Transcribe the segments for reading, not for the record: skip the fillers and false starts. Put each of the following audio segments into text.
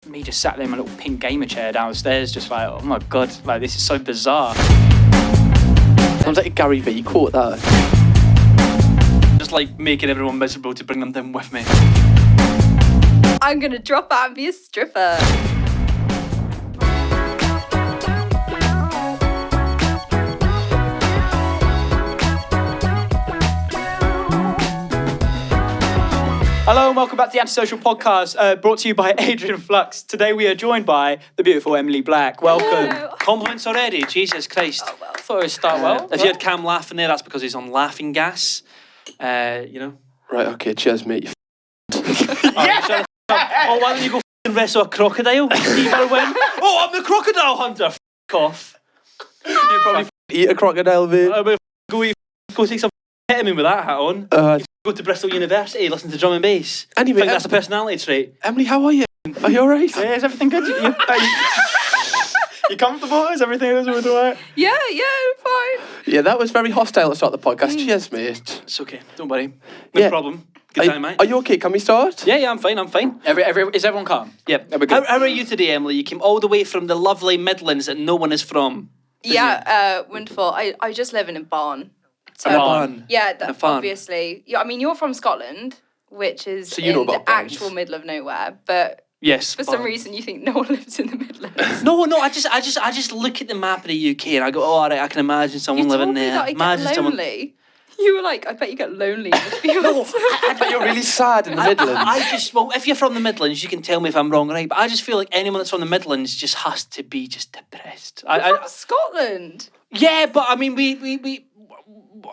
me just sat there in my little pink gamer chair downstairs, just like, oh my God, like this is so bizarre. Sounds like a Garyvee quote, that. Just like making everyone miserable to bring them down with me. I'm gonna drop out and be a stripper. Hello and welcome back to the Antisocial podcast, brought to you by Adrian Flux. Today we are joined by the beautiful Emily Black. Welcome. Hello. Compliments already, Jesus Christ. Oh, well. I thought it would start well. If you had Cam laughing there, that's because he's on laughing gas. You know. Right, okay, cheers, mate. Yeah. Oh, why don't you go f***ing wrestle a crocodile? You better win. Oh, I'm the crocodile hunter. F*** off. You probably Eat a crocodile, mate. go take some ketamine with that hat on. Go to Bristol University, listen to drum and bass. Anyway, I think that's a personality trait. Emily, how are you? Are you alright? Yeah, is everything good? You comfortable? Is everything all right? Yeah, fine. Yeah, that was very hostile to start the podcast. Cheers, mate. It's okay, don't worry. No problem. Good time, mate. Are you okay? Can we start? Yeah, I'm fine. Is everyone calm? Yeah. There we go. How are you today, Emily? You came all the way from the lovely Midlands that no one is from. Yeah, wonderful. I just live in a barn. So, A barn? Yeah, A farm. obviously. Yeah, I mean, you're from Scotland, which is So you know in the about barns. actual middle of nowhere, but Yes. for some reason you think no one lives in the Midlands. No. I just look at the map of the UK and I go, oh, all right, I can imagine someone You living told me there. that I Imagine get someone. lonely. You were like, I bet you get lonely in the fields. But you're really sad in the Midlands. Well, if you're from the Midlands, you can tell me if I'm wrong, right? But I just feel like anyone that's from the Midlands just has to be just depressed. You're from Scotland. Yeah, but I mean, we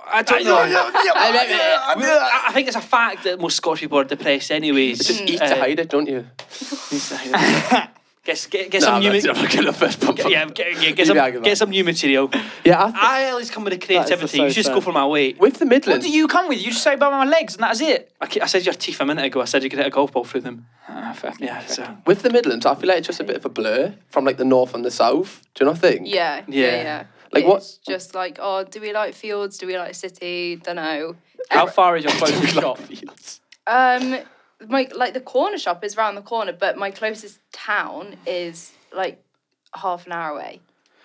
I don't know. I think it's a fact that most Scottish people are depressed anyways. Just eat to hide it, don't you? Get some new material. Get some new material. Yeah, I always come with the creativity. so You just fair. go for my weight. with the What Midlands. do you come with? You just say about my legs and that's it. I said your teeth a minute ago. I said you could hit a golf ball through them. Fair. Yeah, so. With the Midlands, I feel like it's just a bit of a blur from like the north and the south. Do you not think? Yeah. Like it's what- just like, oh, do we like fields? Do we like city? Don't know. How far is your closest shop? My the corner shop is round the corner, but my closest town is like half an hour away,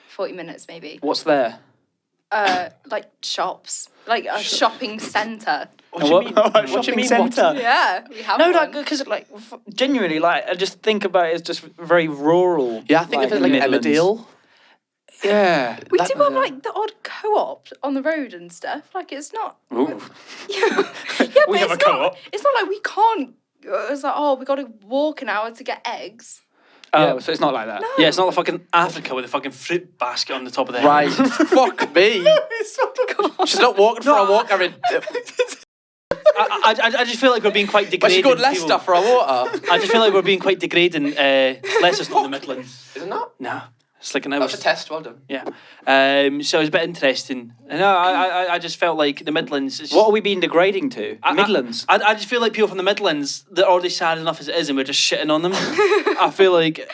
40 minutes maybe. What's there? Like shops, like a shopping centre. What do you mean? Shopping centre? Yeah, we have No, one. like because genuinely, like I just think about it as just very rural. Yeah, I think of it like Midlands. Emmerdale. Yeah. we do have like the odd co-op on the road and stuff. Like it's not. Ooh. Yeah, but We have it's a co-op. It's not like we can't. It's like, oh, we got to walk an hour to get eggs. Oh, so it's not like that. No. Yeah, it's not like fucking Africa with a fucking fruit basket on the top of the head. Right. Fuck me. She's not walking for a walk. I mean, I just feel like we're being quite but degrading. she go to Leicester people. for a water. I just feel like we're being quite degrading. Leicester's not the Midlands. Isn't that? No, it's like an hour. That was a test. Well done. Yeah. So it was a bit interesting. And I just felt like the Midlands. Is just, What are we being degrading to? Midlands. I just feel like people from the Midlands, they're already sad enough as it is, and we're just shitting on them. I feel like.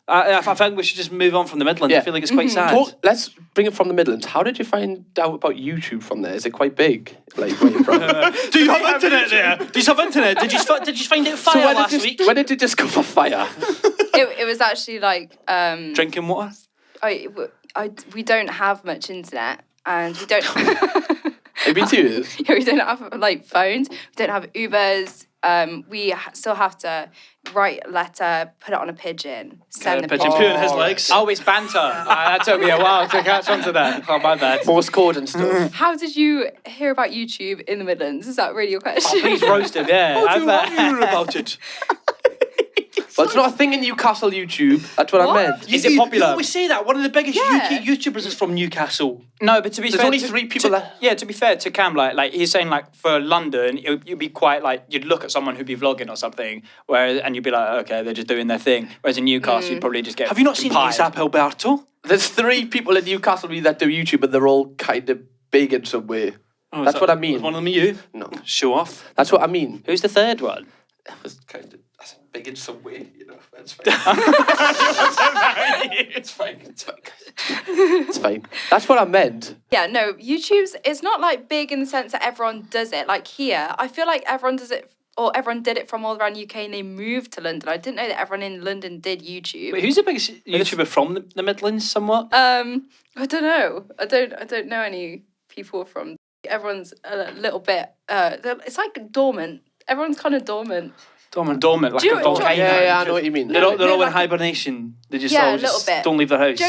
I think we should just move on from the Midlands. Yeah. I feel like it's quite sad. Let's bring it from the Midlands. How did you find out about YouTube from there? Is it quite big? Like where you're from? Do you have internet there? Do you have internet? Did you find out fire last week? When did you discover fire? It was actually like Drinking water? we don't have much internet, and we don't. It'd been 2 years. Yeah, we don't have like phones. We don't have Ubers. We still have to write a letter, put it on a pigeon, send the pigeon pigeon. poo in his legs. Oh, it's banter. That took me a while to catch on to that. Oh, my bad. Morse code and stuff. How did you hear about YouTube in the Midlands? Is that really your question? Please roast him, yeah. How do you hear about it? Well, it's not a thing in Newcastle, YouTube. That's what I meant. Is it popular? You always say that. One of the biggest Yeah. UK YouTubers is from Newcastle. No, but to be There's fair, only 3 people that- Yeah, to be fair to Cam, like he's saying, like for London, you'd be quite like you'd look at someone who'd be vlogging or something, and you'd be like, okay, they're just doing their thing. Whereas in Newcastle, you'd probably just get. Have you not seen compiled. ASAP Alberto? There's 3 people in Newcastle that do YouTube, and they're all kind of big in some way. Oh, That's what I mean. Was one of them you? No, Show off. that's what I mean. Who's the third one? That was kind of big in some way, you know. That's fine. It's fine. It's fine. It's fine. That's what I meant. Yeah, no, YouTube's, it's not like big in the sense that everyone does it. Like here, I feel like everyone does it or everyone did it from all around UK and they moved to London. I didn't know that everyone in London did YouTube. Wait, who's the biggest YouTuber from the Midlands, somewhat? I don't know. I don't know any people from. Everyone's a little bit. It's like dormant. Everyone's kind of dormant. Dormant, like Do you- a volcano. Yeah, I know what you mean. They're all in like- hibernation. They just Yeah, all a little just bit. don't leave their house. Do you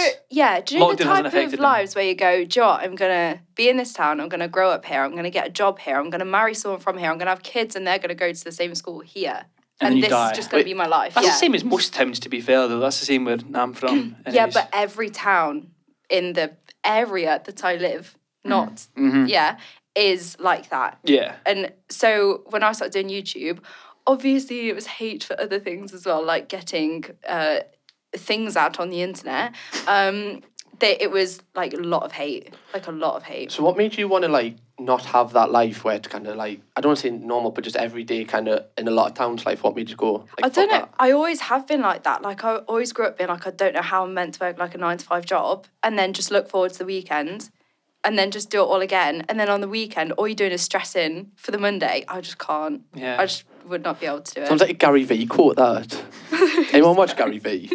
know Lockdown the hasn't type affected of them. lives where you go, do you know what, I'm going to be in this town, I'm going to grow up here, I'm going to get a job here, I'm going to marry someone from here, I'm going to have kids and they're going to go to the same school here. And then you this die. is just going to be my life. That's yeah. the same as most towns, to be fair, though. That's the same where I'm from. Yeah, anyways. but every town in the area that I live, not, is like that. Yeah. And so when I started doing YouTube, obviously it was hate for other things as well, like getting things out on the internet. It was like a lot of hate. So what made you want to like not have that life where it's kind of like, I don't want to say normal, but just everyday kind of in a lot of towns life? What made you go? Like, I don't know. fuck that? I always have been like that. Like I always grew up being like, I don't know how I'm meant to work like a 9-to-5 job and then just look forward to the weekend and then just do it all again. And then on the weekend, all you're doing is stressing for the Monday. I just can't. Yeah. I just would not be able to do it. Sounds like a Garyvee quote, that. Anyone watch Garyvee?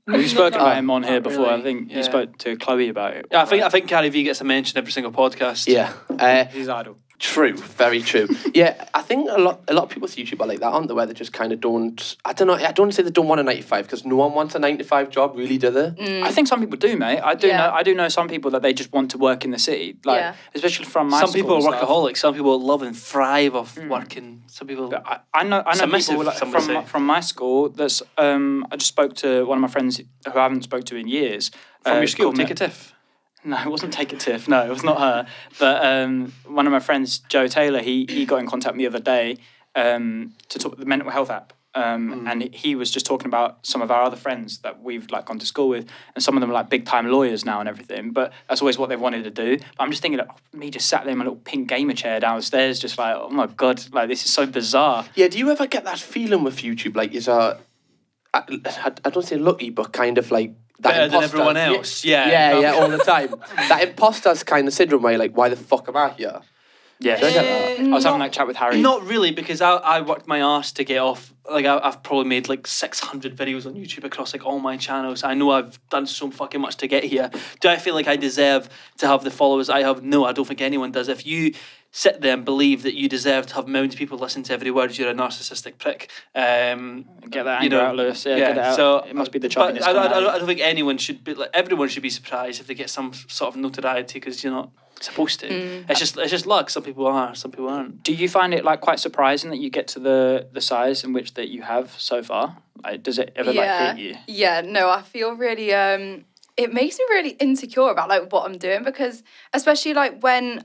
We've spoken about him on here before. really. I think Yeah. you spoke to Chloe about it. Yeah, I think Garyvee gets a mention every single podcast. Yeah. He's idol. True, very true. Yeah, I think a lot of people's YouTube are like that, aren't they? Where they just kind of don't. I don't know. I don't say they don't want a 9-to-5 because no one wants a 9-to-5 job, really, do they? I think some people do, mate. I do Yeah. know. I do know some people that they just want to work in the city, like Yeah. especially from my Some school people and are stuff. workaholics. Some people love and thrive off working. Some people. But I know Submissive, people like, some would say. from my school. That's I just spoke to one of my friends who I haven't spoke to in years. From your school, called me- take a tiff. No, it wasn't Take a Tiff. No, it was not her. But one of my friends, Joe Taylor, he got in contact with me the other day to talk the mental health app. And he was just talking about some of our other friends that we've like gone to school with, and some of them are like big time lawyers now and everything. But that's always what they've wanted to do. But I'm just thinking, like, me just sat there in my little pink gamer chair downstairs, just like, oh my god, like this is so bizarre. Yeah, do you ever get that feeling with YouTube? Like, I don't say lucky, but kind of like that Better than imposter- everyone else. Yeah. Yeah, all the time. That imposter's kind of syndrome where you're like, why the fuck am I here? Yeah, Did I get that? I was having that chat with Harry. Not really, because I worked my arse to get off. Like I've probably made like 600 videos on YouTube across like all my channels. I know I've done so fucking much to get here. Do I feel like I deserve to have the followers I have? No, I don't think anyone does. If you sit there and believe that you deserve to have millions of people listen to every word, you're a narcissistic prick. Get that you anger know, out, Lewis. Yeah, get it out. So it must be the but chubbiness. I coming out. don't think anyone should be like, everyone should be surprised if they get some sort of notoriety because you're not supposed to. It's just luck. Some people are, some people aren't. Do you find it like quite surprising that you get to the size in which that you have so far? Like, does it ever like hit you? Yeah, no, I feel really it makes me really insecure about like what I'm doing, because especially like when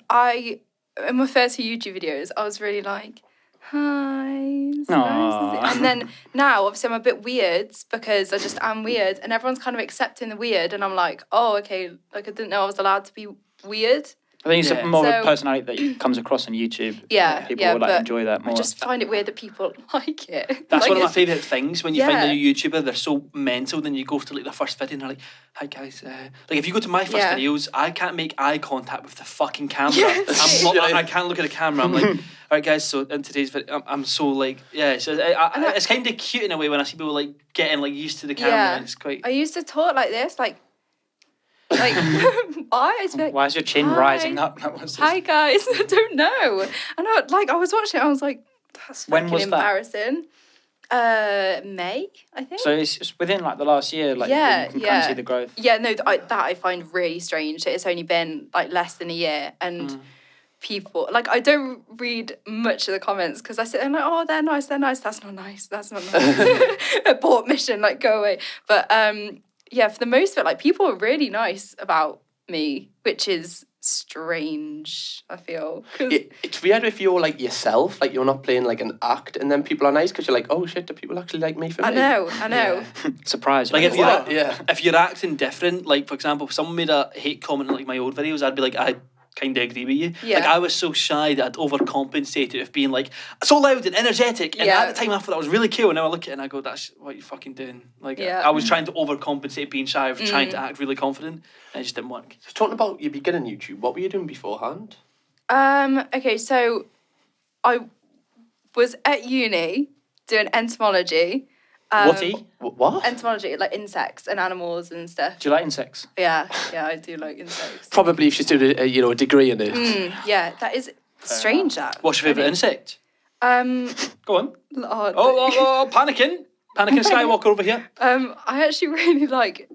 in my first few YouTube videos, I was really like, hi. So nice. And then now obviously I'm a bit weird because I just am weird and everyone's kind of accepting the weird and I'm like, oh, okay, like I didn't know I was allowed to be weird. I think it's Yeah. more of So- a personality that comes across on YouTube. Yeah, People yeah, will like but enjoy that more. I just find it weird that people like it. That's Like, one of my it's- favourite things when you find a Yeah. new YouTuber, they're so mental, then you go to like the first video and they're like, hi guys. Like if you go to my first Yeah. videos, I can't make eye contact with the fucking camera. Yes. I can't look at the camera. I'm like, all right guys, so in today's video, I'm so like, yeah, so it's kind of cute in a way when I see people like getting like used to the camera. Yeah. It's quite... I used to talk like this, like I used to be like, Why is your chin Hi. rising up? Like, what's this? hi guys, I don't know. And I was watching it, I was like, that's When fucking was that? embarrassing. May, I think. So it's just within like the last year, like Yeah, you can kind yeah. of see the growth. Yeah, no, that I find really strange. It's only been like less than a year, and people like I don't read much of the comments because I sit there and like, oh, they're nice. That's not nice. That's not nice. Abort mission, like go away. But yeah, for the most of it, like people are really nice about me, which is strange. I feel 'cause- It's weird if you're like yourself, like you're not playing like an act, and then people are nice because you're like, oh shit, do people actually like me for I me? know. Surprised. Like if Well, you're if you're acting different, like for example, if someone made a hate comment on like my old videos, I'd be like, I kind of agree with you. Yeah. Like I was so shy that I'd overcompensated of being like so loud and energetic, and Yeah. at the time I thought that was really cool. And now I look at it and I go, that's what you fucking doing. Like Yeah. I was trying to overcompensate being shy of trying to act really confident, and it just didn't work. So talking about your beginning YouTube, what were you doing beforehand? Okay, so I was at uni doing entomology. What? Entomology, like insects and animals and stuff. Do you like insects? Yeah, I do like insects. Probably if she's doing a degree in it. Yeah, that is strange. That. What's your favourite insect? Go on. Panicking Skywalker over here. I actually really like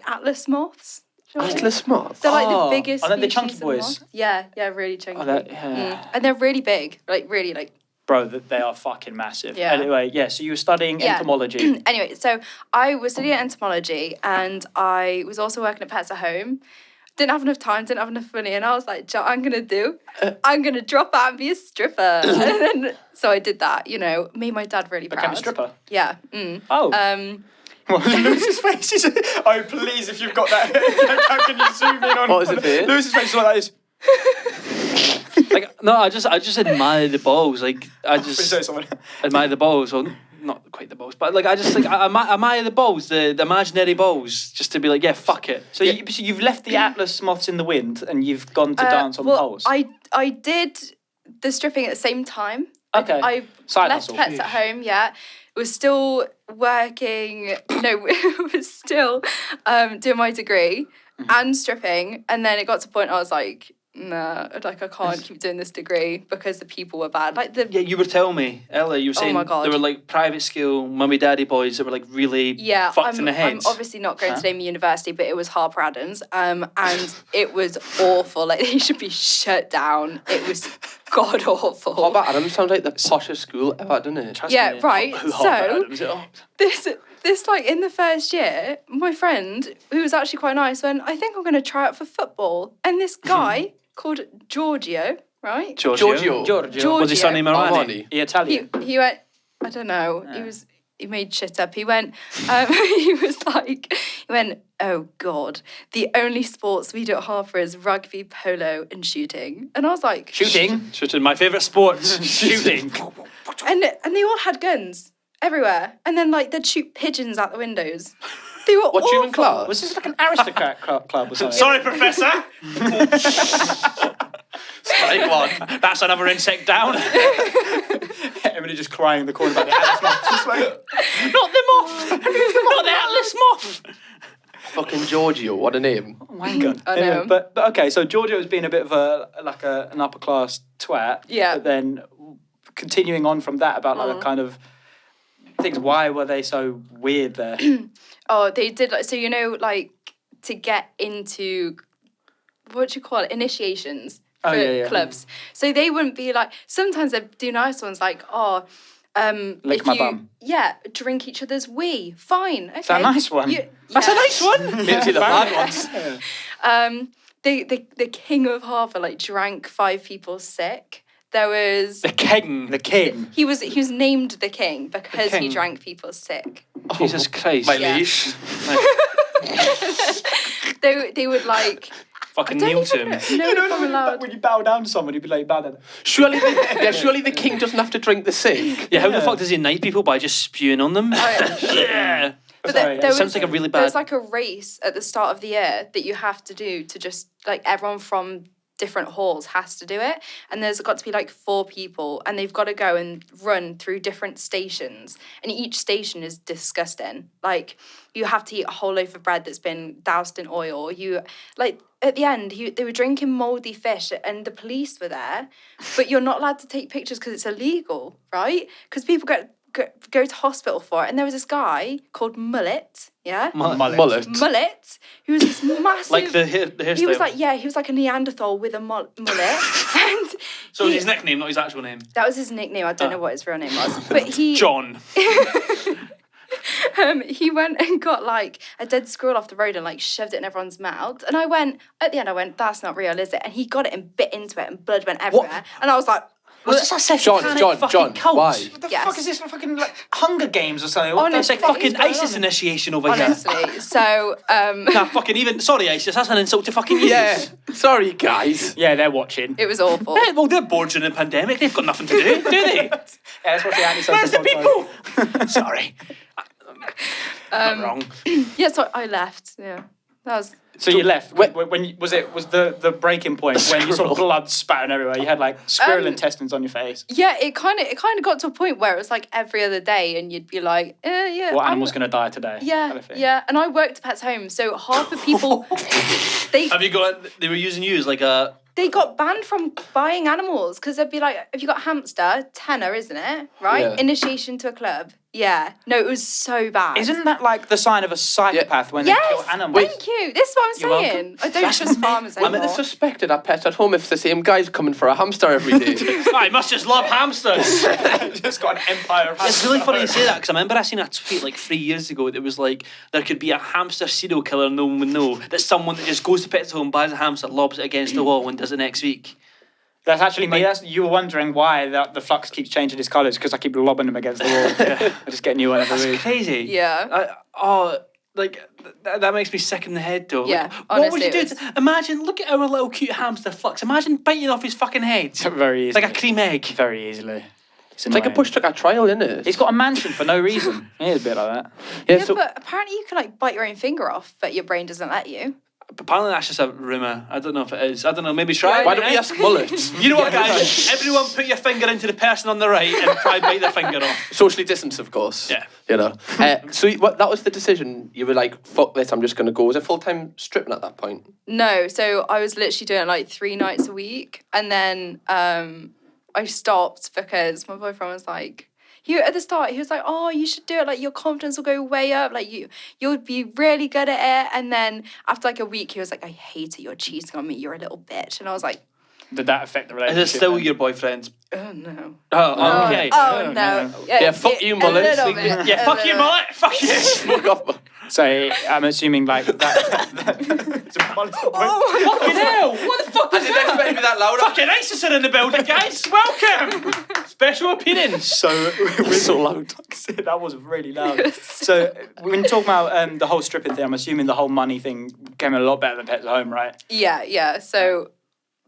atlas moths. Atlas moths? They're like the biggest. Are they the species chunky of boys? moth. Yeah, really chunky. And they're really big, really. Bro, they are fucking massive. Yeah. Anyway, so you were studying entomology. Anyway, so I was studying entomology and I was also working at Pets at Home. Didn't have enough time, didn't have enough money, and I was like, I'm going to drop out and be a stripper. And then, so I did that, made my dad really proud. Became a stripper? Yeah. Oh. Lewis's face is... Oh, please, if you've got that, how can you zoom in on... What was it there? Lewis's face is like this. No, I just admire the balls. Like, I just admire the balls. Well, not quite the balls, but I just I admire the balls, the imaginary balls, just to be like, yeah, fuck it. So you've left the atlas moths in the wind and you've gone to dance on poles. I did the stripping at the same time. Okay. I Side left hustle. Pets at Home. Yeah, was still working. No, was still doing my degree and stripping, and then it got to a point I was like, nah, I can't keep doing this degree because the people were bad. Yeah, you were telling me earlier. You were saying my God. there were like private school mummy daddy boys that were like really fucked in the heads. I'm obviously not going to name the university, but it was Harper Adams, and it was awful. Like they should be shut down. It was god awful. Harper Adams sounds like the poshest school ever, doesn't it? Yeah, right. So this like in the first year, my friend who was actually quite nice went, I think I'm going to try out for football, and this guy called Giorgio, right? Giorgio. Was his surname Armani? Italian. He went, I don't know. Yeah. He made shit up. He went, he went, oh God, the only sports we do at Harper is rugby, polo, and shooting. And I was like, Shooting, my favourite sport. Shooting. And they all had guns everywhere. And then they'd shoot pigeons out the windows. They were What, you in awful. class? Was this like an aristocrat club or something? Sorry, Professor. Strike one. That's another insect down. Everybody just crying in the corner about the atlas moth. Just like, Not the moth. Not the atlas moth. Fucking Giorgio, what a name. wanker. I know. Anyway, but okay, so Giorgio's been a bit of an upper class twat. Yeah. But then continuing on from that about the kind of things, why were they so weird there? Oh, they did to get into what do you call it? Initiations for clubs. So they wouldn't be sometimes they'd do nice ones lick if my you bum. drink each other's wee. Fine. Okay. Is that a nice one? That's a nice one. Maybe the bad ones. The king of Harper drank 5 people sick. There was The king. he was named the king because he drank people sick. Jesus Christ. My Yeah. leash. They would Fucking kneel to him. No, You know, I'm allowed. when you bow down to someone, you'd be like, bow down. Surely the king doesn't have to drink the sick. Yeah, how the fuck does he knight people by just spewing on them? Yeah. But Sorry, there sounds like a really bad- There's a race at the start of the year that you have to do to just everyone from different halls has to do it, and there's got to be 4 people, and they've got to go and run through different stations, and each station is disgusting. You have to eat a whole loaf of bread that's been doused in oil. You at the end they were drinking mouldy fish, and the police were there, but you're not allowed to take pictures because it's illegal, right? Because people go to hospital for it. And there was this guy called Mullet, yeah? Mullet. Mullet, who was this massive... Like the hairstyle. He was he was like a Neanderthal with a mullet. And So his nickname, not his actual name. that was his nickname. I don't know what his real name was. But he... John. he went and got a dead squirrel off the road and shoved it in everyone's mouth. And at the end I went, that's not real, is it? And he got it and bit into it and blood went everywhere. And I was like... Was this a satanic John, fucking cult? why? What the Yes. fuck is this for fucking Hunger Games or something? That's like Honestly, fucking ISIS initiation over Honestly, here. so... Nah, fucking even... Sorry, ISIS, that's an insult to fucking you. Yeah. Sorry, guys. Yeah, they're watching. It was awful. Yeah, well, they're bored during the pandemic. They've got nothing to do, do they? Yeah, that's what the Antisocial Where's the podcast people? Sorry. Not wrong. Yeah, so I left, yeah. That was. So you left. When was the breaking point when you saw blood spatting everywhere? You had like squirrel intestines on your face. Yeah, it kind of got to a point where it was like every other day, and you'd be like, yeah. What animal's gonna die today? Yeah, yeah. And I worked at Pets Home, so half the people They were using you as like a. They got banned from buying animals because they'd be like, if you got a hamster, tenner, isn't it? Right? Yeah. Initiation to a club. Yeah. No, it was so bad. Isn't that like the sign of a psychopath when they kill animals? Thank you. This is what I'm You're saying. welcome. I don't trust farmers I'm anymore. suspected at Pets at Home if the same guy's coming for a hamster every day. I must just love hamsters. Just got an empire of hamsters. It's really funny you say that because I remember I seen a tweet like 3 years ago that was like there could be a hamster serial killer no one would know. That's someone that just goes to Pets Home, buys a hamster, lobs it against the wall and does it next week. That's actually me. You were wondering why the flux keeps changing his colours because I keep lobbing them against the wall. I just get a new one every week. Crazy. Yeah. That makes me sick in the head though. Yeah, Like, what would honestly, you do? it was- Imagine, look at our little cute hamster Flux. Imagine biting off his fucking head. Very easily. Like a cream egg. Very easily. It's like a push truck at trial, isn't it? He's got a mansion for no reason. He is a bit like that. Yeah, but apparently you can like bite your own finger off, but your brain doesn't let you. Apparently that's just a rumour. I don't know if it is. I don't know, maybe try it. Why don't we ask Mullets? You know what, guys? Everyone put your finger into the person on the right and try and bite their finger off. Socially distanced, of course. Yeah. You know. So that was the decision. You were like, fuck this, I'm just going to go. Was it full-time stripping at that point? No, so I was literally doing it like 3 nights a week, and then I stopped because my boyfriend was like, at the start he was like, oh, you should do it, like your confidence will go way up, like you'll be really good at it. And then after like a week he was like, I hate it, you're cheating on me, you're a little bitch. And I was like, did that affect the relationship? Is it still then? your boyfriend? oh no. Oh, okay. Oh no. Yeah, fuck you, Mullet. A little bit. Yeah, fuck you, mullet. Fuck you. Fuck off. So I'm assuming like that. Fucking hell. What the fuck was I didn't expect it to be that loud. Fucking ISIS are in the building, guys. Welcome. Special appearance. So we're so loud. That was really loud. So when you talk about the whole stripping thing, I'm assuming the whole money thing came a lot better than Pets at Home, right? Yeah. So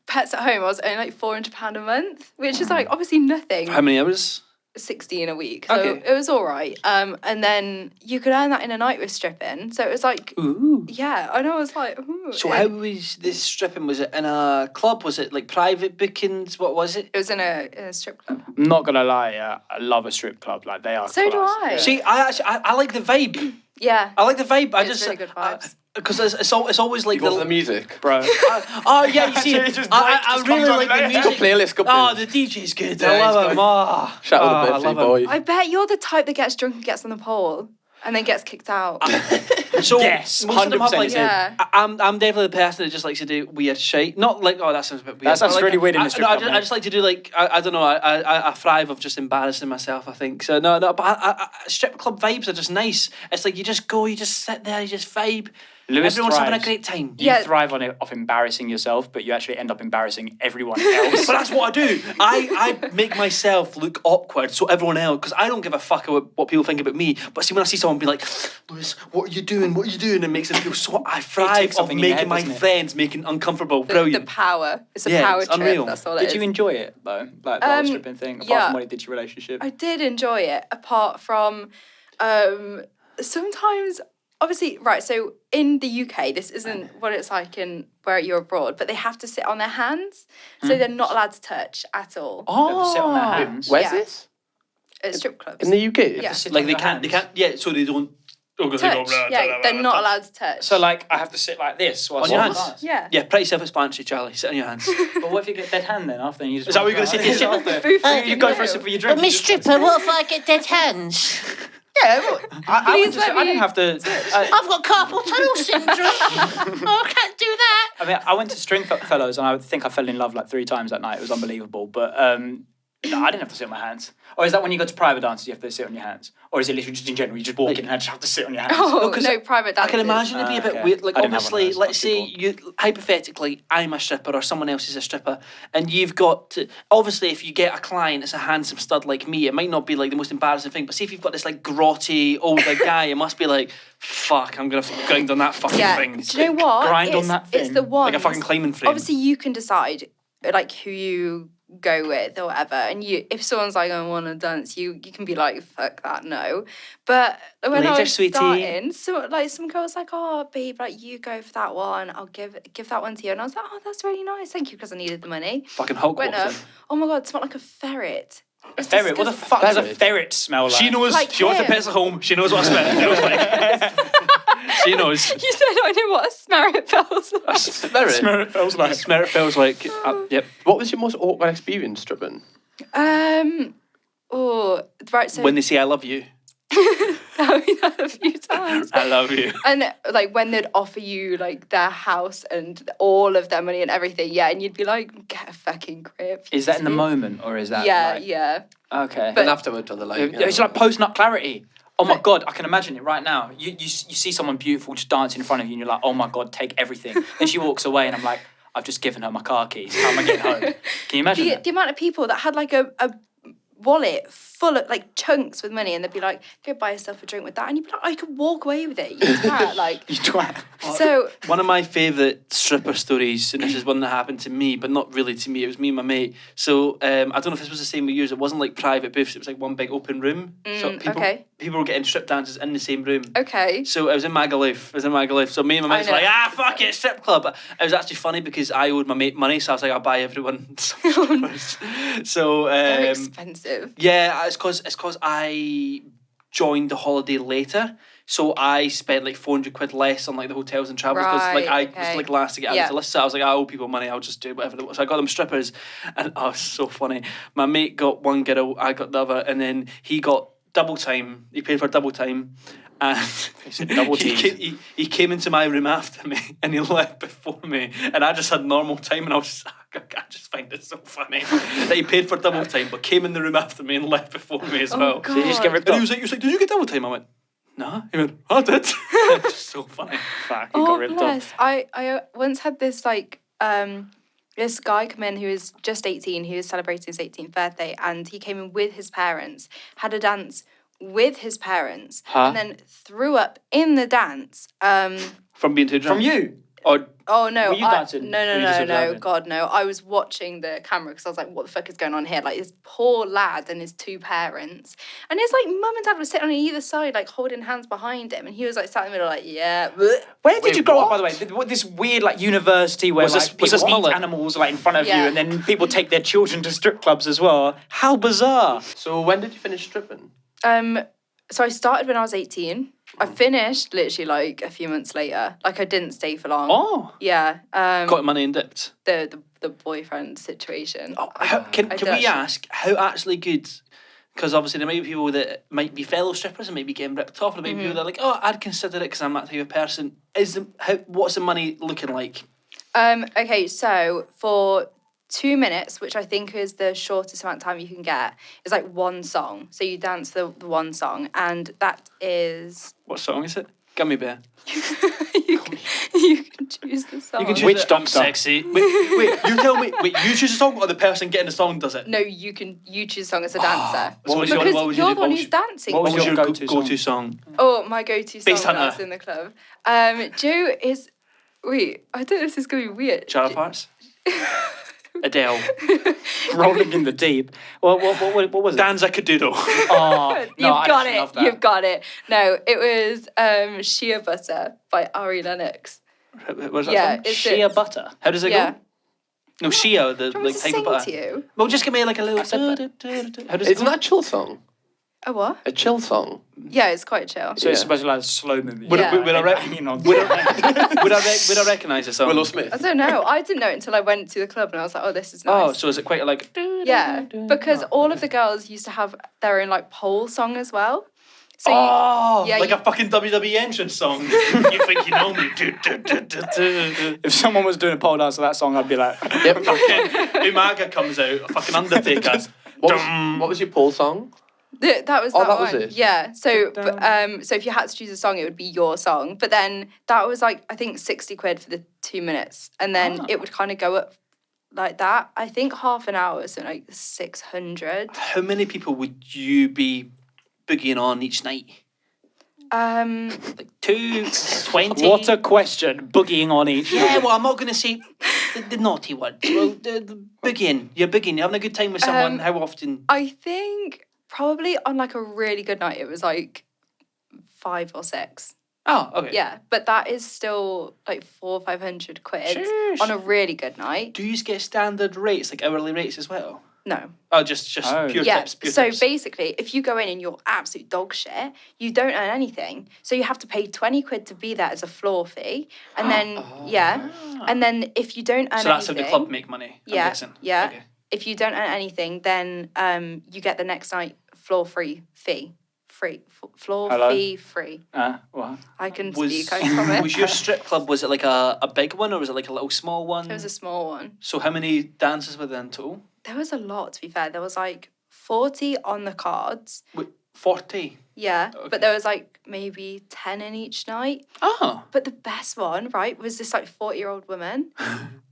Pets at Home, I was only like £400 a month, which is like obviously nothing. How many hours? 16 a week, so Okay. it was all right. And then you could earn that in a night with stripping, so it was like, Ooh. yeah, I know, I was like, ooh. So how was this stripping? Was it in a club? Was it like private bookings? What was it? It was in a strip club. I'm not gonna lie, I love a strip club. Like they are. So do class. I. Yeah. See, I like the vibe. Yeah. I like the vibe. I It's just really good vibes. because it's always like You go for the music. Bro. oh yeah, you see, It just I breaks, really just like comes the on music. Go playlist, go Oh, playlist. the DJ's good. Yeah, I love he's him. good. Oh, Shout out I the love birthday him. boy. I bet you're the type that gets drunk and gets on the pole and then gets kicked out. So Yes, most of them have 100% like. Yeah. I'm definitely the person that just likes to do weird shit. Not like, oh, that sounds a bit weird. That sounds But, like, really weird in the strip I club, just like to do like I don't know. I thrive of just embarrassing myself. I think so. No. But strip club vibes are just nice. It's like you just go, you just sit there, you just vibe. Lewis Everyone's having a thrives. great time. You Yeah. thrive on it off embarrassing yourself, but you actually end up embarrassing everyone else. But that's what I do. I make myself look awkward so everyone else, because I don't give a fuck about what people think about me. But see, when I see someone be like, Lewis, what are you doing? What are you doing? It makes them feel so. I thrive of something in your making head, my doesn't it? friends making uncomfortable. The Brilliant. power. It's a Yeah, power it's trip. unreal. That's all it Did is. you enjoy it though? Like the whole stripping thing, apart yeah. from what it did to your relationship? I did enjoy it, apart from sometimes, obviously, right, so in the UK, this isn't what it's like in where you're abroad, but they have to sit on their hands, so they're not allowed to touch at all. They have to sit on their hands. Where's Yeah. this? At strip clubs. In the UK? Yeah. Sit Like on they your can't. hands. Yeah. So they don't. Oh, touch. Yeah, they're not allowed to touch. So like I have to sit like this whilst On your I'm hands? dance? Yeah. Yeah, pretty self-explanatory, Charlie. Sit on your hands. But what if you get dead hand then after and you just... Is that what you're gonna say to Yeah, yourself? after. Boof, You go for a sip of your drink. But Miss you just- Stripper, what if I get dead hands? Yeah, well, I would Please just, let I didn't me- have to... I've got carpal tunnel syndrome. Oh, I can't do that. I mean, I went to Stringfellows and I think I fell in love like 3 times that night. It was unbelievable. But no, I didn't have to sit on my hands. Or is that when you go to private dances, you have to sit on your hands? Or is it literally just in general, you just walk in and just have to sit on your hands? Oh, 'cause no, private I dances. can imagine it'd be a bit okay. weird. Like I didn't have one of obviously, those, let's say people. you hypothetically, I'm a stripper or someone else is a stripper, and you've got to, obviously if you get a client that's a handsome stud like me, it might not be like the most embarrassing thing. But see if you've got this like grotty older guy, it must be like, fuck, I'm gonna grind on that fucking Yeah. thing. Do you know what? Grind on It's- that It's thing. the one. Like a fucking climbing frame. Obviously, you can decide like who you go with or whatever. And if someone's like, I want to dance, you can be like, fuck that, no. But when Later, I was sweetie. starting, some girls like, oh, babe, like you go for that one. I'll give that one to you. And I was like, oh, that's really nice. Thank you, because I needed the money. Fucking Hulk Went walks up. in. Oh my God, it smelled like a ferret. A ferret? What the fuck does a ferret smell like? She knows. Like she wants to him. pets at home. She knows what a smell feels like. She knows. You said I know what a smerit feels like. Spirit. feels like. Smell feels like. Yep. What was your most awkward experience stripping? Oh, right. So When they say I love you. that a few times. I love you. And like when they'd offer you like their house and all of their money and everything, yeah, and you'd be like, get a fucking grip. Is that in the moment or is that? Yeah, like, yeah. Okay. And afterwards, on the like, It's like post-nut clarity. Oh my God, I can imagine it right now. You see someone beautiful just dancing in front of you and you're like, oh my God, take everything. Then she walks away and I'm like, I've just given her my car keys. How am I getting home? Can you imagine that? The amount of people that had like a wallet full of like chunks with money and they'd be like, go buy yourself a drink with that. And you'd be like, oh, you could walk away with it. You twat. Like, You twat. so One of my favourite stripper stories, and this is one that happened to me, but not really to me, it was me and my mate. So I don't know if this was the same with yours, it wasn't like private booths, it was like one big open room. So people were getting strip dances in the same room. Okay. So I was in Magaluf. So me and my mate was I know. like, fuck it, strip club. But it was actually funny because I owed my mate money, so I was like, I'll buy everyone some strippers. So Very expensive. yeah, it's cause I joined the holiday later. So I spent like 400 quid less on like the hotels and travels because like I was like last to get out of the list. So I was like, I owe people money, I'll just do whatever they want. So I got them strippers, and oh, it's so funny. My mate got one girl, I got the other, and then he got double time. He paid for double time. And double he came into my room after me and he left before me, and I just had normal time, and I just find it so funny that he paid for double time but came in the room after me and left before me as well. God. So you just get ripped And off. he was like, did you get double time? I went, no. He went, I did. It's so funny. Fuck, you got ripped bless. off. I once had this like this guy come in who was just 18, he was celebrating his 18th birthday, and he came in with his parents, had a dance with his parents, and then threw up in the dance. From being too drunk. From you? Or Oh no! Were you dancing? No, Were you just observing? God no! I was watching the camera because I was like, "What the fuck is going on here?" Like this poor lad and his two parents, and his like mum and dad were sitting on either side, like holding hands behind him, and he was like sat in the middle, like, "Yeah." Where did you grow up, by the way? This weird like university where Was this- like was this people eat mullet? animals like in front of Yeah. you, and then people take their children to strip clubs as well. How bizarre! So when did you finish stripping? So I started when I was 18. I finished literally like a few months later. Like I didn't stay for long. Oh, Yeah. got money and dipped. The boyfriend situation. Oh, can I we did ask how actually good? Because obviously there might be people that might be fellow strippers and might be getting ripped off, and there might be people that are like, oh, I'd consider it because I'm that type of person. What's the money looking like? Okay, so for 2 minutes, which I think is the shortest amount of time you can get, is like one song. So you dance the one song, and that is What song is it? Gummy Bear. you can choose the song. You can choose Which it. I'm doctor? sexy. Wait, you tell me. Wait, you choose a song, or the person getting the song does it? No, you choose a song as a dancer. What was Because what was you're your- the one what who's was- dancing. What was What was your your go-to song? Oh, my go-to song Beast when I Hunter. was in the club. Joe is... Wait, I don't know if this is going to be weird. Jar of Hearts? Adele. Rolling in the deep. What was it? Danza Cadudo. Oh, You've no, I got actually love it. that. You've got it. No, it was Shea Butter by Ari Lennox. Where's that Yeah, song? it's Shea butter. How does it Yeah. go? No, Shea, the Do you want me like to type sing of butter. to you? Well, just give me like a little. How does it Isn't go? that a chill song? A what? A chill song? Yeah, it's quite chill. So it's Yeah. supposed to be like a slow movie. Would Yeah. I Hanging on. would I recognise the song? Willow Smith. I don't know. I didn't know it until I went to the club and I was like, oh, this is Oh, nice. so is it quite like? Yeah, because all of the girls used to have their own like pole song as well. So yeah, like a fucking WWE entrance song. You think you know me? If someone was doing a pole dance to that song, I'd be like, Yep. Fucking Umaga comes out, a fucking Undertaker. What was your pole song? that was Oh, that that was one. it? Yeah. So so if you had to choose a song, it would be your song. But then that was like I think 60 quid for the 2 minutes, and then it would kind of go up like that. I think half an hour, so like 600. How many people would you be boogieing on each night? Like 2, 20? what a question. Boogieing on each. Yeah, well, I'm not going to say The naughty ones. Well, the boogieing. You're boogieing. You're having a good time with someone. How often? I think probably on like a really good night, it was like 5 or 6. Oh, okay. Yeah, but that is still like 400 or 500 quid Sheesh. on a really good night. Do you get standard rates, like hourly rates as well? No. Oh, just pure Yeah, tips. Pure so tips. basically, if you go in and you're absolute dog shit, you don't earn anything. So you have to pay 20 quid to be there as a floor fee. And then, and then if you don't earn So that's anything... how the club make money, I'm guessing. Yeah. Okay. If you don't earn anything, then you get the next night floor fee. Floor Hello? fee free. What? I can speak, I promise. Was your strip club, was it like a big one or was it like a little small one? It was a small one. So how many dances were there in total? There was a lot, to be fair. There was like 40 on the cards. Wait, 40? Yeah, Okay. but there was like maybe 10 in each night. Oh. But the best one, right, was this like 40-year-old woman.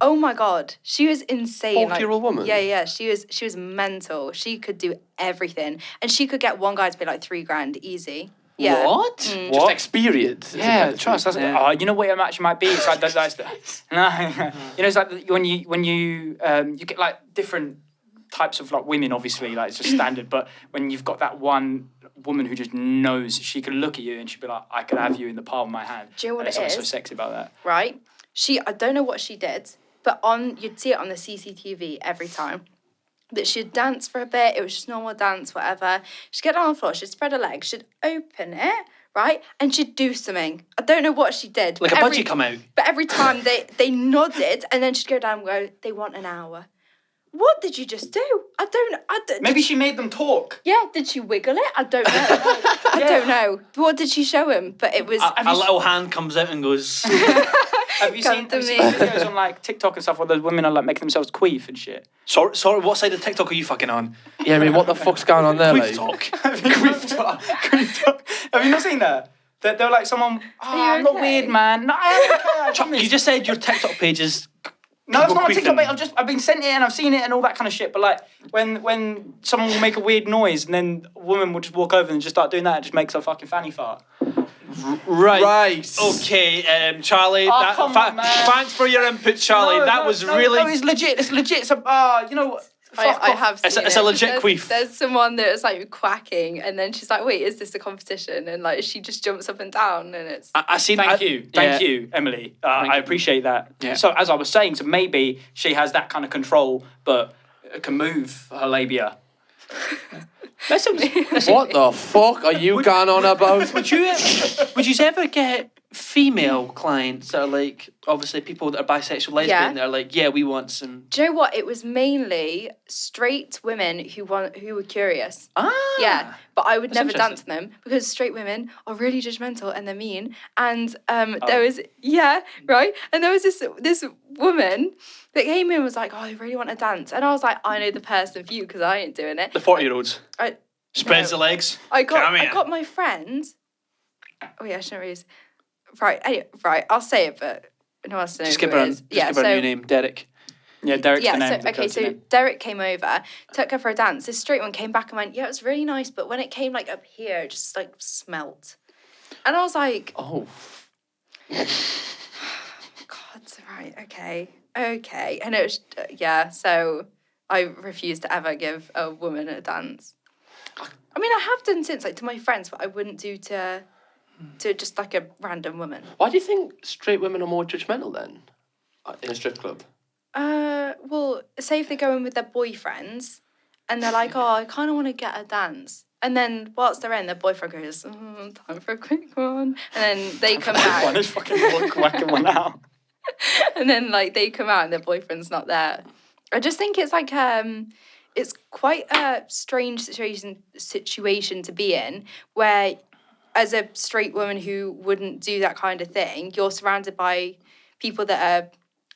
Oh my God, she was insane. 40-year-old woman? Yeah, she was mental. She could do everything, and she could get one guy to pay like $3,000 easy. Yeah. What? Just experience. Yeah, trust. That's, Yeah. you know what it actually might be? It's like that's no, you know, it's like when you get like different types of like women. Obviously, like it's just standard. But when you've got that one woman who just knows, she could look at you and she'd be like, I could have you in the palm of my hand. Do you know what and it it's is? so sexy about that. Right? I don't know what she did, but you'd see it on the CCTV every time. That she'd dance for a bit, it was just normal dance, whatever. She'd get down on the floor, she'd spread her legs, she'd open it, right? And she'd do something. I don't know what she did. Like a budgie come out? But every time they nodded, and then she'd go down and go, they want an hour. What did you just do? I don't. Maybe she made them talk. Yeah, did she wiggle it? I don't know. I don't know. What did she show him? But it was... A little hand comes out and goes... Have you seen Come to me. videos on like TikTok and stuff where those women are like making themselves queef and shit? Sorry, what side of TikTok are you fucking on? Yeah, I mean, what the fuck's going on there, Queef like? talk. Queef talk. Have you not seen that? They're like someone, Are you I'm not okay? weird, man. No, I am okay. You just said your TikTok page is... No, it's not on queefing. TikTok, mate. I've been sent it and I've seen it and all that kind of shit. But like when someone will make a weird noise and then a woman will just walk over and just start doing that, it just makes her fucking fanny fart. Right. Okay, Charlie. Come on, man. Thanks for your input, Charlie. That was really... No, it's legit. It's legit. It's you know. I have seen It's a it. legit There's- queef. There's someone that was like quacking, and then she's like, "Wait, is this a competition?" And like she just jumps up and down, and it's I seen... Thank you, Emily. I you. appreciate that. Yeah. So as I was saying, so maybe she has that kind of control, but can move her labia. What the fuck are you going on about? Would you ever get female clients that are like, obviously people that are bisexual, lesbian, Yeah. they're like, yeah, we want some... Do you know what? It was mainly straight women who were curious. Ah! Yeah, but I would That's never interesting. dance them because straight women are really judgmental and they're mean. And there was right, and there was this woman that came in and was like, "Oh, I really want to dance," and I was like, "I know the person for you because I ain't doing it." The 40-year-olds. Spreads No. the legs. I Come here. got my friend. Oh yeah, I shouldn't really. Right, anyway, right. I'll say it, but no one wants to know Just who give her it a is. give her a new name, Derek. Yeah, Derek's the name. So, the okay, go-to so name. Derek came over, took her for a dance. This straight one came back and went, "Yeah, it was really nice, but when it came like up here, it just like smelt." And I was like, Oh. God, right, okay. And it was, so I refused to ever give a woman a dance. I mean, I have done since, like, to my friends, but I wouldn't do to just, like, a random woman. Why do you think straight women are more judgmental then in a strip club? Well, say if they go in with their boyfriends, and they're like, "Oh, I kind of want to get a dance." And then whilst they're in, their boyfriend goes, "Time for a quick one." And then they come out. One is fucking whacking one out. And then like they come out and their boyfriend's not there. I just think it's like it's quite a strange situation to be in, where as a straight woman who wouldn't do that kind of thing, you're surrounded by people that are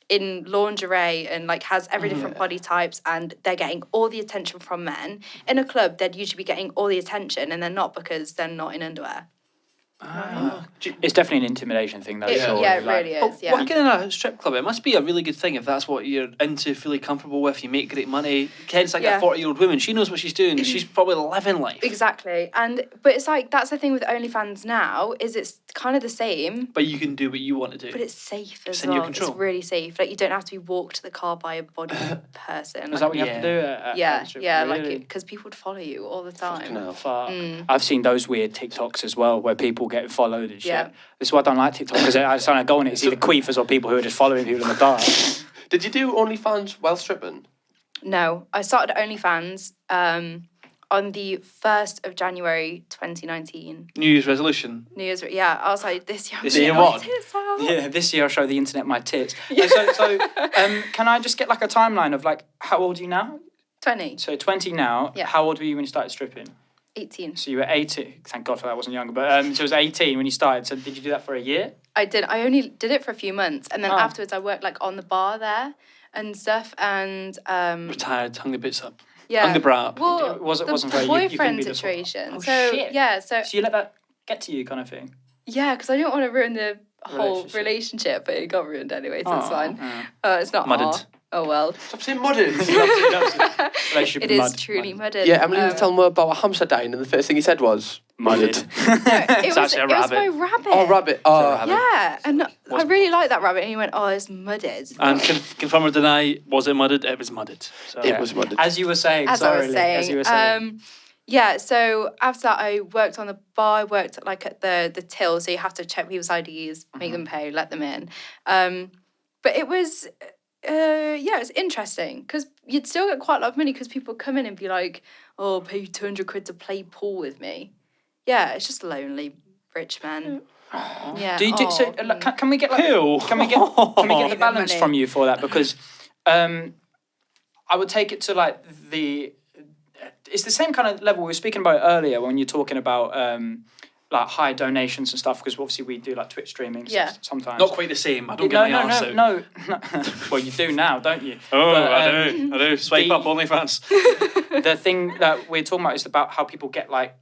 in lingerie and like has every different body types, and they're getting all the attention from men. In a club, they'd usually be getting all the attention, and they're not because they're not in underwear. It's definitely an intimidation thing, though. Sure. Yeah, it Like, really But is. Yeah. working in a strip club, it must be a really good thing if that's what you're into, fully comfortable with. You make great money. Ken's like a 40-year-old woman. She knows what she's doing. She's probably living life. Exactly. But it's like, that's the thing with OnlyFans now, is it's kind of the same. But you can do what you want to do. But it's safe as in your well. control. It's really safe. Like, you don't have to be walked to the car by a body person. Is that what you have to do? At Yeah, the strip yeah, club? like, Really? because people would follow you all the time. No. Fuck. I've seen those weird TikToks as well where people get followed and shit. Yeah. This is why I don't like TikTok, because I just want to go on it. It's either queefers or people who are just following people in the dark. Did you do OnlyFans while stripping? No, I started OnlyFans on the 1st of January 2019. New Year's resolution. New Year's, yeah. I was like, this year I'm This gonna year get my what? tits out. Yeah, this year I'll show the internet my tits. So, can I just get like a timeline of like, how old are you now? 20, So 20 now. Yeah. How old were you when you started stripping? 18. So you were 18. Thank God for that, I wasn't younger. But so it was 18 when you started. So did you do that for a year? I did. I only did it for a few months, and then Oh. afterwards I worked like on the bar there and stuff, and Retired, hung the bits up. yeah. Hung the bra up. Well, It wasn't the very- you couldn't boyfriend be the- situation. Oh, so shit. yeah, so So you let that get to you, kind of thing. yeah, because I didn't want to ruin the whole Relationship. relationship, but it got ruined anyway, so it's Oh, fine. yeah. It's not Mudded. aw. Oh well. Stop saying mudded. Relationship It with is mud. truly Mud. mudded. Yeah, Emily was telling me about a hamster dying, and the first thing he said was Mudded. It was actually a it was my rabbit. rabbit. "Oh, rabbit." Oh, Yeah, and I really like that rabbit, and he went, "Oh, it's mudded." And confirm or deny, was it mudded? It was mudded. So. it was mudded. As you were saying, As sorry, I was Lee, as you were saying. Yeah, so after that, I worked on the bar. I worked like at the till, so you have to check people's IDs, make them pay, let them in. But it was, yeah, it's interesting because you'd still get quite a lot of money because people come in and be like, "Oh, pay 200 quid to play pool with me." Yeah, it's just lonely rich men. Yeah. Do you do, so? oh, Can we get like, Ew. can we get the Even balance money. from you for that? Because I would take it to like the. It's the same kind of level we were speaking about earlier when you're talking about like high donations and stuff. Because obviously we do like Twitch streaming Yeah. sometimes. Not quite the same. I don't get my arse out. no. Well, you do now, don't you? Oh, But, I do. Swipe the- up OnlyFans. The thing that we're talking about is about how people get like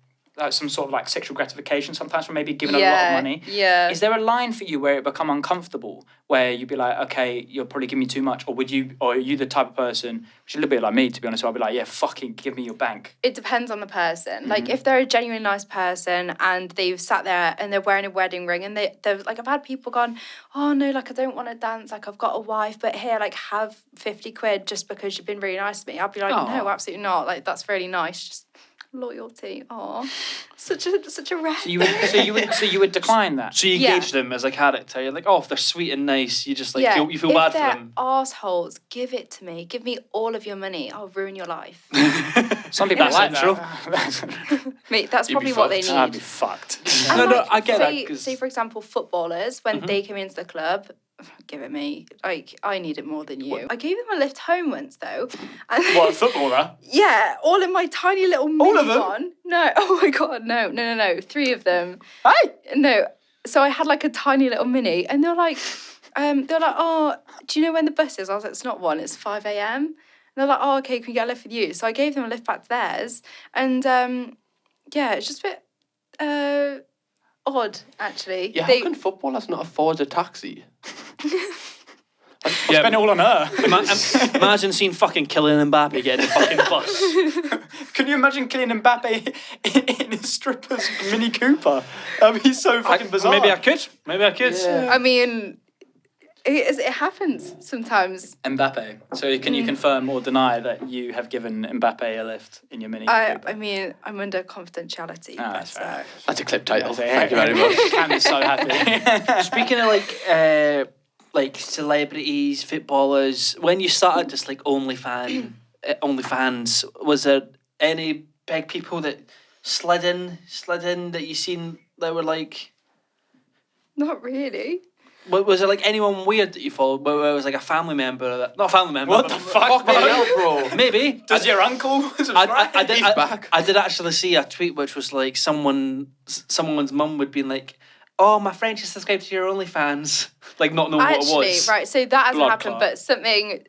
some sort of like sexual gratification sometimes from maybe giving a lot of money. Yeah. Is there a line for you where it become uncomfortable, where you'd be like, okay, you're probably giving me too much, or are you the type of person, which is a little bit like me, to be honest, I'd be like, yeah, fucking give me your bank. It depends on the person. Like if they're a genuinely nice person and they've sat there and they're wearing a wedding ring and they're like, I've had people gone, oh no, like I don't want to dance, like I've got a wife, but here, like have 50 quid just because you've been really nice to me. I'd be like, Aw. no, absolutely not. Like that's really nice. Just loyalty. Aw, such a rare. So you would decline that. So you Yeah. gauge them as a character. You're like, oh, if they're sweet and nice, you just like you feel if bad for they're them. assholes, give it to me. Give me all of your money. I'll ruin your life. Some people That's like natural. that. Mate, that's You'd be probably what they fucked. I'd need. be fucked. And No, like, I get that, say, 'cause- say, for example, footballers, when they came into the club, give it me. Like, I need it more than you. I gave them a lift home once, though. And What, a footballer? yeah, all in my tiny little minivan. of them? No, oh my God, no. 3 of them. Hey! No, so I had like a tiny little mini, and they're like, oh, do you know when the bus is? I was like, it's not 1, it's 5 a.m. And they're like, oh, okay, can we get a lift with you? So I gave them a lift back to theirs, and yeah, it's just a bit odd, actually. Yeah, how can footballers not afford a taxi? Spend it all on her. Imagine seeing fucking Kylian Mbappe getting a fucking bus. Can you imagine Kylian Mbappe in his stripper's Mini Cooper? That'd be so fucking bizarre. Maybe I could. I mean, it happens sometimes. Mbappe. So can you confirm or deny that you have given Mbappe a lift in your Mini Cooper? I mean, I'm under confidentiality. Ah, that's but, fair. That's a clip title. So, Thank you very much. Cam is so happy. Speaking of like celebrities, footballers, when you started this like OnlyFans, was there any big people that slid in that you seen that were like? Not really. Was there like anyone weird that you followed? Where it was like a family member? Not a family member. What but- the fuck, Fucking bro? hell, bro. Maybe. Does your uncle subscribe? He's back. I did actually see a tweet which was like someone's mum would be like, "Oh, my friend just subscribed to your OnlyFans," like not knowing what it Actually, was. right, so that hasn't Blood happened, clot. but something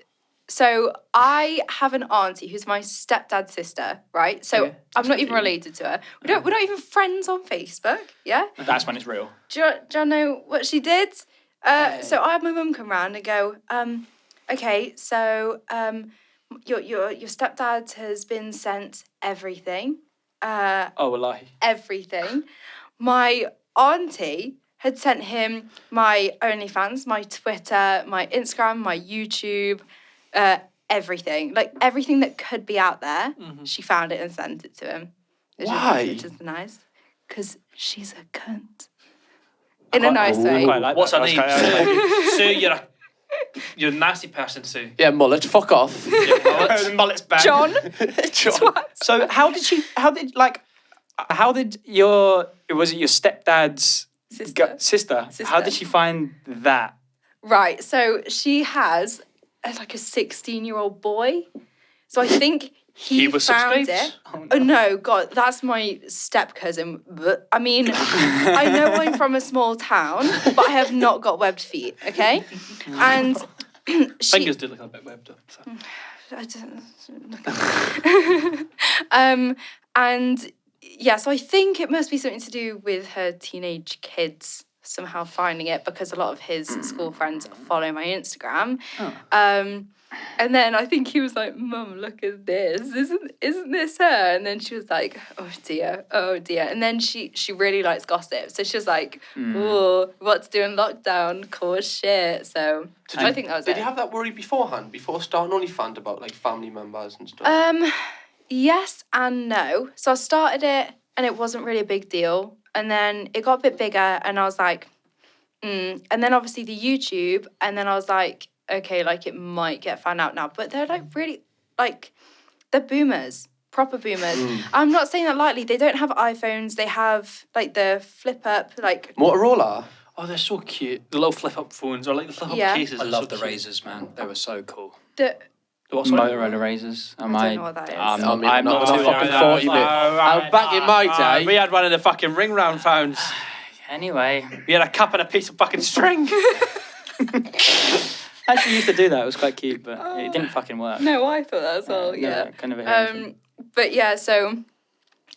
So I have an auntie who's my stepdad's sister, right? So I'm not even related to her. We're not even friends on Facebook, yeah? That's when it's real. Do you know what she did? So I had my mum come round and go, okay, so your stepdad has been sent everything. Wallahi. Everything. My auntie had sent him my OnlyFans, my Twitter, my Instagram, my YouTube, everything. Like everything that could be out there, she found it and sent it to him. Why? Which is nice. Because she's a cunt. In a nice way. I quite like What's that. her name? That's Sue, you're a nasty person, Sue. Yeah, mullet, fuck off. The mullet's back. John. John. So how did your stepdad's sister? How did she find that? Right, so she has like a 16-year-old boy. So I think he was found subscribed? it. Oh no, God, that's my step cousin. I mean, I know I'm from a small town, but I have not got webbed feet. Okay, and Fingers do look a bit webbed up. So. And yeah, so I think it must be something to do with her teenage kids somehow finding it because a lot of his school friends follow my Instagram. And then I think he was like, Mum, look at this. Isn't this her? And then she was like, oh dear. And then she really likes gossip. So she was like, oh, what to do in lockdown? Cause shit. So I think that was it. Did you have that worry beforehand, before starting OnlyFans, about like family members and stuff? Yes and no. So I started it and it wasn't really a big deal. And then it got a bit bigger and I was like, And then obviously the YouTube. And then I was like, okay, like it might get found out now. But they're like really, like, they're boomers. Proper boomers. I'm not saying that lightly. They don't have iPhones. They have like the flip up, like... Motorola? Oh, they're so cute. The little flip-up phones or like the flip-up cases. I are love so the cute. razors, man. They were so cool. The Motorola razors. I don't know what that is. I'm I mean, not not too fucking young. 40, mate. Back in my day... We had one of the fucking ring round phones. Anyway, We had a cup and a piece of fucking string. I actually used to do that. It was quite cute, but it didn't fucking work. No, I thought that as well, yeah. Kind of a But yeah, so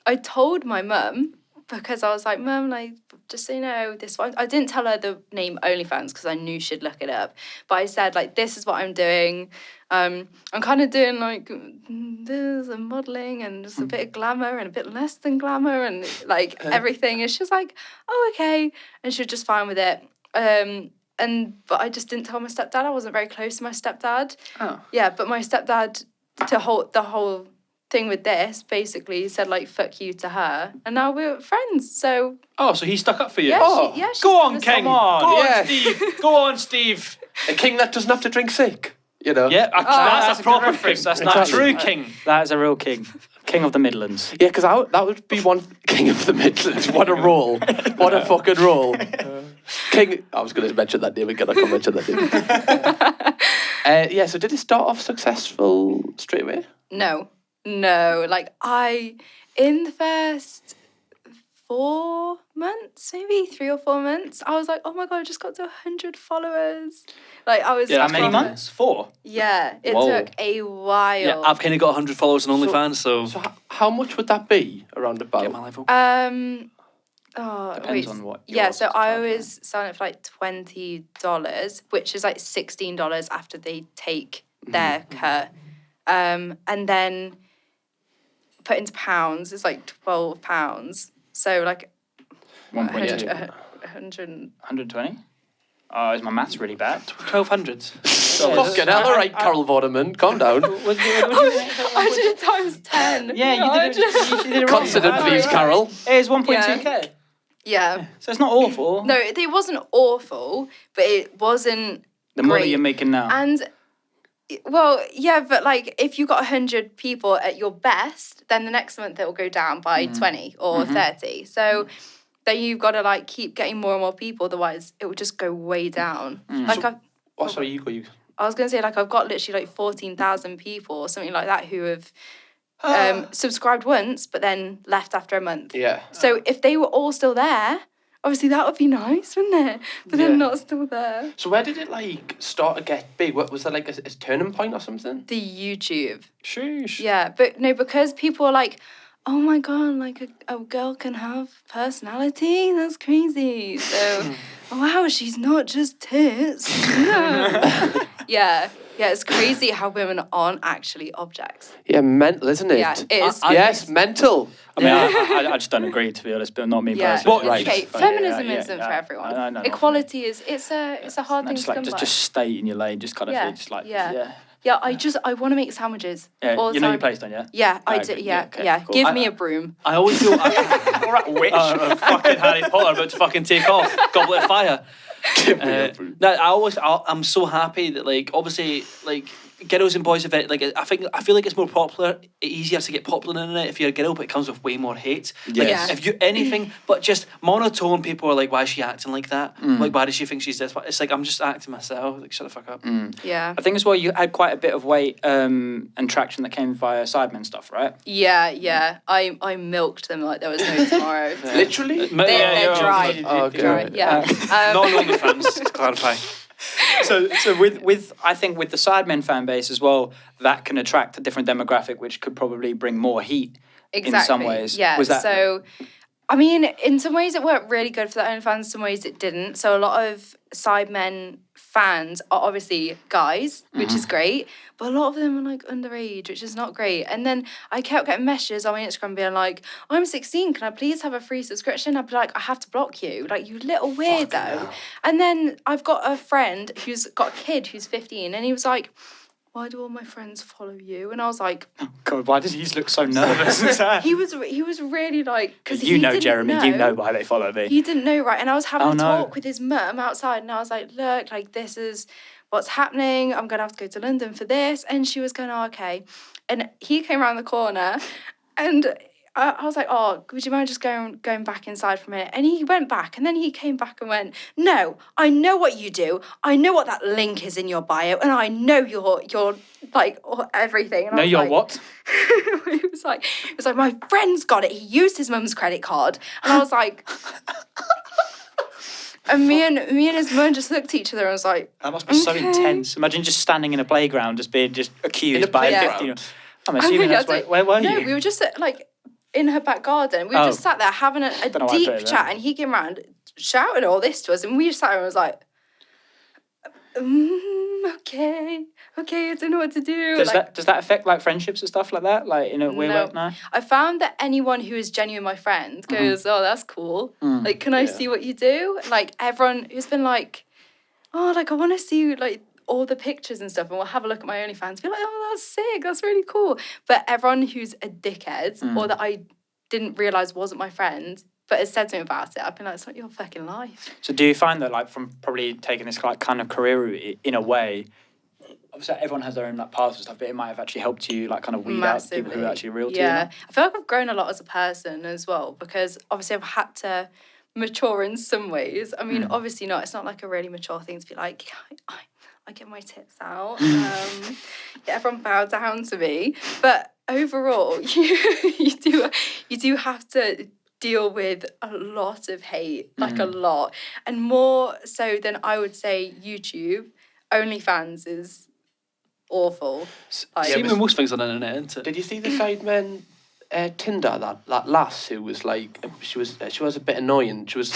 I told my mum because I was like, Mum, like, just so you know, this one. I didn't tell her the name OnlyFans because I knew she'd look it up. But I said, like, this is what I'm doing. I'm kind of doing like this and modelling and just a bit of glamour and a bit less than glamour and like everything. And she was like, oh, okay. And she was just fine with it. But I just didn't tell my stepdad. I wasn't very close to my stepdad. Oh. Yeah, but my stepdad, the whole thing with this, basically said like, fuck you to her. And now we're friends, so... Oh, so he stuck up for you? Yeah, she's Go on, gonna King. say- Go on, Yeah. Steve. Go on, Steve. A king that doesn't have to drink sick, you know? Yeah, that's a proper king. reference. That's That's not exactly. true king. That is a real king. King of the Midlands. Yeah, because that would be one king of the Midlands. What a role. What a fucking role. King... I was going to mention that name again. I can't mention that name. Yeah, so did it start off successful straight away? No. Like, in the first 4 months, maybe 3 or 4 months, I was like, oh my God, I just got to 100 followers. Like, I was... How many months? 4? Yeah, it Whoa. took a while. Yeah, I've kind of got 100 followers on OnlyFans, so... So how much would that be around about? Get my life up. Depends on what Yeah, you're so I subscribing. was selling it for like $20, which is like $16 after they take their cut. And then put into pounds, it's like £12. So like 1.2. 100. 120? Oh, is my maths really bad? 1,200. Fucking hell, all right, Carol Vorderman, calm down. I did it times 10. Yeah, you did it wrong. Consider, please, Carol. It is 1.2k. Yeah. So it's not awful. No, it wasn't awful, but it wasn't The money great. you're making now. And, well, yeah, but like if you got 100 people at your best, then the next month it will go down by 20 or 30. So then you've got to like keep getting more and more people, otherwise it will just go way down. Like Sorry, you go. I was going to say, like, I've got literally like 14,000 people or something like that who have subscribed once, but then left after a month. Yeah. So if they were all still there, obviously that would be nice, wouldn't it? But they're not still there. So where did it like start to get big? What was there like a turning point or something? The YouTube. Sheesh. Yeah, but no, because people are like, oh my God, like a girl can have personality? That's crazy. So, wow, she's not just tits. Yeah, it's crazy how women aren't actually objects. Yeah, mental, isn't it? Yeah, it is. Yes, mental. I mean, I just don't agree, to be honest, but not me personally. Right. Okay, But feminism isn't for everyone. I know, Equality is, it's a hard thing just to like come by. just stay in your lane, just kind of feel just like Yeah, I want to make sandwiches all the you know time. your place, don't you? Yeah, I Okay, do. yeah, Yeah, okay, cool. Give me a broom. I always feel... All right, witch. fucking Harry Potter about to fucking take off. Goblet of fire. I'm so happy that, like, obviously, like, girls and boys of it, like, I feel like it's more popular, easier to get popular in it if you're a girl, but it comes with way more hate. Like, Yes. if you anything but just monotone, people are like, why is she acting like that? Like, why does she think she's this? It's like, I'm just acting myself. Like, shut the fuck up. Yeah. I think as well, you had quite a bit of weight and traction that came via Sidemen stuff, right? Yeah. I milked them like there was no tomorrow. Literally? They're dry. Oh, Dry, good. yeah. Not OnlyFans, to clarify. So with I think with the Sidemen fan base as well, that can attract a different demographic, which could probably bring more heat in some ways. Yeah. Was that So, I mean, in some ways it worked really good for the OnlyFans, some ways it didn't. So a lot of Sidemen fans are obviously guys, which is great, but a lot of them are like underage, which is not great. And then I kept getting messages on my Instagram being like, I'm 16, can I please have a free subscription? I'd be like, I have to block you, like, you little weirdo. And then I've got a friend who's got a kid who's 15, and he was like, why do all my friends follow you? And I was like, God, why does he look so nervous and sad? he was really like, because You know, Jeremy, you know why they follow me. He didn't know, right? And I was having a no. talk with his mum outside, and I was like, look, like, this is what's happening. I'm going to have to go to London for this. And she was going, oh, okay. And he came around the corner, and I was like, oh, would you mind just going back inside for a minute? And he went back, and then he came back and went, no, I know what you do. I know what that link is in your bio, and I know your like, everything. And No, I was you're like, what? it was like, my friend's got it. He used his mum's credit card. And I was like... And me and his mum just looked at each other and was like, That must be so intense. Imagine just standing in a playground, just being accused by a playground? 15. I'm assuming that's where were you? No, we were just like in her back garden. We were just sat there having a Don't know why I deep put it chat, there. and he came around shouting all this to us, and we just sat there and was like, okay, I don't know what to do. Does that affect like friendships and stuff like that? Like in a weird way? No. I found that anyone who is genuine my friend goes, oh, that's cool. Like, can I see what you do? Like, everyone who's been like, oh, like, I want to see like all the pictures and stuff, and we'll have a look at my OnlyFans. Be like, oh, that's sick. That's really cool. But everyone who's a dickhead or that I didn't realise wasn't my friend, but has said something about it, I've been like, it's not your fucking life. So do you find that like from probably taking this like kind of career route in a way, obviously everyone has their own like paths and stuff, but it might have actually helped you like kind of weed out people who are actually real to you? Yeah, I feel like I've grown a lot as a person as well, because obviously I've had to mature in some ways. I mean, obviously not. It's not like a really mature thing to be like, I get my tits out. Everyone bow down to me. But overall, you do have to deal with a lot of hate, like a lot, and more so than I would say YouTube. OnlyFans is awful. Same with most things on the internet, isn't it? Did you see the Sidemen Tinder, that lass who was like, she was a bit annoying. She was,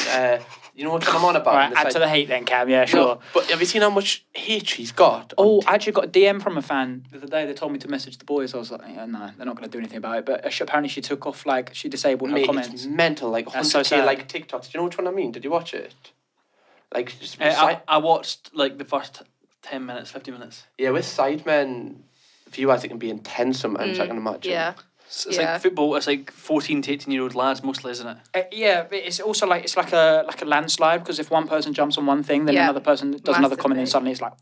you know what I'm on about? Right, add to the hate then, Cam. Yeah, sure. No, but have you seen how much hate she's got? Oh, I actually got a DM from a fan the other day. They told me to message the boys. I was like, yeah, no, they're not going to do anything about it. But apparently she took off, like, she disabled her Mate, comments. it's mental, like 100k so sad. like TikToks. Do you know which one I mean? Did you watch it? Like, just I watched like the first 10 minutes, 15 minutes. yeah, with Sidemen viewers, it can be intense sometimes, I can imagine. Yeah. It's like football. It's like 14 to 18-year-old lads mostly, isn't it? Yeah, but it's also like it's like a landslide, because if one person jumps on one thing, then another person does another comment, and suddenly it's like.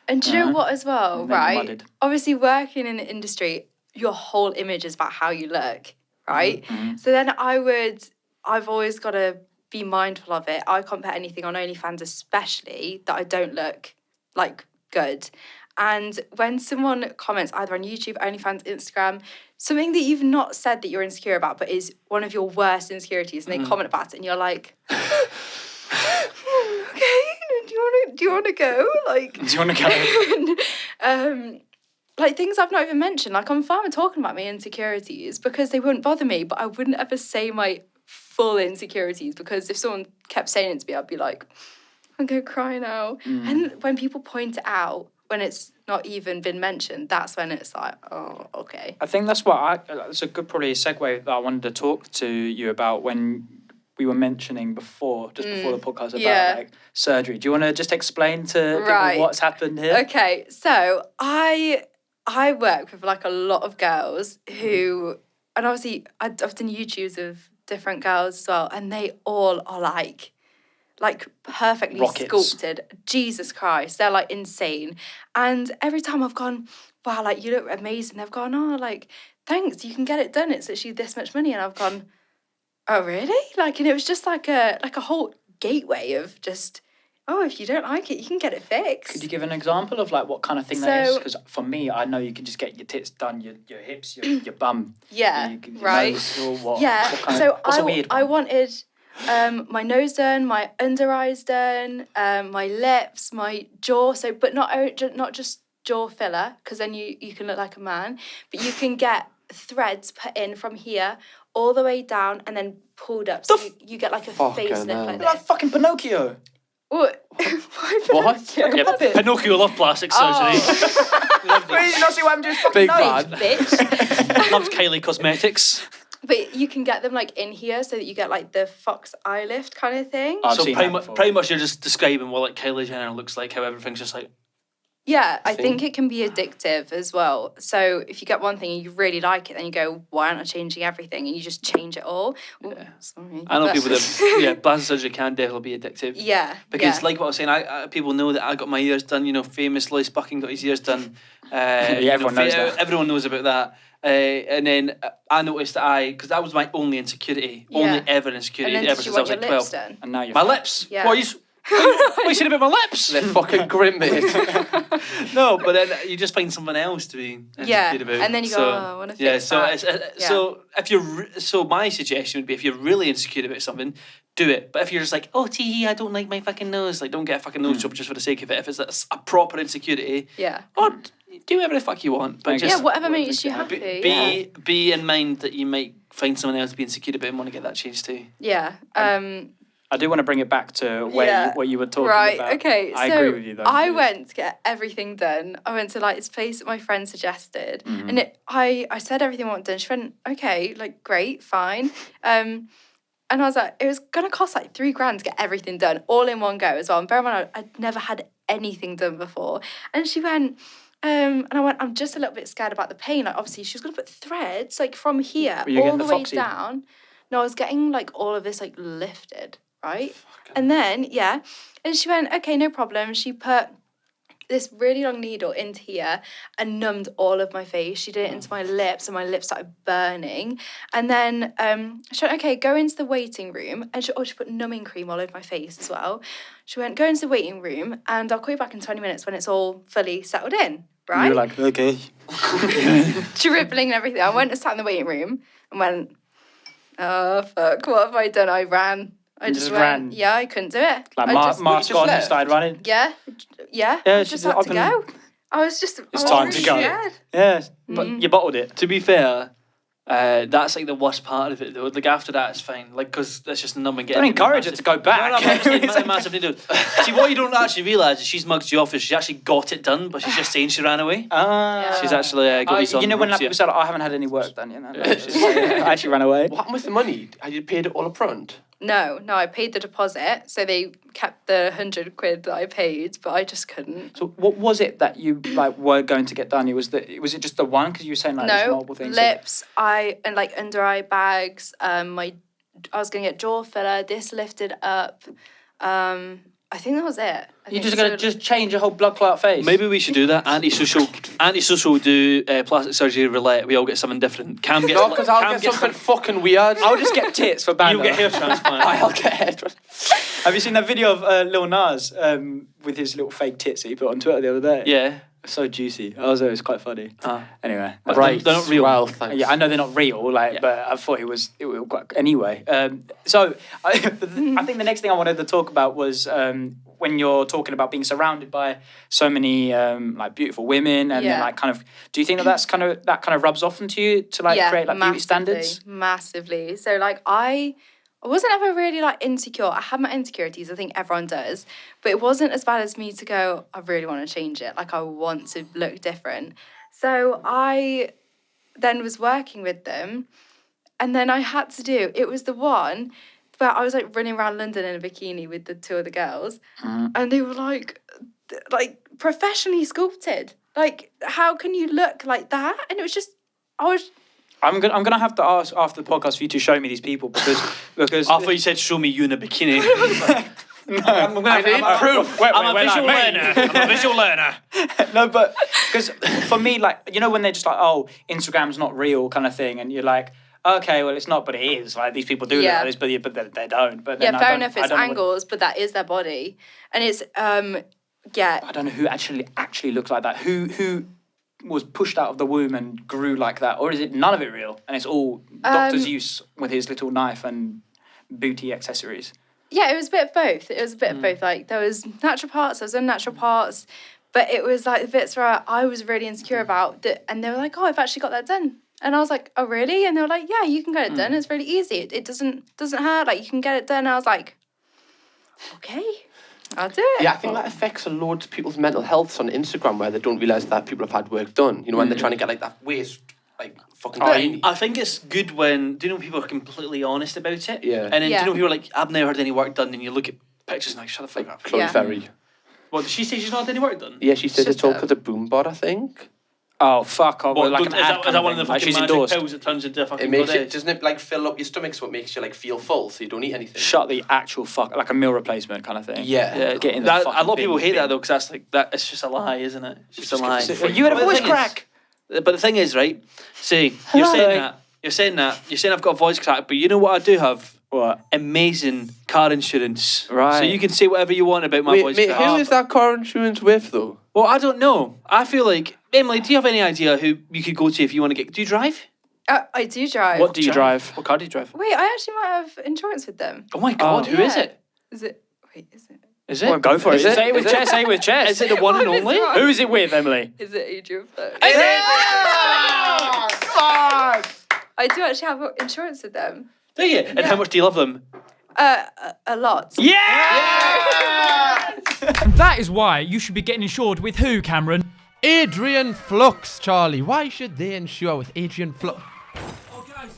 And do you know what as well, And then you're right? mudded. Obviously, working in the industry, your whole image is about how you look, right? So then I've always got to be mindful of it. I can't put anything on OnlyFans, especially that I don't look like good. And when someone comments either on YouTube, OnlyFans, Instagram, something that you've not said that you're insecure about, but is one of your worst insecurities, and they comment about it, and you're like, okay, do you want to go? Like, Do you want to go? Like things I've not even mentioned. Like I'm fine with talking about my insecurities because they wouldn't bother me, but I wouldn't ever say my full insecurities because if someone kept saying it to me, I'd be like, I'm going to cry now. And when people point it out, when it's not even been mentioned, that's when it's like, oh, okay. I think that's it's a good probably segue that I wanted to talk to you about when we were mentioning before the podcast about like surgery. Do you want to just explain to people what's happened here? Okay, so I work with like a lot of girls who, and obviously I've done YouTubes of different girls as well, and they all are like perfectly Rockets. sculpted. Jesus Christ, they're like insane. And every time I've gone, wow, like you look amazing, they've gone, oh, like thanks, you can get it done. It's literally this much money, and I've gone, oh really? Like, and it was just like a whole gateway of just, oh, if you don't like it, you can get it fixed. Could you give an example of like what kind of thing that is? Because for me, I know you can just get your tits done, your hips, your bum. Yeah, your right. nose, or what? Yeah, What kind so of, what's a weird I one? wanted my nose done, my under eyes done, my lips, my jaw. So, but not just jaw filler, because then you can look like a man. But you can get threads put in from here all the way down and then pulled up, so you get like a facelift like Like this. fucking Pinocchio. What? What? Yeah, Pinocchio loved plastic surgery. Wait, you not see what I'm doing? Big Fucking man. Bitch. Loved Kylie Cosmetics. But you can get them like in here so that you get like the fox eye lift kind of thing. I've So seen pretty, that before. pretty much you're just describing what like Kylie Jenner looks like, how everything's just like, Yeah, I think it can be addictive as well. So if you get one thing and you really like it, then you go, why aren't I changing everything? And you just change it all. Ooh, sorry. I know But- people that, plastic surgery can definitely be addictive. Yeah. Because like what I was saying, I people know that I got my ears done, famous Lois Bucking got his ears done. Everyone knows that. Everyone knows about that. And then I noticed that because that was my only insecurity, only ever insecurity and then ever did you since I want was your like lips 12. done? And now you're My fat. lips? Yeah. What are you saying about my lips? They're fucking grim, mate. No, but then you just find something else to be insecure Yeah, about. and then you go, So, oh, I want to fix yeah, so that. it's, so if you're my suggestion would be if you're really insecure about something, do it. But if you're just like, oh, tee, I don't like my fucking nose, like don't get a fucking nose job just for the sake of it. If it's a proper insecurity, Yeah. or do whatever the fuck you want. But Yeah, just whatever makes you happy. be in mind that you might find someone else to be insecure about and want to get that changed too. Yeah. I do want to bring it back to what you were talking right, about. okay. I so agree with you though. I went to get everything done. I went to like this place that my friend suggested. And I said everything I wanted done. She went, okay, like great, fine. And I was like, it was gonna cost like $3,000 to get everything done, all in one go as well. And bear in mind, I'd never had anything done before. And she went, and I went, I'm just a little bit scared about the pain. Like obviously she was gonna put threads like from here Were you all getting the the way Foxy? down. No, I was getting like all of this like lifted, right? And then, and she went, okay, no problem. She put this really long needle into here and numbed all of my face. She did it into my lips and my lips started burning. And then she went, okay, go into the waiting room. And she put numbing cream all over my face as well. She went, go into the waiting room and I'll call you back in 20 minutes when it's all fully settled in, right? You were like, okay. Dribbling and everything. I went and sat in the waiting room and went, oh, fuck, what have I done? I ran. I just ran. Yeah, I couldn't do it. Like mask just on, you left? started running. Yeah. Yeah, I she just did had to up go. I was just. It's I was time really to go. scared. Yeah, but you bottled it. To be fair, that's like the worst part of it though. Like after that, it's fine. Like because that's just numb and getting. Don't encourage her to go back. No, but I'm just like, massive needle. See, what you don't actually realise is she's mugged you off. Is she actually got it done, but she's just saying she ran away. Ah. She's actually got you You know when like, some. people say, like, I haven't had any work done, you know? I actually ran away. What happened with the money? Had you paid it all up front? No, I paid the deposit, so they kept the £100 that I paid, but I just couldn't. So what was it that you like were going to get done? Was it just the one? Because you were saying like there's No, multiple things. lips, and like under eye bags. I was gonna get jaw filler. This lifted up. I think that was it. You're just gonna just change your whole blood clot face. Maybe we should do that. Antisocial do plastic surgery roulette. We all get something different. No, because I'll get something fucking weird. I'll just get tits for banter. You'll get hair transplant. I'll get it. Have you seen that video of Lil Nas with his little fake tits that he put on Twitter the other day? Yeah. So juicy. It was quite funny. Anyway. But Right. They're not real. Well, thanks. Yeah, I know they're not real, but I thought it was quite... Anyway, so I think the next thing I wanted to talk about was when you're talking about being surrounded by so many like beautiful women and then like kind of... Do you think that kind of rubs off onto you to like create like beauty standards? Massively. So like I wasn't ever really like insecure. I had my insecurities. I think everyone does. But it wasn't as bad as me to go, I really want to change it. Like I want to look different. So I then was working with them. And then I had to do, it was the one where I was like running around London in a bikini with the two other girls. And they were like professionally sculpted. Like, how can you look like that? And it was just, I'm gonna have to ask after the podcast for you to show me these people because I thought you said show me you in a bikini. I'm gonna need proof. I'm a visual learner. No, but because for me, like, you know, when they're just like, oh, Instagram's not real kind of thing, and you're like, okay, well, it's not, but it is. Like, these people do like this, but they don't. But then fair enough. It's angles, but that is their body, and it's I don't know who actually looks like that. Who was pushed out of the womb and grew like that, or is it none of it real and it's all Dr. Zeus with his little knife and booty accessories? Yeah, it was a bit of both. It was a bit of both. Like there was natural parts, there was unnatural parts, but it was like the bits where I was really insecure about that, and they were like, "Oh, I've actually got that done," and I was like, "Oh, really?" And they were like, "Yeah, you can get it done. It's really easy. It doesn't hurt. Like you can get it done." And I was like, "Okay." I'll do it. Yeah, I think that affects a lot of people's mental health on Instagram where they don't realise that people have had work done. You know, when they're trying to get like that waist, like fucking tiny. I think it's good when, do you know, people are completely honest about it? Yeah. And then, do you know, people are like, I've never had any work done, and you look at pictures and like, shut the fuck up. Chloe Ferry. What, did she say she's not had any work done? Yeah, she says it's all because of Boombot, I think. Oh, fuck. Oh, What, like is that one of the fucking she's magic endorsed. pills that turns into a fucking It makes goddess? doesn't it like fill up your stomach so it makes you like feel full so you don't eat anything? Shut the actual fuck, like a meal replacement kind of thing. Yeah. Get in That, the a lot of people bin. hate that though, because that's like that. It's just a lie, isn't it? It's just a lie. You had a But the voice thing is- crack. But the thing is, right? See, you're saying I've got a voice crack, but you know what I do have? What? Amazing car insurance. Right. So you can say whatever you want about my voice Mate, crack. who is that car insurance with though? Well, I don't know. I feel like, Emily, do you have any idea who you could go to if you want to get... Do you drive? I do drive. What do you drive? What car do you drive? Wait, I actually might have insurance with them. Oh my God, who is it? Is it? Wait, is it? Is it? Well, go for it. Is it? Say it with Is it? chest. Say it with chest. Is it the one and What is only? wrong? Who is it with, Emily? Is it Adrian Fleck? Is it? I do actually have insurance with them. Do you? And how much do you love them? A lot. Yeah! And that is why you should be getting insured with who, Cameron? Adrian Flux, Charlie. Why should they insure with Adrian Flux? Oh, guys,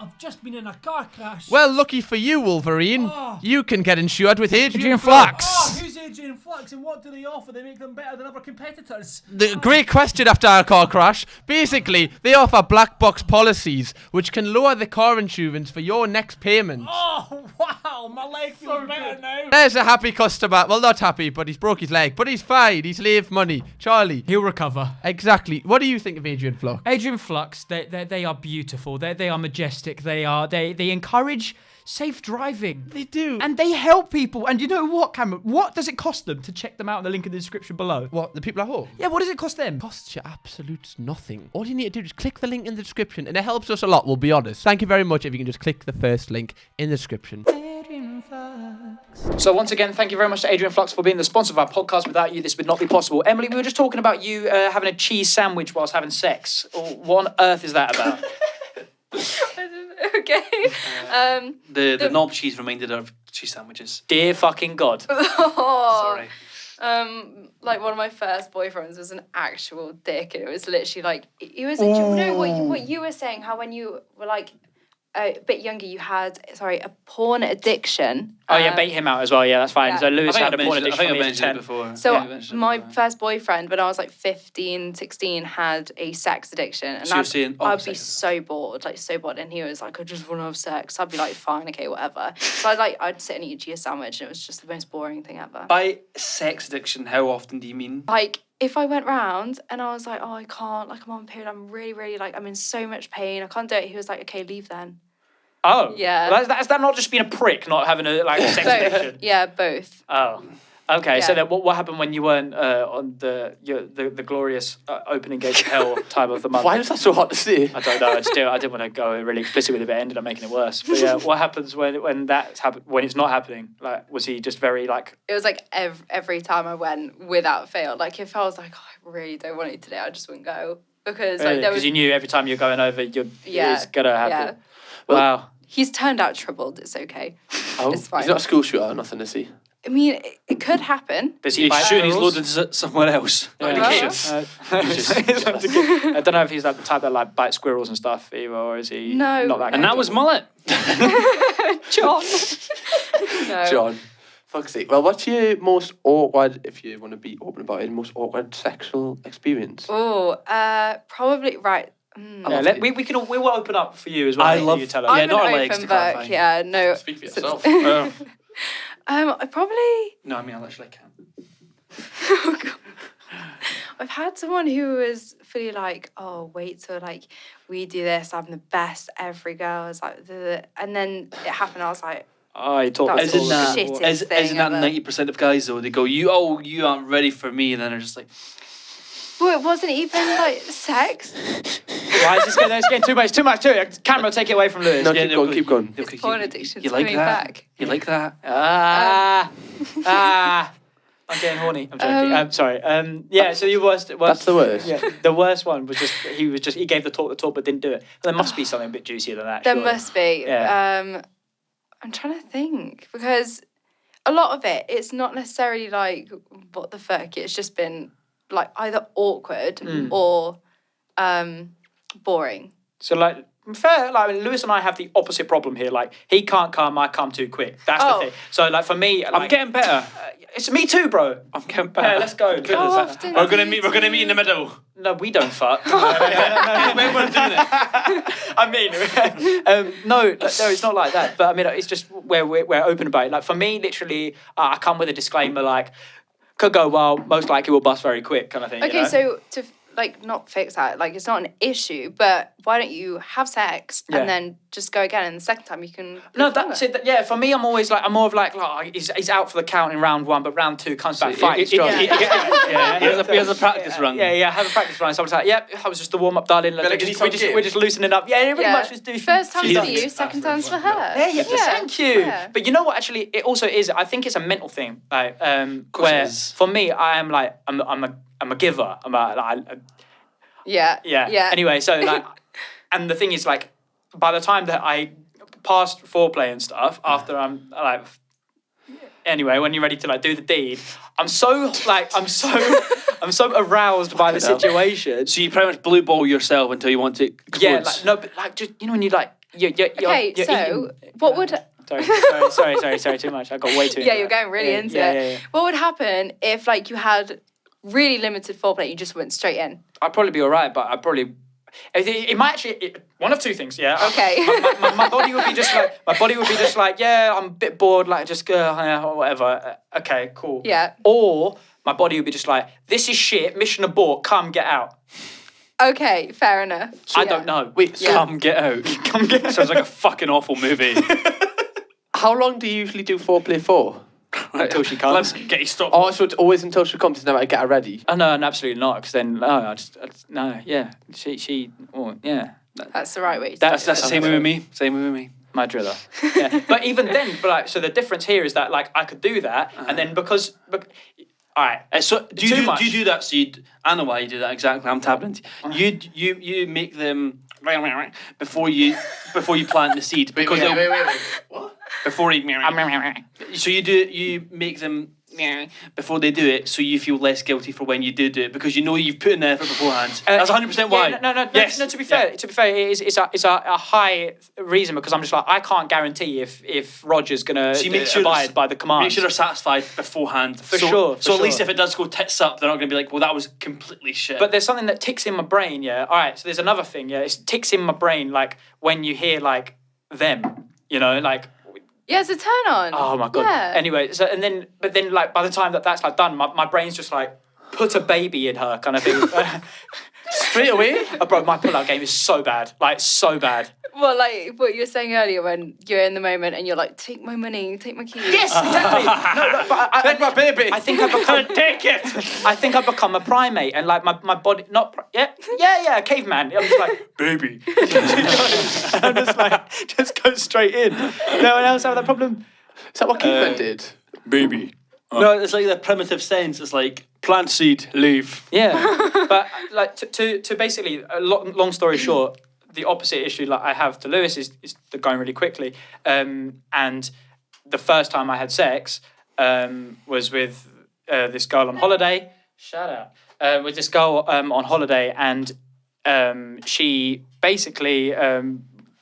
I've just been in a car crash. Well, lucky for you, Wolverine. Oh. You can get insured with Adrian Adrian Flux. Oh, who's Adrian Flux and what do they offer? They make them better than other competitors. The great question after our car crash. Basically, they offer black box policies which can lower the car insurance for your next payment. Oh, wow, my leg feels better now. There's a happy customer. Well, not happy, but he's broke his leg. But he's fine. He's saved money. Charlie. He'll recover. Exactly. What do you think of Adrian Flux? Adrian Flux, they are beautiful. They are majestic. They encourage safe driving. They do. And they help people. And you know what, Cameron? What does it cost them to check them out in the link in the description below? What, the people at home? Yeah, what does it cost them? Costs you absolute nothing. All you need to do is click the link in the description, and it helps us a lot, we'll be honest. Thank you very much if you can just click the first link in the description. So once again, thank you very much to Adrian Flux for being the sponsor of our podcast. Without you, this would not be possible. Emily, we were just talking about you having a cheese sandwich whilst having sex. What on earth is that about? Okay. The knob cheese reminded her of cheese sandwiches. Dear fucking God. Sorry. Like one of my first boyfriends was an actual dick, and it was literally like he was. You know what you were saying? How when you were like a bit younger, you had a porn addiction. Oh yeah, bait him out as well. Yeah, that's fine. Yeah. So Lewis had a porn I addiction think I when he was mentioned it 10. before. So Yeah, I mentioned it my before. first boyfriend, when I was like 15, 16, had a sex addiction. And So you're saying, I'd be sex. so bored. And he was like, I just want to have sex. I'd be like, fine, okay, whatever. So I'd sit and eat a cheese sandwich, and it was just the most boring thing ever. By sex addiction, how often do you mean? Like, if I went round and I was like, oh, I can't, like, I'm on period, I'm really, really, like, I'm in so much pain, I can't do it. He was like, okay, leave then. Oh. Yeah. Well, that's that not just being a prick, not having a sex addiction? Both. Yeah, both. Oh. Okay, so Yeah. then what happened when you weren't on the glorious opening gates of hell time of the month? Why was that so hard to say? I don't know. I didn't want to go really explicit with it, but it ended up making it worse. But yeah, what happens when that's happen when it's not happening? Like, was he just very like? It was like every time I went, without fail. Like if I was like, oh, I really don't want it today, I just wouldn't go because like there was. Because you knew every time you're going over, it's gonna happen. Yeah. Wow. He's turned out troubled. It's okay. Oh, It's fine. he's not a school shooter or nothing, is he? I mean, it could happen. Does He's bite shooting. He's squirrels? loaded somewhere else. Yeah. Not in the Well, kitchen. I don't know if he's like the type that like bites squirrels and stuff either, or is he No. not that? And that was mullet. John. No. John. Fuck's sake. Well, what's your most awkward, if you want to be open about it, most awkward sexual experience? Oh, probably right. Yeah, we will open up for you as well. I mate, love- you tell us. Yeah, I'm not an our legs, open to book. clarify. Yeah, no. Speak for yourself. I probably. No, I mean, I literally can't. Oh, God. I've had someone who was fully like, oh, wait till like we do this. I'm the best. Every girl is like, and then it happened. I was like, Oh, you talk That was about Isn't the that, shittest thing isn't that ever. 90% of guys though? They go, you aren't ready for me, and then they're just like, well, it wasn't even like sex. Why is this getting too much? Too much. Camera, take it away from Lewis. No, Yeah, keep going. they'll His kick porn you. addiction's You like coming that? back. You like that? I'm getting horny. I'm joking. I'm sorry. Yeah. So your worst. That's the worst. Yeah. The worst one was he gave the talk, but didn't do it. There must be something a bit juicier than that. There surely. must be. Yeah. I'm trying to think because a lot of it's not necessarily like what the fuck. It's just been like either awkward or boring. So like. Fair, like Lewis and I have the opposite problem here. Like he can't come, I come too quick. That's the thing. So like for me, like, I'm getting better. It's me too, bro. I'm getting better. Yeah, let's go. How often We're do gonna you meet. We're gonna meet in the middle. No, we don't fuck. We're doing it. I mean, no, it's not like that. But I mean, it's just where we're open about it. Like for me, literally, I come with a disclaimer like, could go well, most likely will bust very quick, kind of thing. Okay, you know? so to like not fix that, like it's not an issue, but why don't you have sex Yeah. and then just go again, and the second time you can. No, that's it. Yeah, for me, I'm more of like, he's out for the count in round one, but round two comes back fighting strong. He has a practice run. Yeah, have a practice run. So I was like, yep, I was just the warm up, darling. Like, we're just loosening up. Yeah, pretty much just do. First time's for Jesus. you, second time's for her. Yeah, thank you. Yeah. But you know what? Actually, it also is. I think it's a mental thing. Like, course where it is. for me, I am like, I'm a giver. Yeah. Anyway, so like, and the thing is like, by the time that I past foreplay and stuff, after I'm like, anyway, when you're ready to like do the deed, I'm so aroused by the situation. So you pretty much blue ball yourself until you want to explode. Yeah, like no, but like just when you like, you're Okay, you're so eating. what would? Sorry, too much. I got way too. Yeah, into you're that. going really into yeah, it. Yeah. What would happen if like you had really limited foreplay, you just went straight in? I'd probably be alright, but I'd probably. It might actually one of two things. Yeah. Okay. My body would be just like. Yeah, I'm a bit bored. Like just or whatever. Okay, cool. Yeah. Or my body would be just like, this is shit. Mission abort. Come get out. Okay, fair enough. I don't know. Wait, Yeah. Come get out. Come get out. Sounds like a fucking awful movie. how long do you usually do foreplay for? Until she comes. Let's get you stopped. Oh, so it's always until she comes, it's never get her ready. Oh no, absolutely not. Because then no, no, yeah. She. Oh yeah. That's the right way. To That's do it. That's the same way with me. Same way with me. My driller. Yeah. But even then, so the difference here is that like I could do that, and then because all right. So do you do that? So I know why you do that exactly. I'm tapping into you make them before you plant the seed because wait. What? before you so you make them before they do it, so you feel less guilty for when you do it because you know you've put in the effort beforehand. That's 100% why. No. Yes. No. To be fair, it's a high reason because I'm just like I can't guarantee if Roger's gonna So you make sure abide by the commands. Make sure they're satisfied beforehand. For sure. So at least if it does go tits up, they're not going to be like, well, that was completely shit. But there's something that ticks in my brain. Yeah. All right. So there's another thing. Yeah. It ticks in my brain like when you hear like them. You know, like. Yeah, it's a turn on. Oh my god. Yeah. Anyway, so but then like by the time that's like done, my brain's just like put a baby in her kind of thing. Straight away? Bro, my pull-out game is so bad. Like, so bad. Well, like what you were saying earlier when you're in the moment and you're like, take my money, take my keys. Yes, exactly. No, but Take my baby. I think I've become... Take it. I think I've become a primate and like my body... Yeah, caveman. I'm just like, baby. And I'm just like, just go straight in. No one else have that problem? Is that what Keithman did? Baby. No, it's like the primitive sense. It's like plant seed, leave. Yeah, but like to basically, long story short, the opposite issue like I have to Lewis is going really quickly. And the first time I had sex was with this girl on holiday. Shout out. With this girl on holiday, and she basically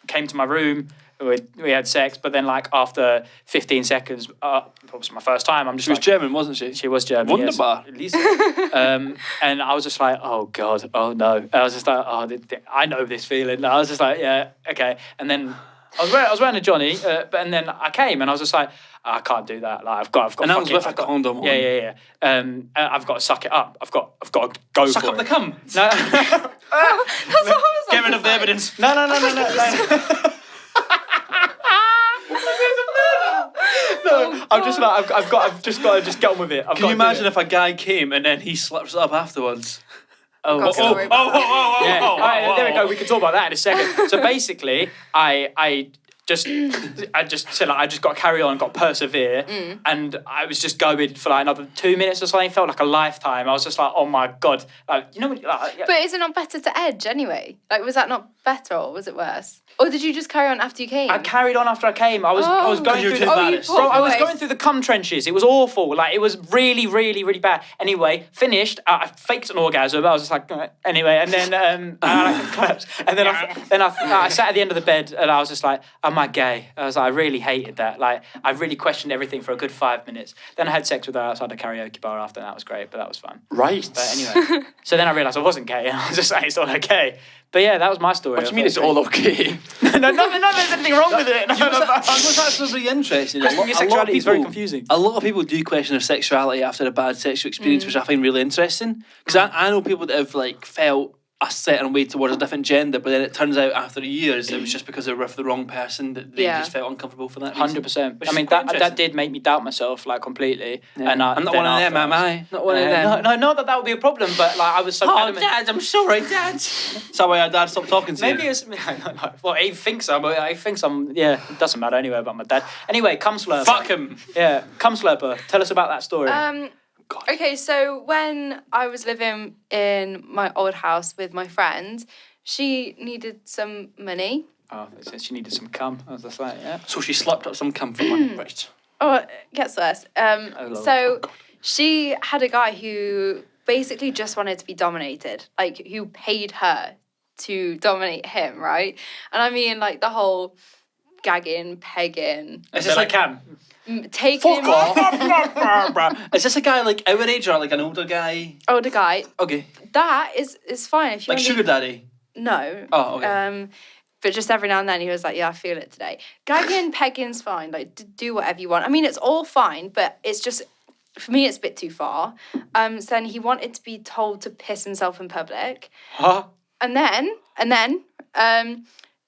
came to my room. We had sex, but then like after 15 seconds, it was my first time. I'm just She was like, German, wasn't she? She was German. Wunderbar. Yes, at least. And I was just like, oh God, oh no. I was just like, I know this feeling. I was just like, yeah, okay. And then I was wearing a Johnny, and then I came and I was just like, I can't do that. Like I've got. And that was with a condom on. Yeah. I've got to suck it up. I've got to go Suck for up it. the cum. No. That's what I was Get rid of the evidence. No. I'm just like I've just got to get on with it. Can you imagine if a guy came and then he slips it up afterwards? Oh, God, sorry about that. yeah. All right, there we go. We can talk about that in a second. So basically, I just said like I just got to carry on, got to persevere, and I was just going for like another 2 minutes or something. It felt like a lifetime. I was just like, oh my God, you know. But is it not better to edge anyway? Like, was that not better or was it worse? Or did you just carry on after you came? I carried on after I came. I was going through the I was going through the cum trenches. It was awful. Like it was really, really, really bad. Anyway, finished. I faked an orgasm. I was just like anyway, and then I collapsed. And then I sat at the end of the bed and I was just like, am I gay? I was like, I really hated that. Like I really questioned everything for a good 5 minutes. Then I had sex with her outside a karaoke bar after, and that was great. But that was fun. Right. But anyway, so then I realised I wasn't gay, and I was just like, it's all okay. But yeah, that was my story. What do you mean it's all okay? No, there's anything wrong with it. That's really interesting. Questioning your sexuality is very confusing. A lot of people do question their sexuality after a bad sexual experience, which I find really interesting. Because I know people that have like felt a certain way towards a different gender, but then it turns out after years it was just because they were with the wrong person that they just felt uncomfortable for that reason. 100%. I mean, that did make me doubt myself, like, completely. Yeah. And I'm not one of them, am I? Not one of them. No, not that would be a problem, but like I was so adamant. Dad, I'm sorry, Dad. That's why our dad stopped talking to you. Maybe it's... No. Well, he thinks I'm... Yeah, it doesn't matter anyway about my dad. Anyway, cum slurper. Fuck him. Yeah, cum slurper. Tell us about that story. God. Okay, so when I was living in my old house with my friend, she needed some money. Oh, it says she needed some cum. I was just like, yeah. So she slapped up some cum for money, right? Oh, it gets worse. So she had a guy who basically just wanted to be dominated, like who paid her to dominate him, right? And I mean, like the whole gagging, pegging, Is this like cam? taking him off. Is this a guy like our age or like an older guy? Older guy. Okay. That is fine if you Like only... sugar daddy? No. Oh, okay. But just every now and then he was like, yeah, I feel it today. Gagging, pegging's fine. Like, do whatever you want. I mean, it's all fine, but it's just, for me, it's a bit too far. So then he wanted to be told to piss himself in public. Huh? And then,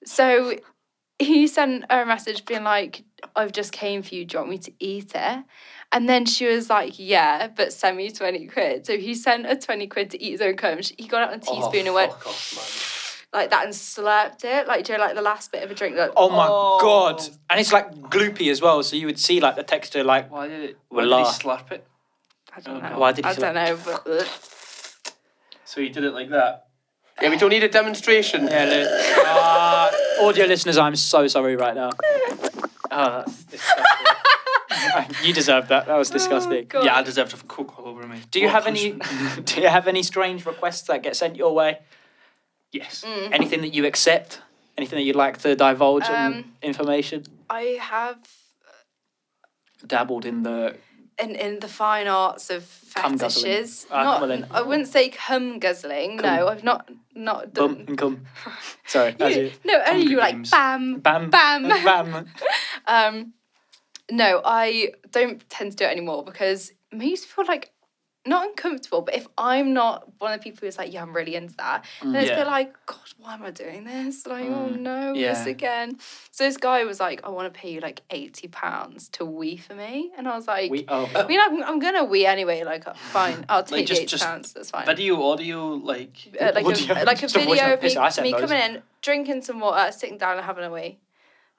so he sent her a message being like, I've just came for you. Do you want me to eat it? And then she was like, yeah, but send me 20 quid. So he sent her 20 quid to eat his own cum. He got out a teaspoon and went like that and slurped it. Like, do you know, like the last bit of a drink? Like, Oh my God. And it's like gloopy as well, so you would see like the texture like... Why did Voila. he slap it? I don't know. Why did he I don't know, but... So he did it like that? Yeah, we don't need a demonstration. Yeah, audio listeners, I'm so sorry right now. Oh, that's disgusting. You deserved that. That was disgusting. God. Yeah, I deserved to coke all over me. Do you have any strange requests that get sent your way? Yes. Anything that you accept? Anything that you'd like to divulge on information? I have... Dabbled in the... In the fine arts of Cum fetishes. guzzling. Not, come on then. I wouldn't say cum guzzling. Cum. No, I've not Bum done... and cum. Sorry, that's it. No, only you like games. bam, Bam. bam. Bam. No, I don't tend to do it anymore because it makes me feel like not uncomfortable, but if I'm not one of the people who's like, yeah, I'm really into that, then it's a bit like, God, why am I doing this? Like, oh no, this again. So this guy was like, I want to pay you like £80 to wee for me. And I was like, I mean, I'm going to wee anyway. Like, fine, I'll take the £80. That's fine. Video, audio, like a video of me those. coming in, drinking some water, sitting down and having a wee.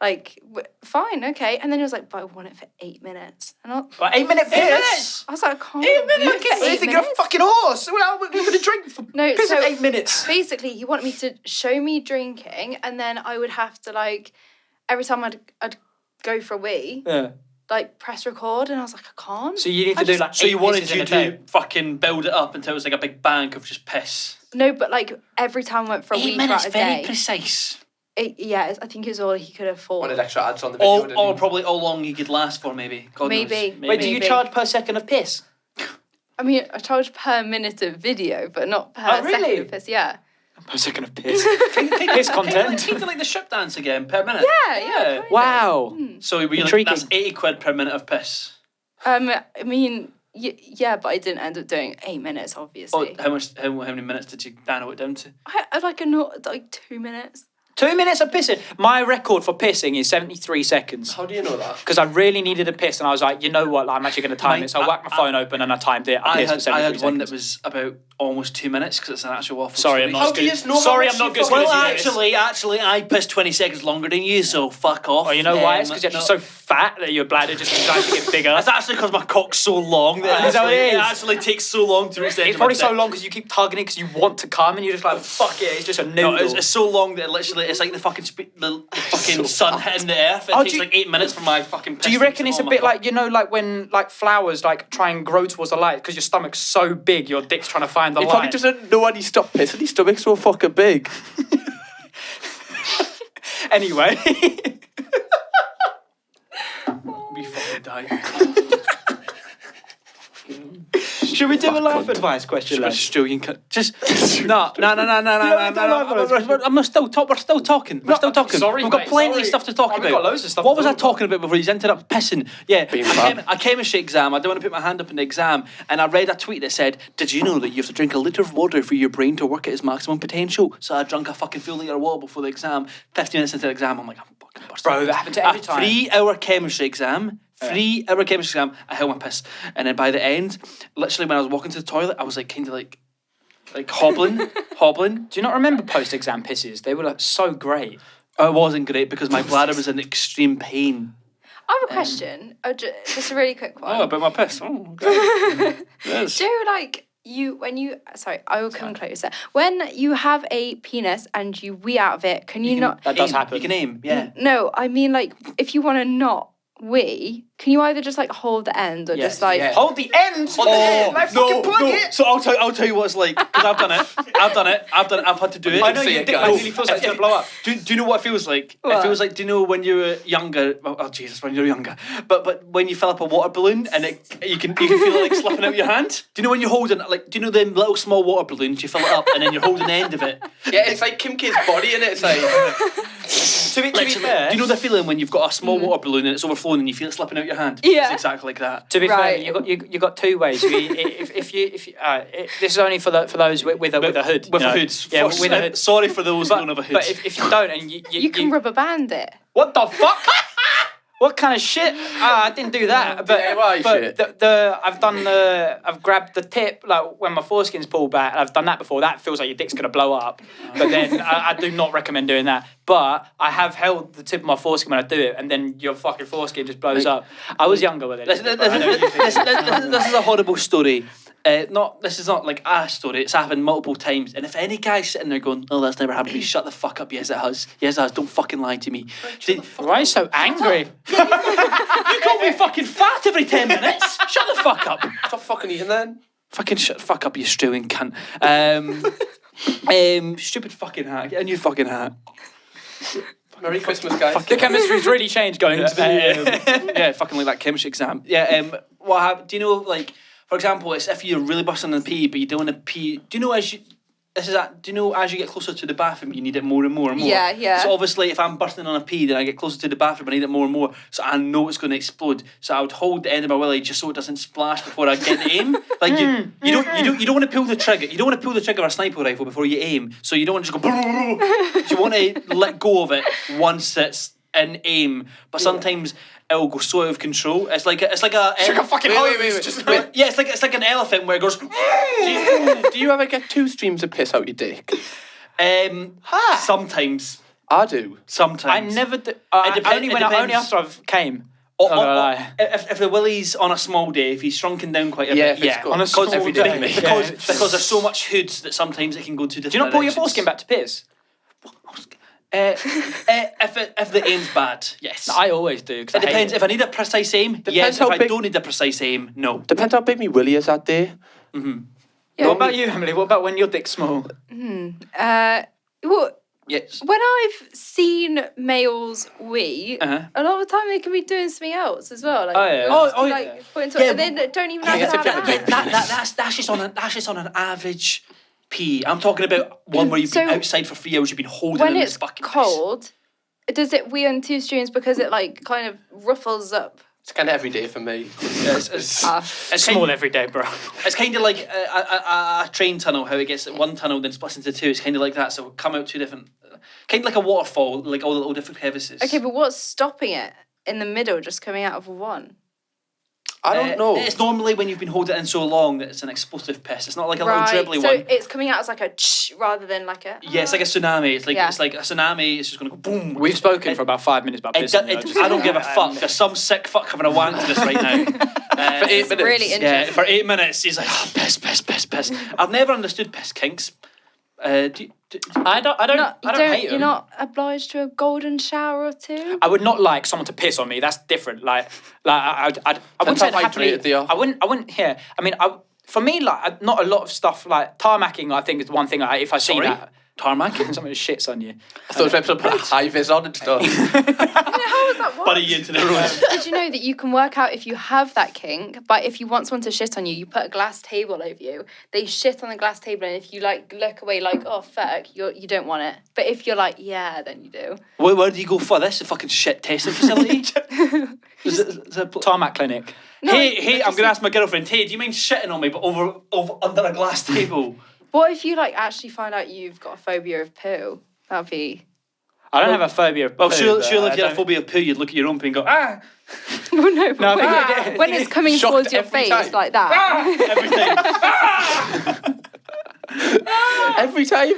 Like, fine, okay. And then he was like, but I want it for 8 minutes. And I 8 minute piss? was like, I can't. 8 minutes? You think you're a fucking horse? Well, we're going to drink for piss in 8 minutes. Basically, he wanted me to show me drinking, and then I would have to, like, every time I'd go for a wee, like, press record, and I was like, I can't. So you need to do, like, So you wanted you to fucking build it up until it was like a big bank of just piss. No, but, like, every time I went for a wee throughout a day. Very precise. I think it was all he could afford. Wanted extra ads on the video. Or probably how long he could last for, maybe. God knows. Maybe. Wait, do you charge per second of piss? I mean, I charge per minute of video, but not per second of piss, yeah. Per second of piss. Piss content. Can you like the strip dance again per minute? Yeah. Wow. So we like, that's 80 quid per minute of piss. I mean, yeah, but I didn't end up doing 8 minutes, obviously. Oh, how many minutes did you narrow it down to? I like 2 minutes. 2 minutes of pissing. My record for pissing is 73 seconds. How do you know that? Because I really needed a piss, and I was like, you know what? Like, I'm actually going to time it. So I whacked my phone open and I timed it. I had one that was about almost 2 minutes because it's an actual waffle. Sorry, I'm not good. Sorry, I'm not good. Well, actually, I pissed 20 seconds longer than you, so fuck off. Oh, you know why? It's because you're so fat that your bladder just decides to get bigger. It's actually because my cock's so long that it actually takes so long to reach the end. It's probably so long because you keep tugging it because you want to come, and you're just like, fuck it, it's just a noodle. No, it's so long that it's like the fucking sun hitting the earth. It takes like 8 minutes for my fucking piss. Do you reckon it's a bit like, you know, like when like flowers like try and grow towards the light because your stomach's so big, your dick's trying to find the light? He probably doesn't know when he stopped pissing. His stomach's so fucking big. Anyway. We fucking die. Should we do a life advice question? Australian just no. We're still talking. Sorry, we've got plenty of stuff to talk about. We've got loads of stuff. What was I talking about before he's ended up pissing? Yeah, I chemistry exam. I don't want to put my hand up in the exam, and I read a tweet that said, "Did you know that you have to drink a litre of water for your brain to work at its maximum potential?" So I drank a fucking full litre of water before the exam. 15 minutes into the exam, I'm like, I'm fucking busted. Bro, that happened to every time. 3-hour chemistry exam. 3-hour chemistry exam, I held my piss. And then by the end, literally when I was walking to the toilet, I was like kind of like hobbling. Do you not remember post-exam pisses? They were like so great. It wasn't great because my bladder was in extreme pain. I have a question, just a really quick one. Oh, about my piss. Oh, okay. Yes. Do I will come closer. When you have a penis and you wee out of it, can you not... That does happen. You can aim, yeah. No, I mean like, if you want to not wee, can you either just like hold the end or just like... Yeah. Hold the end? Fucking plug it! So I'll tell you what it's like, because I've done it. I've had to do it. I know your dick like really feels like it's going to blow up. Do you know what it feels like? What? It feels like, do you know when you were younger, when you were younger, but when you fill up a water balloon and you can feel it like slipping out your hand? Do you know when you're holding, like, do you know them little small water balloons, you fill it up and then you're holding the end of it? Yeah, it's like Kim K's body, innit? It's like... To be fair... Do you know the feeling when you've got a small water balloon and it's overflowing and you feel it slipping out your hand? Yeah. It's exactly like that. To be fair, you got two ways. If you this is only for those with a hood. With a hood. Yeah, with a hood. Sorry for those who don't have a hood. But if you don't and you can rubber band it. What the fuck? What kind of shit? I didn't do that. But shit. I've grabbed the tip, like when my foreskin's pulled back, I've done that before. That feels like your dick's gonna blow up. But then I do not recommend doing that. But I have held the tip of my foreskin when I do it, and then your fucking foreskin just blows up. I was younger with it. This is a horrible story. This is not like a story. It's happened multiple times. And if any guy's sitting there going, "Oh, that's never happened," please shut the fuck up. Yes, it has. Yes, it has. Don't fucking lie to me. Why are you so angry? You call me fucking fat every 10 minutes. Shut the fuck up. Stop fucking eating then. Fucking shut the fuck up, you stewing cunt. Stupid fucking hat. Get a new fucking hat. Merry Christmas, guys. The chemistry's really changed going into the... yeah, fucking like that chemistry exam. Yeah, what happened? Do you know, like, for example, it's if you're really busting in the pee, but you don't want to pee. Do you know as you... this is that. Do you know as you get closer to the bathroom, you need it more and more and more? Yeah, yeah. So obviously, if I'm bursting on a pee, then I get closer to the bathroom, I need it more and more. So I know it's going to explode. So I would hold the end of my willy just so it doesn't splash before I get the aim. Like you don't want to pull the trigger. You don't want to pull the trigger of a sniper rifle before you aim. So you don't want to just go. You want to let go of it once it's in aim. But sometimes it'll go so out of control. It's like a fucking Wait. yeah, it's like an elephant where it goes. Do you ever get 2 streams of piss out your dick? Sometimes. I do. Sometimes. I never do. It Only after I've came. Not gonna lie. If the willy's on a small day, if he's shrunken down quite a Yeah, bit, if it's got- on a small every day. day. because there's so much hoods that sometimes it can go to different Do you not pull your directions. foreskin back to piss? If the aim's bad, yes. I always do. 'Cause It depends. If I need a precise aim, yes. how If I big- don't need a precise aim, no. Depends how big me willy is that day. Yeah. What about you, Emily? What about when your dick's small? Well, Yes. when I've seen males wee, Uh-huh. a lot of the time they can be doing something else as well. Like, Oh, yeah. they'll just Oh, be, yeah. like, pointing to Yeah, it, and they don't even have to have that. That's just on an average pee. I'm talking about one where you've been So, outside for 3 hours, you've been holding When in it's this fucking piss. cold, does it wee on 2 streams because it like kind of ruffles up? It's kind of every day for me. It's Small every day, bro. It's kind of like a train tunnel, how it gets one tunnel then splits into 2. It's kind of like that. So it'll come out 2 different, kind of like a waterfall, like all the little different crevices. Okay, but what's stopping it in the middle, just coming out of one? I don't know. It's normally when you've been holding it in so long that it's an explosive piss. It's not like a Right, little dribbly so one. it's coming out as like a rather than like a... Yeah, it's like a tsunami. It's like Yeah. it's like a tsunami. It's just going to go boom. We've spoken for about 5 minutes about pissing. I don't give a fuck. There's some sick fuck having a wank to this right now. For 8 It's minutes. really Yeah, interesting. for 8 minutes, he's like, oh, piss. I've never understood piss kinks. I don't hate You're them. not obliged to a golden shower or 2? I would not like someone to piss on me. That's different. I wouldn't say how happily. hydrated they are. I wouldn't hear. I mean, for me, not a lot of stuff like tarmacking. I think is one thing. If I see Sorry? that Tarmac? someone shits on you. I thought it was episode put high vis on and stuff. How is that work? Buddy you into the road. Did you know that you can work out if you have that kink, but if you want someone to shit on you, you put a glass table over you. They shit on the glass table, and if you like look away like, oh fuck, you don't want it. But if you're like, yeah, then you do. Where do you go for this? A fucking shit testing facility? Is it Tarmac clinic. No, hey, but I'm going to ask my girlfriend, hey, do you mind shitting on me, but over under a glass table? What if you like actually find out you've got a phobia of poo? That'd be. I don't have a phobia of Well, poo, surely but if you had a phobia of poo, you'd look at your own poo and go, ah! No, no, but No, when it's coming Shocked towards your every face time. like that. Everything. Every time.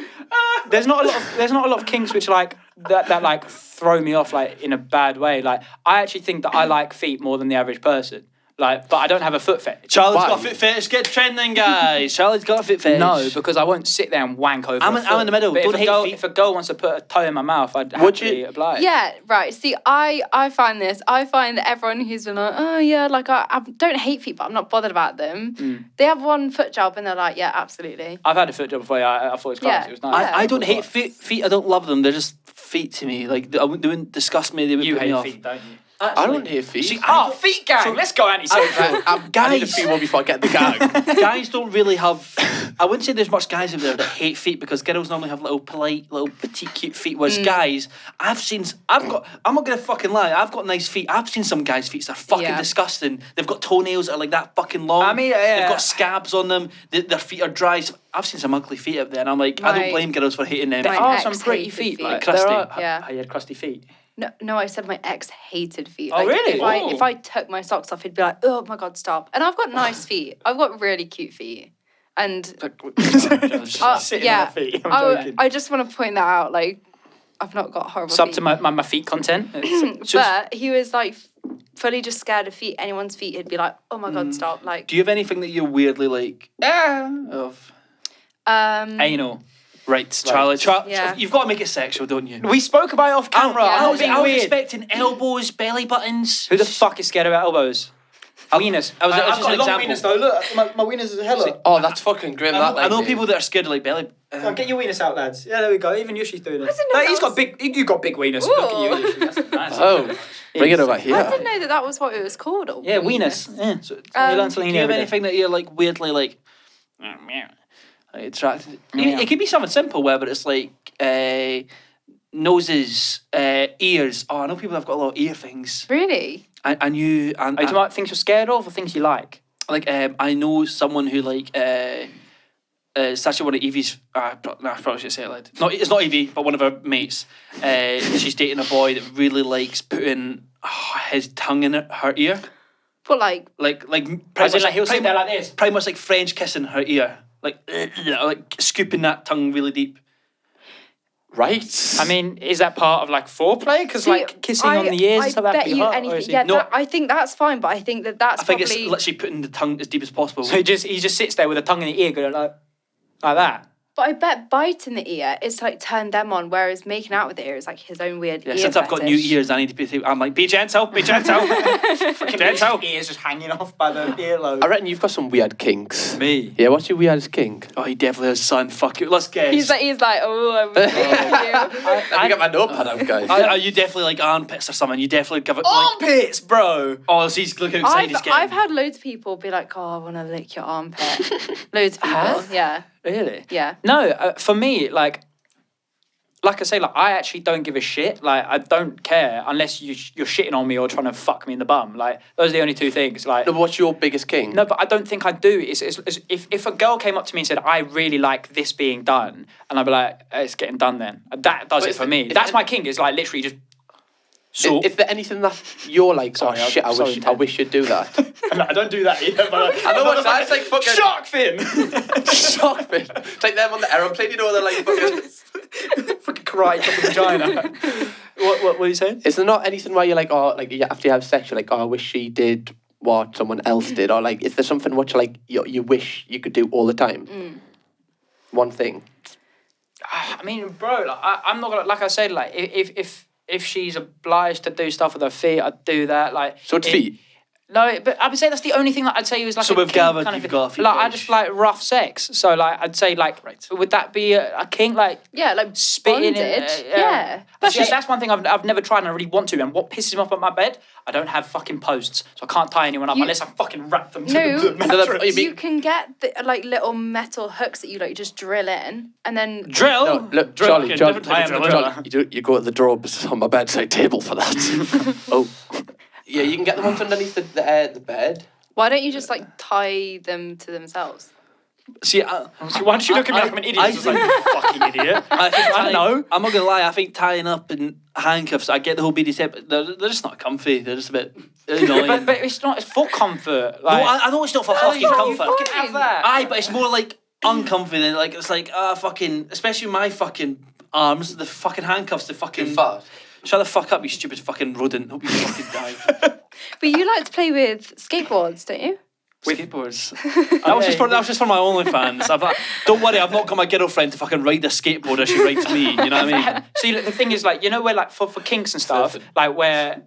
There's not a lot of kinks which like that like throw me off like in a bad way. Like I actually think that I like feet more than the average person. Like, but I don't have a foot fetish. Charlie's Why? got a foot fetish. Get trending, guys. Charlie's got a foot fetish. No, because I won't sit there and wank over. I'm a in foot. the middle. But Don't hate feet. if a girl wants to put a toe in my mouth, I'd Would happily you? oblige. Yeah, right. See, I find this. I find that everyone who's been like, oh yeah, like I don't hate feet, but I'm not bothered about them. They have one foot job and they're like, yeah, absolutely. I've had a foot job before. Yeah, I thought it was class. Yeah. It was nice. I don't hate feet. I don't love them. They're just feet to me. Like, they wouldn't disgust me. They would You put me hate off. feet, don't you? I don't hear feet. See, Oh, feet gang. Let's go, Antisocial. I need a Guys. few more before I get the gag. Guys don't really have. I wouldn't say there's much guys out there that hate feet because girls normally have little polite, little petite, cute feet. Whereas guys, I'm not gonna fucking lie. I've got nice feet. I've seen some guys' feet that are fucking Yeah. disgusting. They've got toenails that are like that fucking long. I mean, yeah. They've got scabs on them. Their feet are dry. So I've seen some ugly feet up there, and I'm like, I don't My- blame girls for hating them. my There are ex some pretty hated feet. feet. Like, Crusty. there are, Yeah. You had crusty feet. No, I said my ex hated feet. Oh, Like, really? If I took my socks off, he'd be like, oh my God, stop. And I've got nice feet. I've got really cute feet. And Sitting yeah, on my feet. I'm joking. I just want to point that out. Like, I've not got horrible It's up feet. to my feet content. But he was like fully just scared of feet. Anyone's feet, he'd be like, oh my God, stop. Like, Do you have anything that you're weirdly like of? Anal. Right, Charlie. Yeah. You've got to make it sexual, don't you? We spoke about it off camera. yeah. I'm I not was, being I was weird. expecting elbows, belly buttons. Who the fuck is scared about elbows? Wieners. I was I've just got an long example. wieners though. Look, my wieners is hella. Oh, that's fucking grim. I know people that are scared of like belly. Get your wieners out, lads. Yeah, there we go. Even Yoshi's doing it. didn't know No, that he's got was- big. You got big wieners. Look at you, Ooh. Yoshi. That's nice. Oh, bring it over here. I didn't know that was what it was called. Or Yeah, wieners. Yeah. So, you learn Do something you new have every day. anything that you're like weirdly like? Attracted. It could be something simple, whether it's like noses, ears. Oh, I know people have got a lot of ear things. Really? And you and Are you talking about things you're scared of or things you like? like I know someone who like it's actually one of Evie's. I probably should say it loud. No, it's not Evie, but one of her mates. She's dating a boy that really likes putting his tongue in her ear. But like As in, like, he'll sit there like this. Pretty much like French kissing her ear, like scooping that tongue really deep. Right. I mean, is that part of like foreplay? Because like kissing on the ears and stuff like that bet be you hot, or anything. is it- Yeah, No. I think that's fine, but I think that's I think probably... it's literally putting the tongue as deep as possible. So he just sits there with a tongue in the ear going like that. But I bet biting the ear is to like turn them on, whereas making out with the ear is like his own weird ear Since I've got new fetish. ears, I need to be. I'm like, be gentle, be gentle. Fucking ears just hanging off by the earlobe. I reckon you've got some weird kinks. Me. Yeah, what's your weirdest kink? Oh, he definitely has, son. Fuck it. Let's guess. He's like, oh, I'm with you. I got my notepad out, guys. Are you definitely like armpits or something? You definitely give it like. Armpits, bro. Oh, so he's looking outside. He's getting. I've had loads of people be like, oh, I want to lick your armpit. Loads of people, yeah. Really? Yeah. No, for me, like I say, like I actually don't give a shit. Like I don't care unless you're shitting on me or trying to fuck me in the bum. Like those are the only two things. Like No, but what's your biggest kink? no, but I don't think I do. It's if a girl came up to me and said, I really like this being done, and I'd be like, it's getting done then. That does But it for me. That's my kink, is like literally just... So, Is there anything that you're like, Sorry, oh shit, I'm so I intense. wish you'd do that? no, I don't do that either. But I know what that's like fucking... Shark fin! Shark fin. It's like them on the aeroplane, you know, they're like fucking... Fucking karate chop a vagina. What are you saying? Is there not anything where you're like, oh, like after you have sex, you're like, oh, I wish she did what someone else did? Or like, is there something which like you wish you could do all the time? One thing. I mean, bro, like, I'm not gonna, like I said, like if she's obliged to do stuff with her feet, I'd do that. Like So it's feet? No, but I would say that's the only thing that I'd say was like. So a we've kink gathered kind of you've thing. got a feet Like I fetish. just like rough sex. So like I'd say like, would that be a kink? Like Yeah, like spitting bondage. in, Yeah. That's one thing I've never tried and I really want to. And what pisses me off about my bed, I don't have fucking posts, so I can't tie anyone up unless I fucking wrap them to the mattress. You can get like little metal hooks that you like just drill in, and then Drill. No, look, Drill. Charlie, Okay, Charlie, different type of Charlie, drill. you go to the drawers on my bedside table for that. Oh. Yeah, you can get the ones underneath the bed. why don't you just like tie them to themselves? See, Why don't you look at me like I'm an idiot? It's like, you fucking idiot. I think I don't know. I'm not gonna lie. I think tying up in handcuffs. I get the whole BDSM, but they're just not comfy. They're just a bit annoying. but it's not. It's for comfort. No, Like, I know it's not for fucking you comfort. fucking have that. Aye, but it's more like uncomfy than like it's like fucking, especially my fucking arms, the fucking handcuffs, the fucking. Too fast. Shut the fuck up, you stupid fucking rodent. Hope you fucking die. But you like to play with skateboards, don't you? With skateboards. That was just for my OnlyFans. Don't worry, I've not got my girlfriend to fucking ride a skateboard as she rides me. You know what I mean? See, the thing is, like, you know, where like for kinks and stuff, like where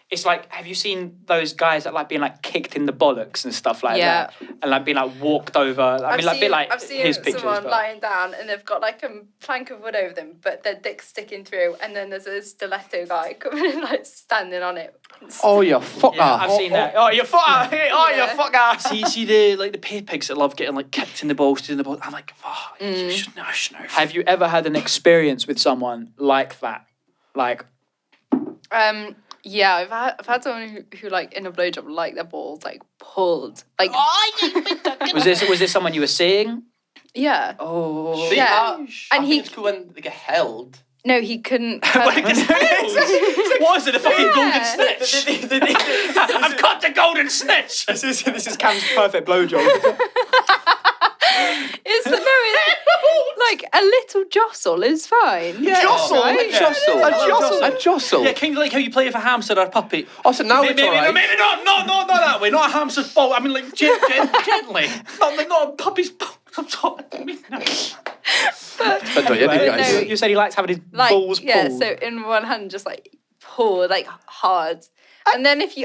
it's like, have you seen those guys that like being like kicked in the bollocks and stuff like that, and like being like walked over? I mean, like, a bit like I've seen his pictures. someone but- lying down and they've got like a plank of wood over them, but their dick's sticking through, and then there's a stiletto guy coming and like standing on it. Oh, you fucker. Yeah, I've seen that. Oh, you fucker! Oh, you fucker! See the pay pigs that love getting like kicked in the balls, in the balls. I'm like, oh, you shouldn't have. Have you ever had an experience with someone like that? Like, Yeah, I've had someone who like in a blowjob like their balls like pulled like was this someone you were seeing? yeah. Oh, See, Yeah. I And think it's cool when they get held. No, he couldn't. What is it? A fucking golden snitch? I've caught the golden snitch. this is Cam's perfect blowjob. Like a little jostle is fine. Jostle? Right? A jostle? Yeah, kind of like how you play with a hamster or a puppy. Oh, so now Maybe, it's alright. maybe not that way. Not a hamster's ball. I mean, like gently. Not a puppy's ball. I'm sorry. I mean, no. Depends what you do, guys. No. You said he likes having his Like balls yeah, pulled. so in one hand just like pull like hard. And then I was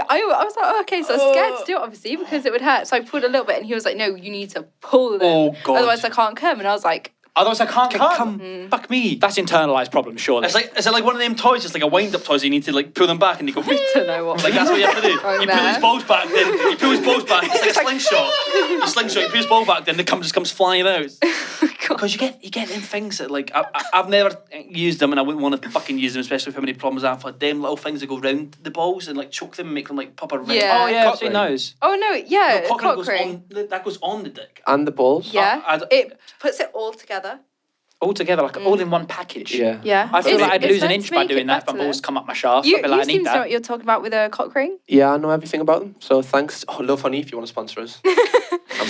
like, oh, okay, so I was scared to do it obviously because it would hurt. So I pulled a little bit and he was like, no, you need to pull them. Oh, God. Otherwise I can't come. And I was like, Otherwise, I can't come. Fuck me. That's internalized problem, surely. It's like, is it like one of them toys? It's like a wind-up toys. You need to like pull them back and they go. I don't know what. Like that's what you have to do. You pull there. his balls back, then you pull his balls back. It's like a slingshot. You slingshot. You pull his ball back, then the cum just comes flying out. Because you get them things that like I've never used them, and I wouldn't want to fucking use them, especially with how many problems I have. Like them little things that go round the balls and like choke them and make them like pop a ring. Yeah. Oh yeah, I've Cock seen ring. those. Oh no, yeah, No, cock ring cock ring. that goes on the dick. And the balls. Yeah, I don't- it puts it all together. All together, like all in one package. Yeah. Yeah, I feel It's- like I'd it's lose an meant inch to by make doing it that. My better. balls come up my shaft. You, I'd be like, I you need seem to know that. what you're talking about with a cock ring. Yeah, I know everything about them. So thanks. Oh, Love Honey, if you want to sponsor us.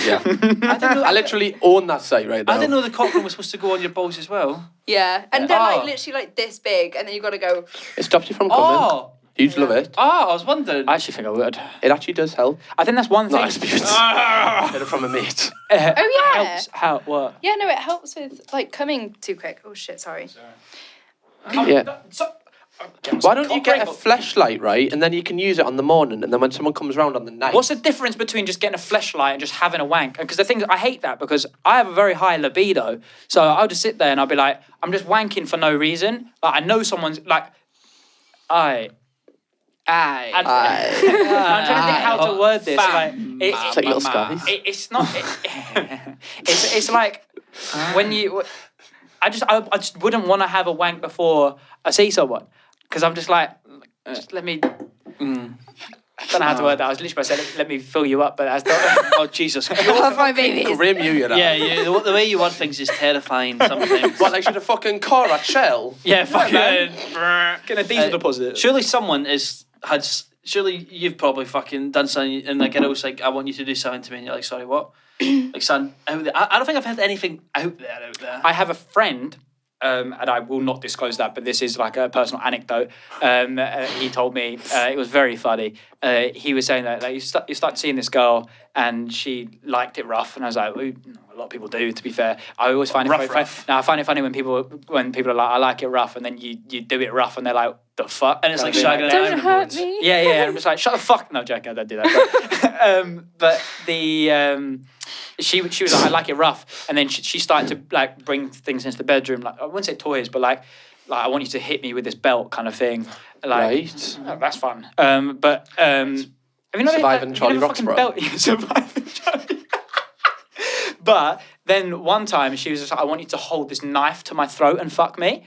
Yeah. I didn't know. I literally own that site right now. I didn't know the cock ring was supposed to go on your balls as well. Yeah, and they're like Oh. literally like this big, and then you got to go. It stops you from coming. Oh, You'd love it. I was wondering. I actually think I would. It actually does help. I think that's one thing. Not experience. Get it from a mate. Oh yeah. Helps. How? What? Yeah, no, it helps with like coming too quick. Oh shit, sorry. Yeah. Why don't you get a flashlight, right? And then you can use it on the morning, and then when someone comes around on the night. What's the difference between just getting a fleshlight and just having a wank? Because the thing is, I hate that because I have a very high libido. So I'll just sit there and I'll be like, I'm just wanking for no reason. Like I know someone's like, I'm trying to think how to word this. Like, It's like little scabbies. it's not. It's like when you. I just wouldn't want to have a wank before I see someone because I'm just like, just let me. I don't know how to word that. I was literally about to say, let me fill you up, but that's not. Oh Jesus! Love my babies. Grim you know. Yeah, the way you word things is terrifying sometimes. What, like should a fucking car at Shell? Yeah, fucking. Getting a diesel deposit. Surely someone surely you've probably fucking done something, and the girl's like, I want you to do something to me, and you're like, sorry, what? Like, son, out there. I don't think I've had anything out there. I have a friend, and I will not disclose that, but this is like a personal anecdote. He told me it was very funny. He was saying that like, you start seeing this girl, and she liked it rough, and I was like, well, a lot of people do. To be fair, I always find it funny. Now I find it funny when people are like, I like it rough, and then you do it rough, and they're like, the fuck, And it's like kind of thing. shagging Don't hurt me. Yeah, and I'm just like, shut the fuck. No, joke, I don't do that. But the she was like, I like it rough, and then she started to like bring things into the bedroom. Like I wouldn't say toys, but like I want you to hit me with this belt kind of thing. Like, Right. oh, that's fun. But have you not Surviving Charlie Roxburgh. Surviving Charlie. But then one time she was just like, I want you to hold this knife to my throat and fuck me.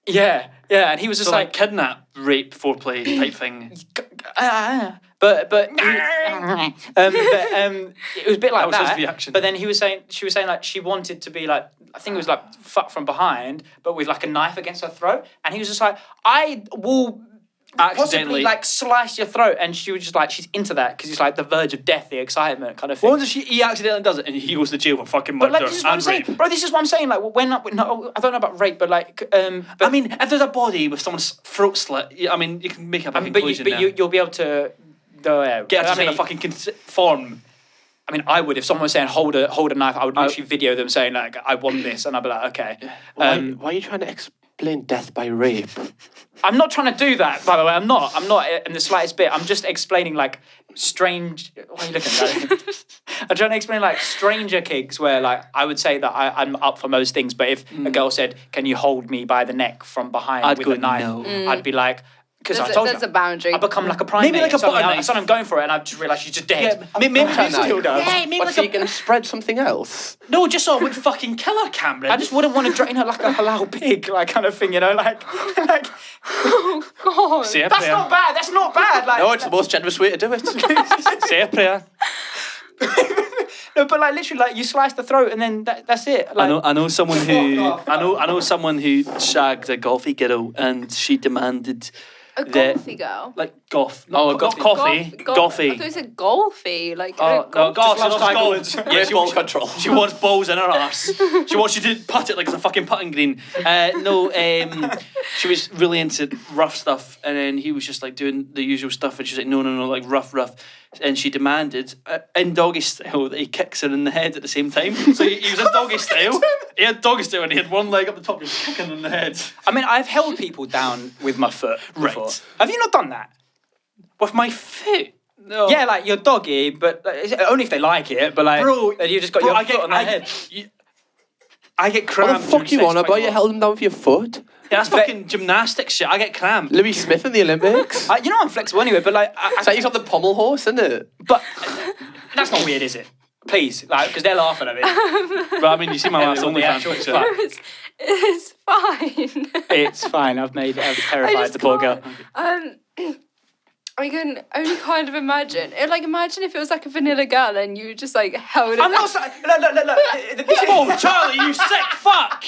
Yeah, and he was just So like like kidnap, rape, foreplay type thing. but it was a bit like That was his that. reaction. But then she was saying like she wanted to be like, I think it was like fuck from behind, but with like a knife against her throat, and he was just like, I will possibly Accidentally. like slice your throat, and she was just like, she's into that because it's like the verge of death, the excitement kind of thing. What does he accidentally does it, and he goes to jail for fucking But murder like, this is what I'm and saying, rape. bro. This is what I'm saying. Like, when no, I don't know about rape, but like, but I mean, if there's a body with someone's throat slit, I mean, you can make up a conclusion there. you'll be able to. Get I us in mean, a fucking form. I mean, I would if someone was saying hold a knife. I would literally video them saying like, I want this, and I'd be like, okay. Why are you trying to explain death by rape? I'm not trying to do that, by the way. I'm not in the slightest bit. I'm just explaining like strange. Why are you looking at me? I'm trying to explain like stranger kinks where like I would say that I'm up for most things, but if a girl said, "Can you hold me by the neck from behind I'd with go, a knife?" no. I'd be like, because I told There's you, a boundary. I become like a primate. Maybe like a suddenly butter I knife. suddenly I'm going for it, and I've just realised she's just dead. Yeah, maybe Butter just knife. dildo. Yeah, maybe What, like so a... you can spread something else? No, just so I wouldn't fucking kill her, Cameron. I just wouldn't want to drain her like a halal pig, like kind of thing, you know, like Oh God. Say a that's prayer. not bad. That's not bad. Like, No, it's the most generous way to do it. Say a prayer. no, but like literally, like you slice the throat and then that's it. Like, I know someone who Fuck off. I know someone who shagged a golfy girl, and she demanded A golfy girl. like golf. Oh, not golfy. coffee. I Golfy. thought you said golfy. Like, Oh, no, golf. She loves loves Tiger golf. Woods. Yeah, she Ball wants control. She wants balls in her arse. She wants you to putt it like it's a fucking putting green. She was really into rough stuff, and then he was just like doing the usual stuff, and she's like, no, like rough. And she demanded, in doggy style, that he kicks her in the head at the same time. So he was in doggy style. He had doggy style, and he had one leg up the top, just kicking her in the head. I mean, I've held people down with my foot before. Right. Have you not done that? With my foot. No. Yeah, like you're doggy, but like, only if they like it. But like, Bro, you just got your foot on their head. I get What cramps. the fuck you during on sex about? quite a You lot. held him down with your foot. Yeah, that's fucking gymnastics shit. I get cramp. Louis Smith in the Olympics. You know I'm flexible anyway, but like, It's like he's on the pommel horse, isn't it? but that's not weird, is it? Please, like, because they're laughing at me. But I mean, you see my last Everyone, the OnlyFans actual picture. fuck. It's fine. It's fine. I've terrified the poor girl. I can only kind of imagine. Imagine if it was like a vanilla girl and you just like held it. I'm not. Look. Oh, Charlie, you sick fuck!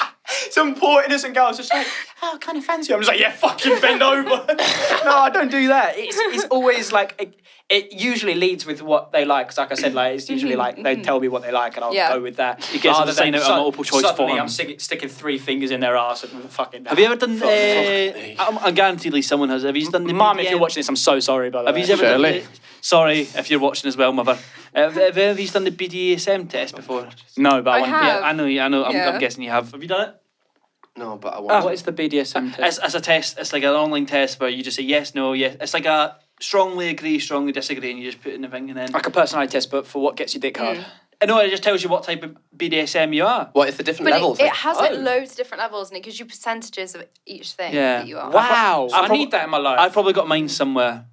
Some poor innocent girl's just like, oh, I kind of fancy you. I'm just like, yeah, fucking bend over. No, I don't do that. It's always like, it usually leads with what they like. Because like I said, like it's usually like they tell me what they like and I'll go with that. You get to sign out a multiple choice suddenly form. I'm sticking 3 fingers in their arse and fucking. Have you ever done? I'm guaranteedly someone has. Have you done the? Mum, BDSM? if you're watching this, I'm so sorry, by the way. Have you ever done Shirley. Sorry if you're watching as well, mother. Have you done the BDSM test before? No, but I I want. have. Yeah, I know. Yeah. I'm guessing you have. Have you done it? No, but I want. What is the BDSM test? It's a test. It's like an online test where you just say yes, no, yes. It's like a strongly agree, strongly disagree, and you just put in the thing and then. Like a personality test, but for what gets your dick hard. I know it just tells you what type of BDSM you are. What is the different But levels? it has like loads of different levels and it gives you percentages of each thing Yeah. that you are. Wow, I prob- need that in my life. I've probably got mine somewhere.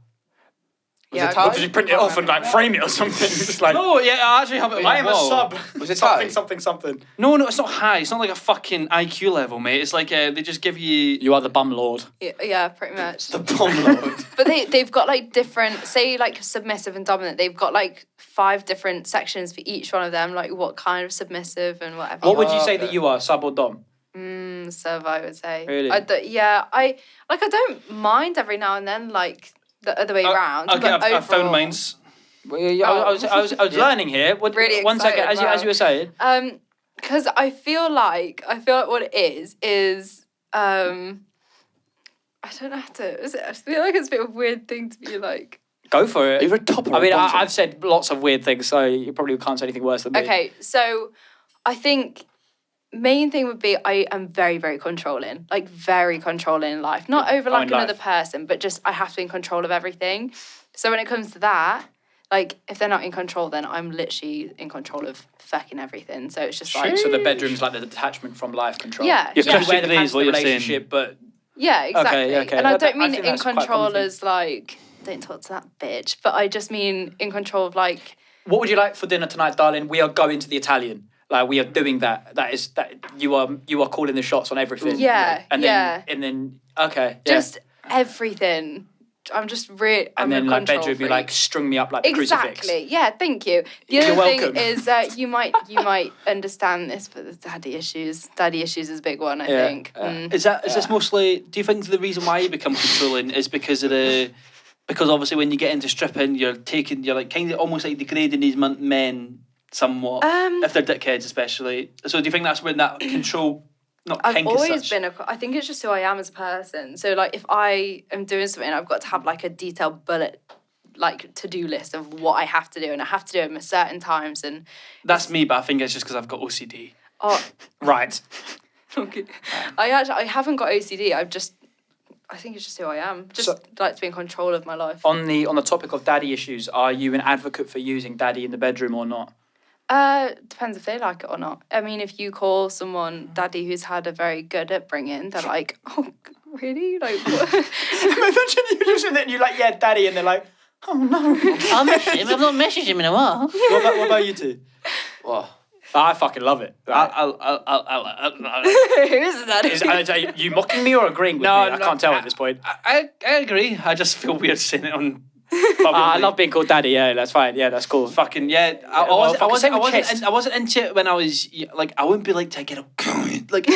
Yeah, it tight? Did you print it off and like frame it or something? Just like, No, yeah, I actually have it. On I am the a wall. sub. Was it something, tight? something? No, it's not high. It's not like a fucking IQ level, mate. It's like they just give you. You are the bum lord. Yeah, pretty much. The bum lord. But they've got like different, say like submissive and dominant, they've got like 5 different sections for each one of them, like what kind of submissive and whatever. What would you say that you are, sub or dom? Sub, I would say. Really? I don't mind every now and then, like the other way around. Okay, but I've found overall- mine's. Well, I was learning here. Really one second, excited, as you were saying. Because I feel like what it is I don't know how to. I feel like it's a bit of a weird thing to be like. Go for it. You're a top. I mean, I've said lots of weird things, so you probably can't say anything worse than me. Okay, so I think main thing would be I am very, very controlling, like very controlling in life. Not over like another person, but just I have to be in control of everything. So when it comes to that, like if they're not in control, then I'm literally in control of fucking everything. So it's just like. So the bedroom's like the detachment from life control. Yeah, You're yeah. Christian Where the Grey is what you're saying. relationship, but Yeah, exactly. okay. And I That- don't I mean think in that's quite control common thing. as like, don't talk to that bitch, but I just mean in control of like. what would you like for dinner tonight, darling? We are going to the Italian. Like we are doing that. That is that you are calling the shots on everything. Yeah, and then okay. Yeah. Just everything. I'm just really. and then like bedroom, you like strung me up like the crucifix. Exactly. Yeah. Thank you. The other You're thing welcome. is you might understand this, but the daddy issues. Daddy issues is a big one. I Yeah, think. Is this mostly? Do you think the reason why you become controlling is because of the? Because obviously when you get into stripping, you're like kind of almost like degrading these men somewhat, if they're dickheads especially. So do you think that's when that control? Not I've kink as always such. been I think it's just who I am as a person. So like if I am doing something, I've got to have like a detailed bullet like to-do list of what I have to do, and I have to do them at certain times. And That's me, but I think it's just because I've got OCD. oh, Right. okay. I haven't got OCD. I think it's just who I am. Just like to be in control of my life. On the topic of daddy issues, are you an advocate for using daddy in the bedroom or not? Depends if they like it or not. I mean, if you call someone daddy who's had a very good upbringing, they're like, oh, really? Like, what? Imagine you just and then you're like, yeah, daddy, and they're like, oh no. I'll miss him. I've not messaged him in a while. What about you two? What? I fucking love it. Who's daddy? Are you mocking me or agreeing with me? I can't tell at this point. I agree. I just feel weird saying it on. I love being called daddy. Yeah, that's fine. Yeah, that's cool. Fucking yeah. I wasn't into it when I was like. I wouldn't be like to get a like.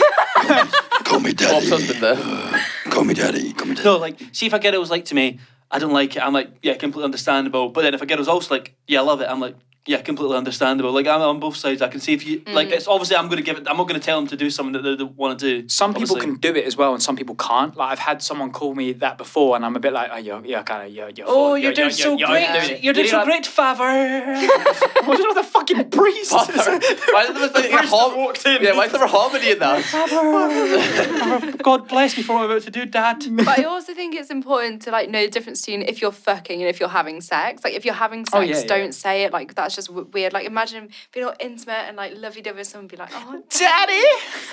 Call me daddy. Bob's husband there. Call me daddy. Call me daddy. No, like, see if a girl was like to me, I don't like it. I'm like, yeah, completely understandable. But then if a girl was also like, yeah, I love it. I'm like, yeah, completely understandable. Like I'm on both sides. I can see if you like. It's obviously I'm going to give it. I'm not going to tell them to do something that they want to do. Some people obviously. can do it as well, and some people can't. Like I've had someone call me that before, and I'm a bit like, oh, you're kind of, you're. Oh, you're doing so great. You're doing so great, Father. Was it not the fucking priest? Why is there walked in. Yeah, why is there a harmony in that? God bless me for what I'm about to do, Dad. But I also think it's important to like know the difference between if you're fucking and if you're having sex. Like if you're having sex, yeah, yeah. don't say it. Like that's that's just weird. Like, imagine being all intimate and like lovey-dovey with someone, be like, oh, Daddy.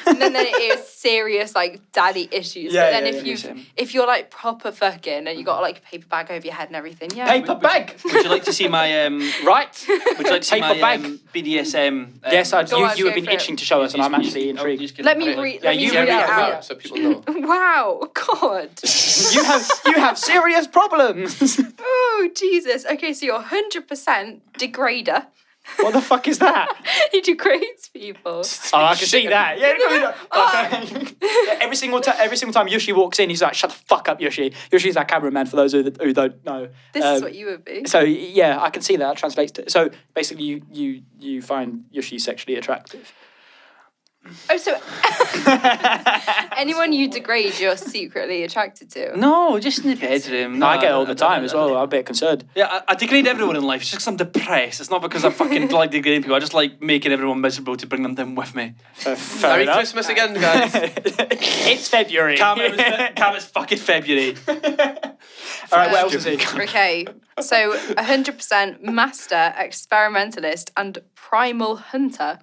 and then it is serious like daddy issues. Yeah, but then yeah, if you're like proper fucking and you got like a paper bag over your head and everything, yeah. Paper bag. Would you like to see my Right. Would you like to see Paper my bag. BDSM? Yes, Go on, you have go been for it. itching to show us, and I'm actually intrigued. Let me read. Yeah, Let me you read read it it out. out. so people know. Wow, God. You have serious problems. Oh, Jesus. Okay, so you're 100% degrader. What the fuck is that? He degrades people. Oh, I can see that. Yeah, every single time Yoshi walks in, he's like, "Shut the fuck up, Yoshi." Yoshi's our cameraman. For those who don't know, This is what you would be. So yeah, I can see that translates to. So basically, you find Yoshi sexually attractive. Oh, so anyone you degrade, you're secretly attracted to? No, just in the bedroom. No, I get it all the time as well. I'm a bit concerned. Yeah, I degrade everyone in life. It's just 'cause I'm depressed. It's not because I fucking like degrading people. I just like making everyone miserable to bring them down with me. Fair Merry enough. Christmas again, guys. It's February. Cam, it's fucking February. All right, what else is it? Okay, so 100% master, experimentalist, and primal hunter.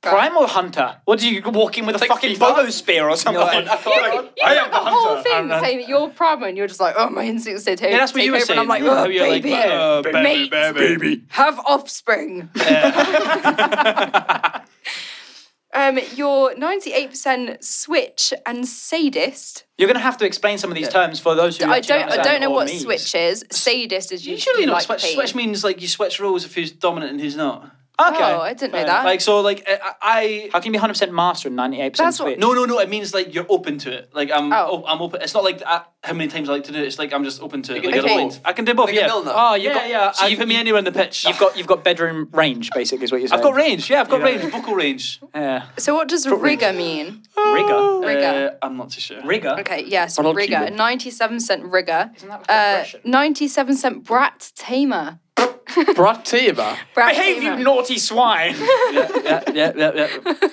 Primal hunter. What do you walk in with a like fucking FIFA. bolo spear or something? I I can't. am the The whole hunter. thing saying that you're primal and you're just like, oh, my instincts take Yeah, that's what you were over. saying. And I'm like, How oh, you're like, baby, mate, baby. have offspring. You're 98% switch and sadist. You're going to have to explain some of these terms for those who I actually don't understand know what means. switch is. Sadist is Usually not. like Switch, pain. switch means like you switch roles of who's dominant and who's not. Okay. Oh, I didn't know Fair that. Like so, like I. How can you be 100% master and 98% That's what- switch? No. It means like you're open to it. Like I'm Oh. I'm open. It's not like how many times I like to do it. It's like I'm just open to it. You Like can I do don't both. mind. I can do both. Like a Yeah. Milner. Oh, you've got Yeah. So you put me anywhere on the pitch. You've got bedroom range, basically, is what you're saying. I've got range. Yeah, I've got You know. range. Vocal range. Yeah. So what does rigor mean? Rigor. Rigor. I'm not too sure. Rigor. Okay, yes, Ronald rigor. Koeman. 97% rigor. Isn't that aggression? 97% brat tamer. Brat Tamer. Brat Behave, you tamer. naughty swine. Yeah.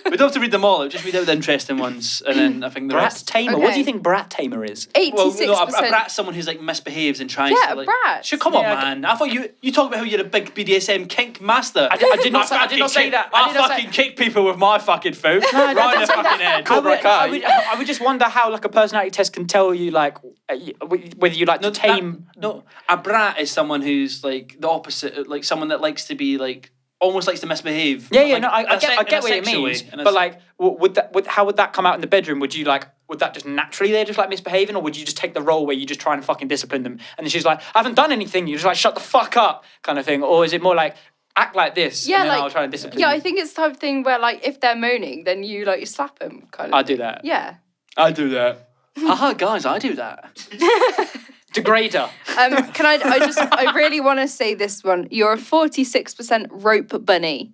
We don't have to read them all. Just read out the interesting ones, and then I think the Brat rest. tamer. Okay. What do you think brat tamer is? 86%. Well, no, a brat's someone who's like misbehaves and tries Yeah, to a like. brat. Sure, come on, Yeah, man. I thought you talk about how you're a big BDSM kink master. I did not say that. I I did not say- fucking kick people with my fucking food. Right in the fucking head. I would just wonder how like a personality test can tell you like whether you like to tame. No, a brat is someone who's like the opposite, like someone that likes to be like almost likes to misbehave. Yeah, Like, no, I in a get what it sexual means. way, in a But like, how would that come out in the bedroom? Would that just naturally they're just like misbehaving, or would you just take the role where you just try and fucking discipline them? And then she's like, I haven't done anything. You just like shut the fuck up, kind of thing. Or is it more like act like this? Yeah, and then like I'll try and discipline. yeah, you? I think it's the type of thing where like if they're moaning, then you like you slap them kind of. I do that. Yeah. I do that. Haha, guys, I do that. Degrader. Can I really want to say this one. You're a 46% rope bunny.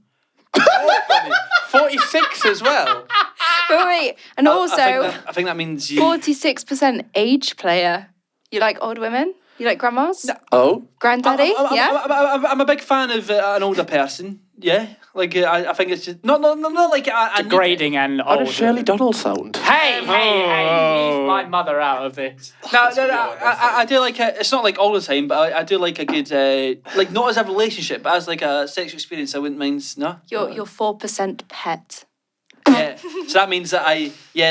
46 as well. But wait, and also I think that means you. 46% age player. You like old women? You like grandmas? Oh. Granddaddy? Yeah? I'm a big fan of an older person. Yeah, like I think it's just not like Degrading and How old. does Shirley Donald sound? Hey, leave my mother out of this. No, I do like it's not like all the time, but I do like a good like not as a relationship, but as like a sexual experience. I wouldn't mind. No, You're 4% pet. yeah. So that means that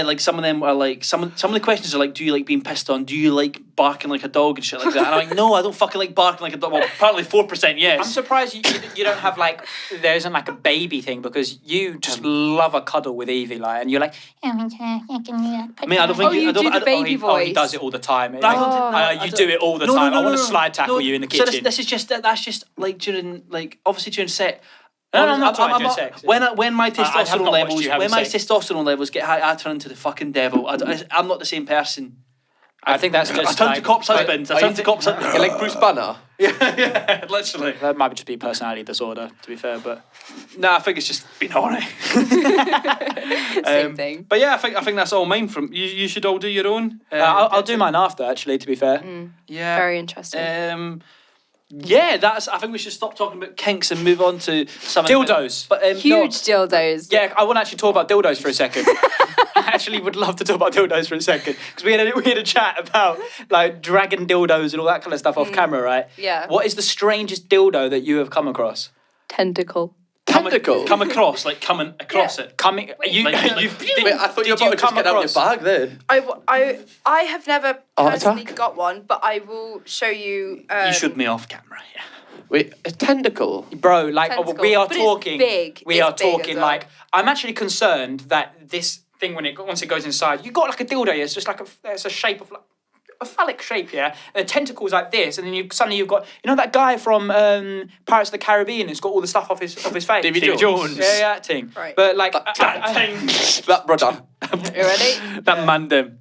like some of them are like some of the questions are like, do you like being pissed on? Do you like barking like a dog and shit like that? And I'm like, no, I don't fucking like barking like a dog. Well, apparently 4% yes. I'm surprised you don't have like there isn't like a baby thing because you just love a cuddle with Evie, like, and you're like, I mean, I don't think Oh, you do the baby he voice. does it all the time. I don't- You do it all the No, no, time. no, I want to no, slide tackle no. you in the So kitchen. this is just that's just like during like obviously during sex. No, I'm not talking during sex. When my I have not testosterone watched levels you having sex. testosterone levels get high, I turn into the fucking devil. I'm not the same person. I think that's I just turn like, to cop's husband. I turn to cop's husband. You like Bruce Banner? Yeah, literally. That might just be personality disorder, to be fair, but Nah, I think it's just being horny. Same thing. But yeah, I think that's all mine. From you, you should all do your own. I'll do mine after. Actually, to be fair, Yeah, Very interesting. Yeah, I think we should stop talking about kinks and move on to some dildos. But Huge dildos. Yeah, I want to actually talk about dildos for a second. I actually would love to talk about dildos for a second because we had a chat about like dragging dildos and all that kind of stuff off camera, right? Yeah. What is the strangest dildo that you have come across? Tentacle. Tentacle? Come across, like coming across it. Coming, you, Like- Wait, I thought you were about to just get out your bag there. I have never Art personally attack? got one, but I will show you. You showed me off camera, yeah. Wait, a tentacle? bro, like Tentacle. we are But it's talking. big. We It's are big as talking well. like I'm actually concerned that this thing once it goes inside, you got like a dildo. It's just like it's a shape of like a phallic shape, yeah. And the tentacles like this, and then suddenly you've got that guy from Pirates of the Caribbean who's got all the stuff off his face. Davy Jones. Yeah, that thing. Right. But like That brother. You ready? That man them.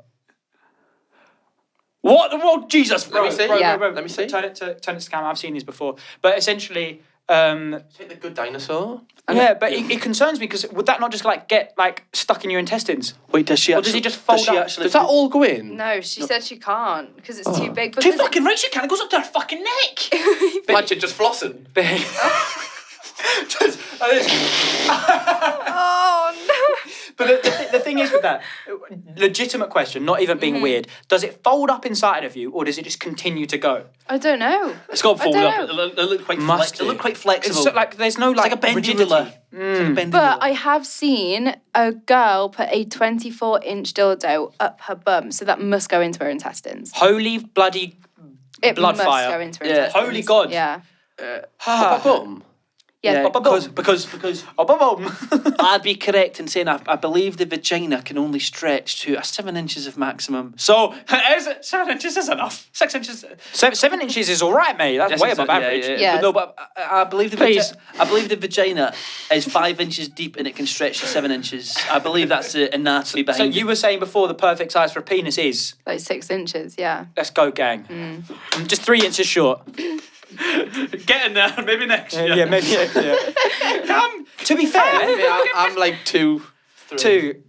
What the world? Jesus, Let me see. Yeah. Let me see. Turn it to camera. I've seen these before, but essentially. Take the good dinosaur. Yeah, but it concerns me because would that not just like get like stuck in your intestines? Wait, does she Or actually? does he just fold up? Does that all go in? No, she said she can't because it's too big. Too Because fucking right, she can. It goes up to her fucking neck. Imagine just flossing. oh no. But the thing is with that, legitimate question, not even being weird, does it fold up inside of you or does it just continue to go? I don't know. It's got I folded don't up. It looked quite. Must It looked quite flexible. It's so, like there's no like, It's like a bendy rigidity. ruler. It's like a bendy But ruler. I have seen a girl put a 24-inch dildo up her bum, so that must go into her intestines. Holy bloody It blood must fire. go into her Yeah. intestines. Holy God. Yeah. Bum. Yeah. because Oh, I'd be correct in saying I believe the vagina can only stretch to 7 inches of maximum. So 7 inches is enough. 6 inches. 7 inches is all right, mate. That's Yes, way it's- above yeah, average. yeah. Yes. But no, but I believe the Please. I believe the vagina is 5 inches deep and it can stretch to 7 inches. I believe that's the anatomy So behind you it. were saying before the perfect size for a penis is? Like 6 inches, yeah. Let's go, gang. I'm just 3 inches short. Get in there, maybe next year. Yeah, maybe. Yeah. To be fair, I'm like 2, 3. too.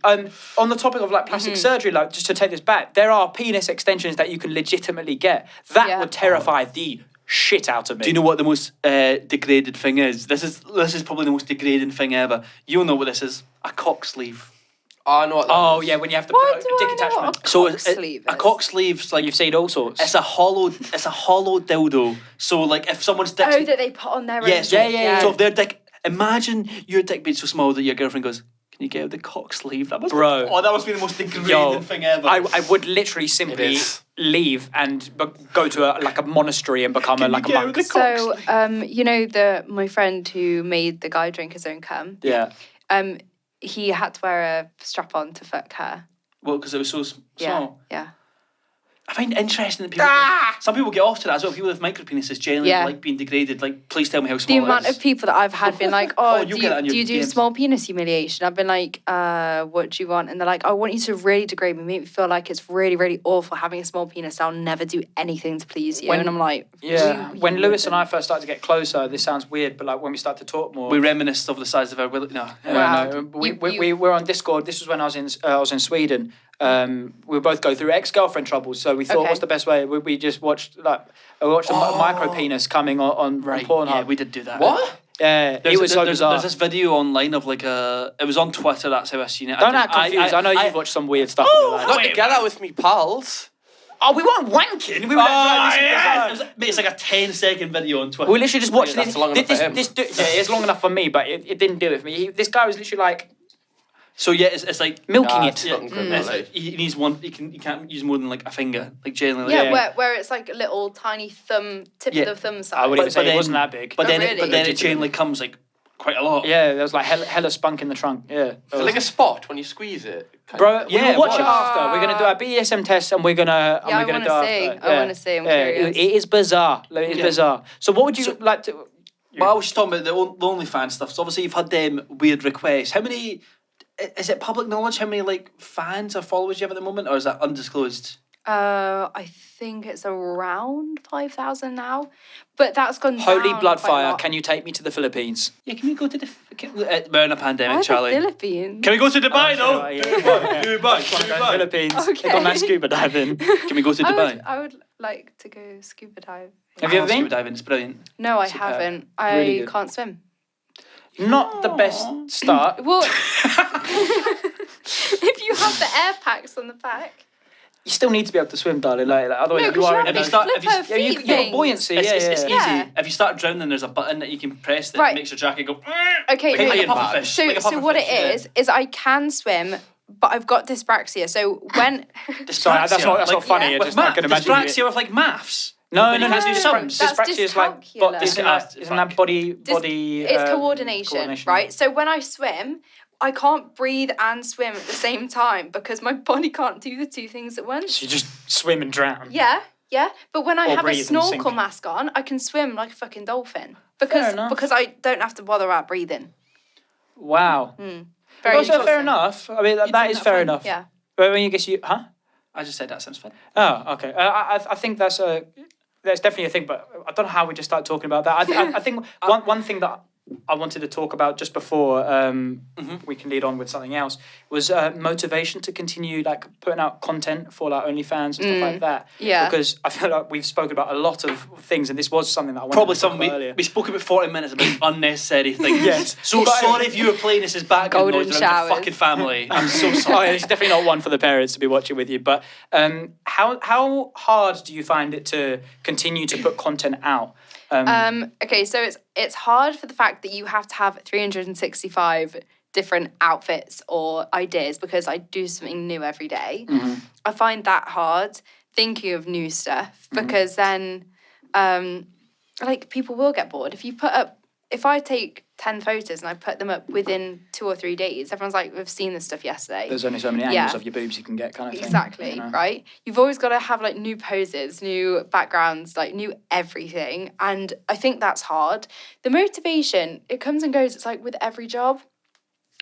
On the topic of like plastic surgery, like just to take this back, there are penis extensions that you can legitimately get. That Yeah. would terrify the shit out of me. Do you know what the most degraded thing is? This is probably the most degrading thing ever. You'll know what this is. A cock sleeve. Oh, I know what that Oh is. yeah, when you have to What put do a dick I know attachment. what So cock sleeve a is? cock sleeve's like You've seen all sorts. it's a hollow dildo. So like if someone's dick Oh, that they put on their yeah, own. so, yeah. So if their dick, imagine your dick being so small that your girlfriend goes, "Can you get out the cock sleeve?" That must Bro. that must be the most degrading Yo, thing ever. I would literally simply is. leave and go to a monastery and become a monk. So, my friend who made the guy drink his own cum, Yeah. he had to wear a strap on to fuck her. Well, because it was so Yeah, small. yeah. I find it interesting that people. Some people get off to that as well. People with micro penises generally Yeah. like being degraded. Like, please tell me how The small amount it is. of people that I've had been like, Oh, oh, you do get that in you, your do you do DMs. small penis humiliation? I've been like, what do you want? And they're like, I want you to really degrade me, make me feel like it's really, really awful having a small penis. I'll never do anything to please you. When- And I'm like, Yeah. you When Lewis wouldn't. and I first started to get closer, this sounds weird, but like when we start to talk more. We reminisce of the size of our will. No. Wow. No, we You- were on Discord. This was when I was in Sweden. We both go through ex-girlfriend troubles, so we thought, Okay. what's the best way? We just watched a micro penis coming on Right. Pornhub. Yeah, we did do that. What? Yeah, it was so bizarre. There's this video online of like it was on Twitter. That's how I seen it. Don't act confused. I know you've watched some weird stuff. in your life. Not together with me pals. Oh, we weren't wanking. We were like, this is bizarre. It's like a 10-second video on Twitter. We literally just watched That's this. long enough for him. It's long enough for me, but it didn't do it for me. This guy was literally like So yeah, it's like milking Ah, it. it's fucking good, it's- like. he needs one. He can't use more than like a finger. Like generally. Yeah, Like, where it's like a little tiny tip Yeah. of the thumb size. I would even But say then- it wasn't that big. But Oh, then really? but then it generally comes like quite a lot. Yeah, there was like hella spunk in the trunk. Yeah. Is it like a spot when you squeeze it? Bro, Yeah, we'll watch it what? after. We're gonna do our BDSM test, and we're gonna. Yeah, I do wanna see. after. I wanna see, I'm curious. It is bizarre. Like, it's Yeah. bizarre. So, what would you like to? But I was just talking about the OnlyFans stuff. So obviously you've had them weird requests. How many? Is it public knowledge how many like fans or followers you have at the moment, or is that undisclosed? I think it's around 5,000 now, but that's gone Holy down blood quite a fire! lot. Can you take me to the Philippines? Yeah, can we go to the? We're in a pandemic, Why the Charlie. Philippines? Can we go to Dubai though? Yeah. Dubai. Philippines. Okay. They got my scuba diving. Can we go to Dubai? I would like to go scuba dive. Have you ever Scuba been? diving? It's brilliant. No, I Superb. haven't. Really I good. can't swim. Not the best start. Well, if you have the air packs on the back. You still need to be able to swim, darling. Like otherwise No, you 'cause are you in have a these start- flipper if you- you feet got things. buoyancy. It's Yeah. easy. If you start drowning, there's a button that you can press that Right. makes your jacket go. Okay, Like okay. a pufferfish. So, Like a so what it pufferfish, is I can swim, but I've got dyspraxia. So when Sorry, that's not Like, funny. yeah. I With just I math, can imagine. dyspraxia with like maths. No, When no, you no. can't do Dyspraxia sums. That's is like dyscalculia. isn't that body? it's coordination, right? So when I swim, I can't breathe and swim at the same time because my body can't do the two things at once. So you just swim and drown. Yeah. But when I Or have a breathe and snorkel sink. mask on, I can swim like a fucking dolphin Fair enough. because I don't have to bother out breathing. Wow. Very Also, fair interesting. enough. I mean, that think is that fair fine? enough. Yeah. But when you guess you, huh? I just said that sounds fun. Oh, okay. I think that's definitely a thing, but I don't know how we just started talking about that. I think one thing that I wanted to talk about just before we can lead on with something else was motivation to continue like putting out content for like OnlyFans and stuff like that. Yeah. Because I feel like we've spoken about a lot of things, and this was something that I wanted Probably to talk something about earlier. we spoke about 40 minutes about unnecessary things. Yes. So But- sorry if you were playing this as background Golden noise around showers. your fucking family. I'm so Oh, sorry. it's definitely not one for the parents to be watching with you. But how hard do you find it to continue to put content out? Okay, so it's hard for the fact that you have to have 365 different outfits or ideas because I do something new every day. I find that hard thinking of new stuff because then like people will get bored. If I take 10 photos and I put them up within 2 or 3 days, everyone's like, we've seen this stuff yesterday. There's only so many angles Yeah. of your boobs you can get, kind of thing. Exactly, you know? right? You've always got to have like new poses, new backgrounds, like new everything. And I think that's hard. The motivation, it comes and goes. It's like with every job.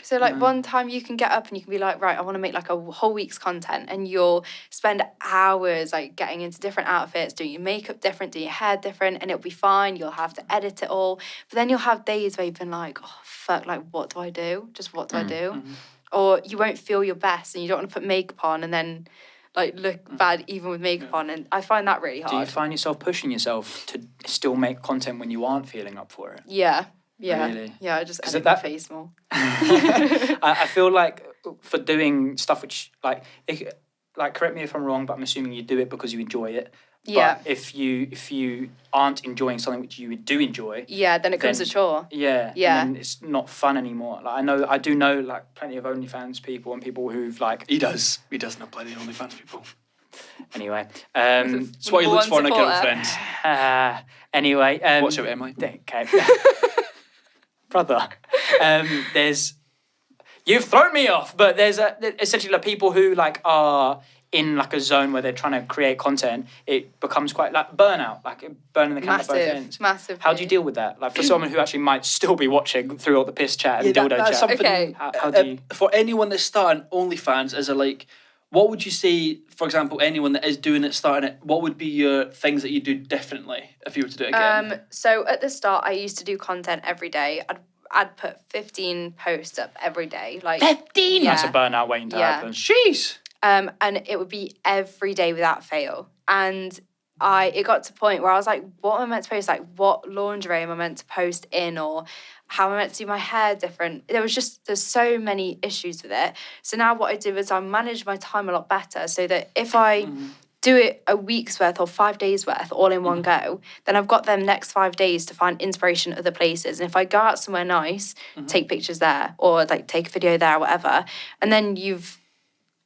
So like one time you can get up and you can be like, right, I want to make like a whole week's content, and you'll spend hours like getting into different outfits, doing your makeup different, doing your hair different, and it'll be fine. You'll have to edit it all. But then you'll have days where you've been like, oh fuck, like what do I do? Just what do I do? Or you won't feel your best and you don't want to put makeup on and then like look bad even with makeup on, and I find that really hard. Do you find yourself pushing yourself to still make content when you aren't feeling up for it? Yeah. Really? Yeah, I just 'Cause edit that- my face more. I feel like for doing stuff which like correct me if I'm wrong, but I'm assuming you do it because you enjoy it. Yeah. But if you aren't enjoying something which you do enjoy, Yeah, then it comes then- a chore. yeah, Yeah. and then it's not fun anymore. Like I do know like plenty of OnlyFans people and people who've like He does not play the OnlyFans people. anyway. That's what he looks for in a girlfriend. Anyway, What's your Emily? Okay. Brother, there's you've thrown me off, but there's essentially like people who like are in like a zone where they're trying to create content. It becomes quite like burnout, like burning the candle at both ends. Massive. How do you deal with that? Like for someone who actually might still be watching through all the piss chat and dildo that's chat. something. Okay. How do you? For anyone that's starting OnlyFans, as a like, what would you say? For example, anyone that is doing it, starting it, what would be your things that you do differently if you were to do it again? So at the start, I used to do content every day. I'd put 15 posts up every day. Like 15? Yeah. That's a burnout waiting to Yeah. happen. Jeez. And it would be every day without fail. And it got to a point where I was like, what am I meant to post? Like, what lingerie am I meant to post in? Or how am I meant to do my hair different? There's so many issues with it. So now what I do is I manage my time a lot better so that if I do it a week's worth or 5 days worth all in one go, then I've got them next 5 days to find inspiration other places. And if I go out somewhere nice, take pictures there or like take a video there or whatever, and then you've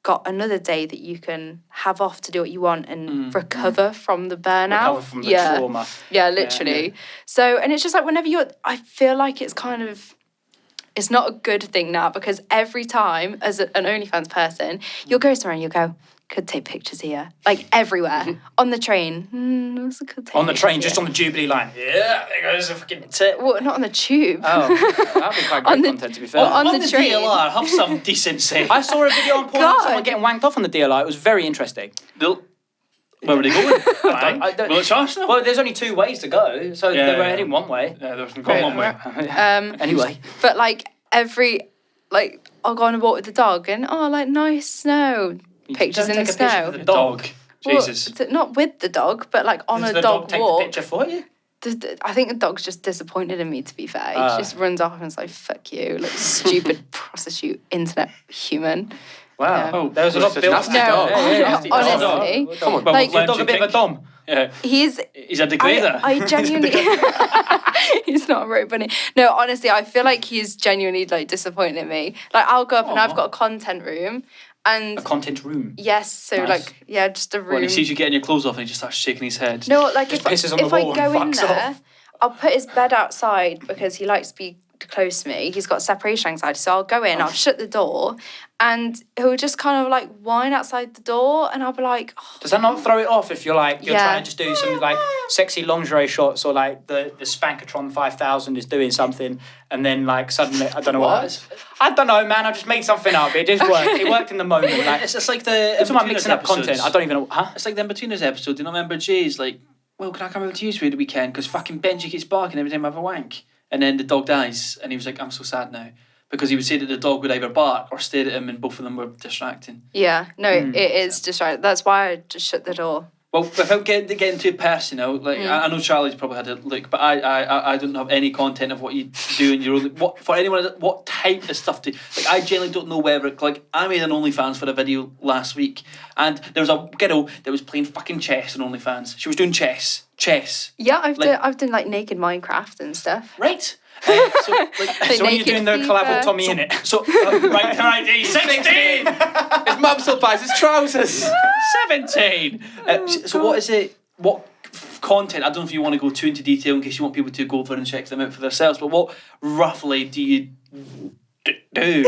got another day that you can have off to do what you want and recover from the burnout. Recover from the trauma. Yeah, literally. So, and it's just like whenever I feel like it's kind of, it's not a good thing now because every time as an OnlyFans person, you'll go somewhere and you'll go, could take pictures here. Like everywhere. On the train. Could take On the pictures train, here. just on the Jubilee line. Yeah, there goes a fucking tip. Well, not on the tube. Oh, that'd be quite great On the- content to be fair. Well, on On the the train. DLR, have some decency. I saw a video on porn God. of someone getting wanked off on the DLR. It was very interesting. Where were they going? I don't- Well, it's Arsenal. Well, there's only 2 ways to go, so Yeah, they were yeah. heading one way. Yeah, there was one way. Anyway, But like I'll go on a walk with the dog and like nice snow. Pictures don't in the take a picture snow. with The the dog. Well, Jesus. not with the dog, but like on Does a the dog take walk. the picture for you? I think the dog's just disappointed in me, to be fair. He just runs off and is like, fuck you, like stupid prostitute internet human. Wow. Yeah. Oh, there was a lot built. Nasty dog. Honestly. Come on. Like, Your dog a bit of a dom. Yeah. He's a degrader. I genuinely... He's not a road bunny. No, honestly, I feel like he's genuinely like disappointed in me. Like, I'll go up and I've got a content room. And a content room. Yes, so Nice. like, yeah, just a room. When he sees you getting your clothes off and he just starts shaking his head. No, like if pisses on the I wall go and in fucks there, off. I'll put his bed outside because he likes to be close to me. He's got separation anxiety, so I'll go in, I'll shut the door, and he'll just kind of like whine outside the door, and I'll be like, oh. Does that not throw it off if you're like you're Yeah. trying to just do some like sexy lingerie shots, or like the Spankatron 5000 is doing something, and then like suddenly I don't know what it is. I don't know, man. I just made something up. It just worked. It worked in the moment. Like It's like the it's about mixing up episodes. content. I don't even know. Huh? It's like the In-Betweeners episode. Do you not remember Jay's like, well, can I come over to you for the weekend? Because fucking Benji keeps barking every time I have a wank. And then the dog dies, and he was like, I'm so sad now. Because he would say that the dog would either bark or stare at him, and both of them were distracting. Yeah, no, it is just right. That's why I just shut the door. Well, without getting too personal, like I know Charlie's probably had a look, but I don't have any content of what you do in your own. What for anyone? What type of stuff do? Like I generally don't know whether. Like I made an OnlyFans for a video last week, and there was a girl that was playing fucking chess on OnlyFans. She was doing chess. Yeah, Like- I've done like naked Minecraft and stuff. Right. So So when you're doing the collab with Tommy in it. So right, he's 16. His mum still buys his trousers. 17. So what is it? What content? I don't know if you want to go too into detail in case you want people to go over and check them out for themselves. But what roughly do you do?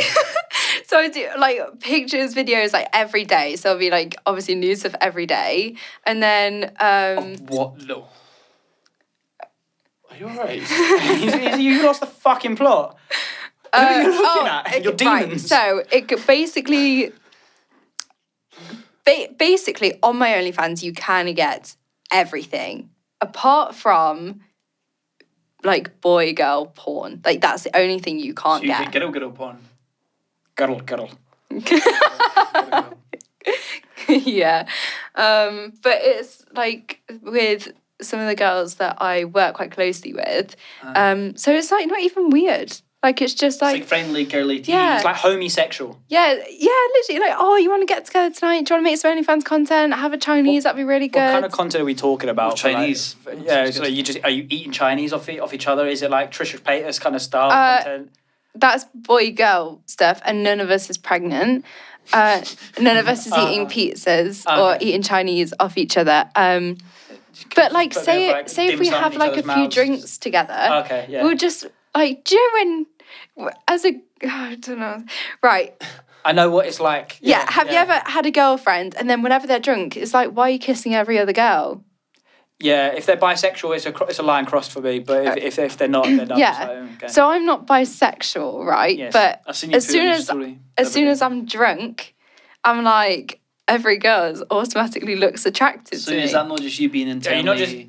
So I do like pictures, videos like every day. So it'll be like obviously news of every day, and then What though? Are you alright? You lost the fucking plot. Who are you looking at? Your demons. Right, so it could basically on my OnlyFans you can get everything apart from like boy girl porn. Like that's the only thing you can't So you get. get girl porn. Cuddle. Yeah, but it's like with some of the girls that I work quite closely with. So it's like not even weird. Like it's just It's like like friendly girly tea. Yeah. It's like homosexual. yeah, literally like, oh, you want to get together tonight? Do you want to make some OnlyFans content? Have a Chinese, that'd be really good. What kind of content are we talking about? Oh, Chinese. For, like, yeah, so are you eating Chinese off each other? Is it like Trisha Paytas kind of style content? That's boy girl stuff, and none of us is pregnant. None of us is eating pizzas or eating Chinese off each other. But like, Put a say bit of, like, say if dim we sum in have each like a other's few mouths. drinks together, Okay, yeah. we'll just like, do you know when as a I don't know, right? I know what it's like. Yeah, have you ever had a girlfriend and then whenever they're drunk, it's like, why are you kissing every other girl? Yeah, if they're bisexual, it's a line crossed for me. But if they're not, then I'm Yeah. just like, okay. So I'm not bisexual, right? Yes. But I've seen you as put it soon in your as story as soon every as I'm drunk, I'm like, every girl automatically looks attracted So to me. is that not just you being Yeah, internally?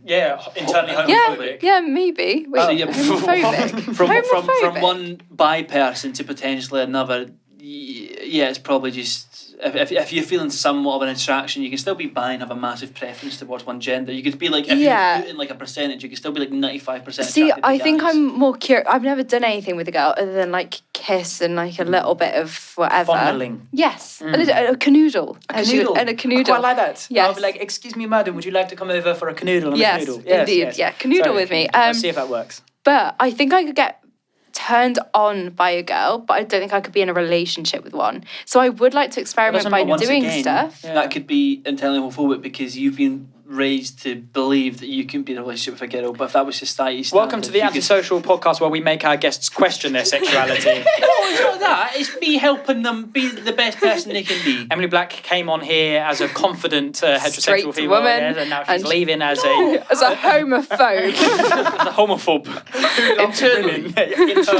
you're not just internally homophobic. Yeah, maybe. Wait, So you're homophobic. from Homophobic. one bi person to potentially another. Yeah, it's probably just if you're feeling somewhat of an attraction, you can still be bi and have a massive preference towards one gender. You could be like, if Yeah. you put in like a percentage, you could still be like 95%. See, attracted to I think guys. I'm more curious. I've never done anything with a girl other than like kiss and like a little bit of whatever. Fondling. Yes, a canoodle. Canoodle. And a canoodle. I quite like that. Yes. I'll be like, excuse me, madam, would you like to come over for a canoodle? And Yes, a canoodle? indeed. Yeah, canoodle with me. Let's see if that works. But I think I could get turned on by a girl, but I don't think I could be in a relationship with one. So I would like to experiment by Once doing again, stuff. That could be entirely homophobic because you've been raised to believe that you can be in a relationship with a girl, but if that was society standard... Welcome to the you could- Antisocial podcast where we make our guests question their sexuality. No, it's not that. It's me helping them be the best person they can be. Emily Black came on here as a confident heterosexual Straight female, woman, yes, and now she's and- leaving as a As a homophobe. The homophobe. internally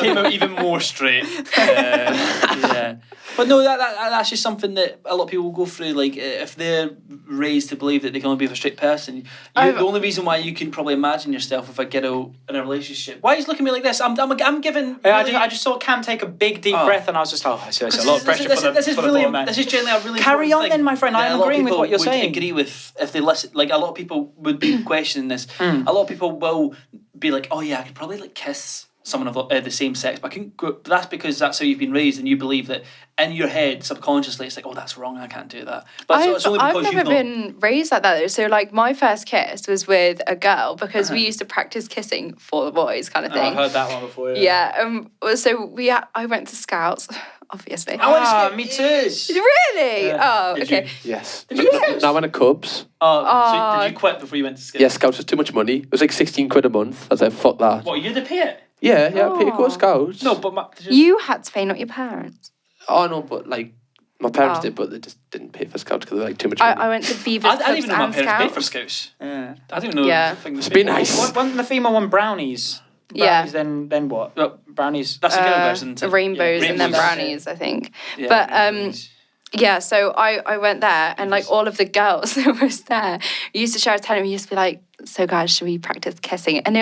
Came out even more straight. Yeah. But no, that's just something that a lot of people will go through. Like, if they're raised to believe that they can only be with a straight person, the only reason why you can probably imagine yourself with a girl in a relationship. Why are you looking at me like this? I'm giving. I just saw Cam take a big deep breath, and I was just, it's a lot of pressure for the poor man. This is generally a really Carry on thing then, my friend. I am agreeing with what you're saying. Agree with if they listen. Like, a lot of people would be questioning this. A lot of people will be like, oh yeah, I could probably like kiss someone of the same sex, but I couldn't go. But that's because that's how you've been raised, and you believe that in your head subconsciously it's like, oh, that's wrong, I can't do that. But it's only because I've never been raised like that though. So like my first kiss was with a girl because we used to practice kissing for the boys kind of thing. I've heard that one before. Yeah. So I went to Scouts, obviously. Me too. Really? Yeah. Oh, okay. Yes. Now I went to Cubs. So did you quit before you went to Scouts? Yeah, Scouts was too much money. It was like 16 quid a month. I was like, fuck that. What, you had to pay it? Yeah, I paid to go to Scouts. No, but you had to pay, not your parents. Oh no, but like my parents did, but they just didn't pay for Scouts because they were like too much money. I went to Beavers I didn't even know my and parents paid for Scouts. Scouts. Yeah. I didn't even know. Yeah. It's been nice. Wasn't the female one brownies? Yeah. Brownies, then what? Well, Brownies. That's a girl version. Rainbows and then brownies, I think. But yeah, so I went there and like all of the girls that was there used to share a telling me, used to be like, so guys, should we practice kissing? And